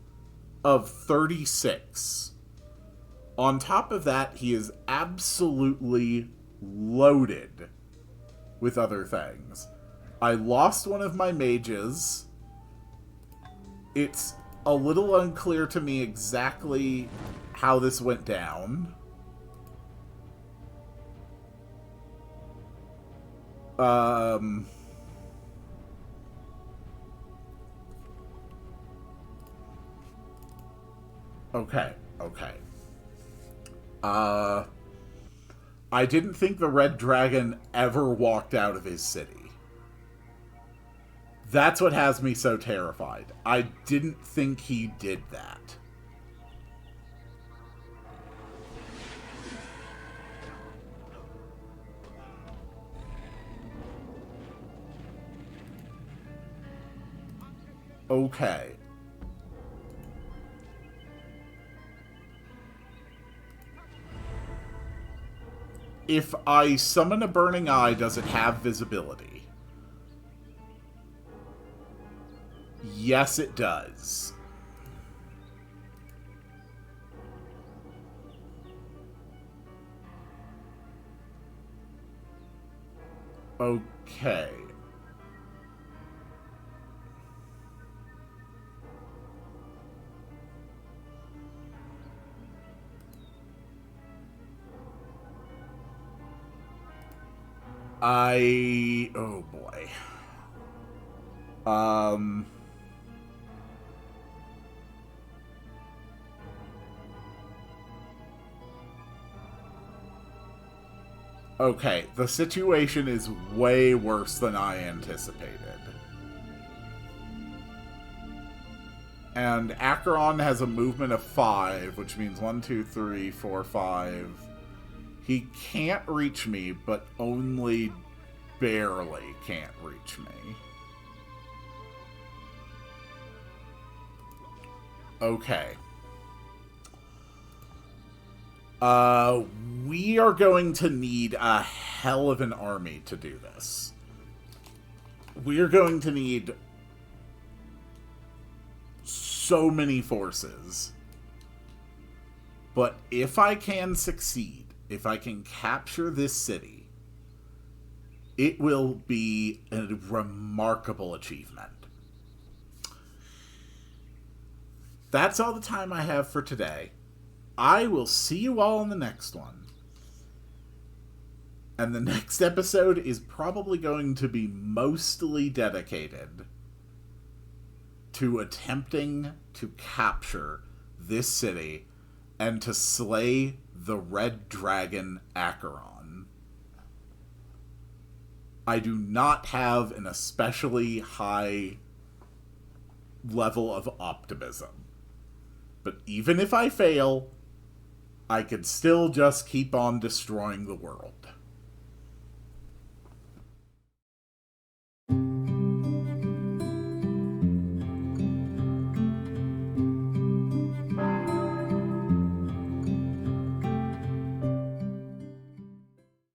of 36. On top of that, he is absolutely loaded with other things. I lost one of my mages. It's a little unclear to me exactly how this went down. Okay. I didn't think the Red Dragon ever walked out of his city. That's what has me so terrified. I didn't think he did that. Okay. If I summon a Burning Eye, does it have visibility? Yes, it does. Okay. Oh boy. Okay, the situation is way worse than I anticipated. And Acheron has a movement of 5, which means 1, 2, 3, 4, 5. He can't reach me, but only barely can't reach me. Okay. We are going to need a hell of an army to do this. We are going to need so many forces. But if I can succeed, if I can capture this city, it will be a remarkable achievement. that's all the time I have for today. I will see you all in the next one. And the next episode is probably going to be mostly dedicated to attempting to capture this city and to slay the red dragon Acheron. I do not have an especially high level of optimism. But even if I fail, I could still just keep on destroying the world.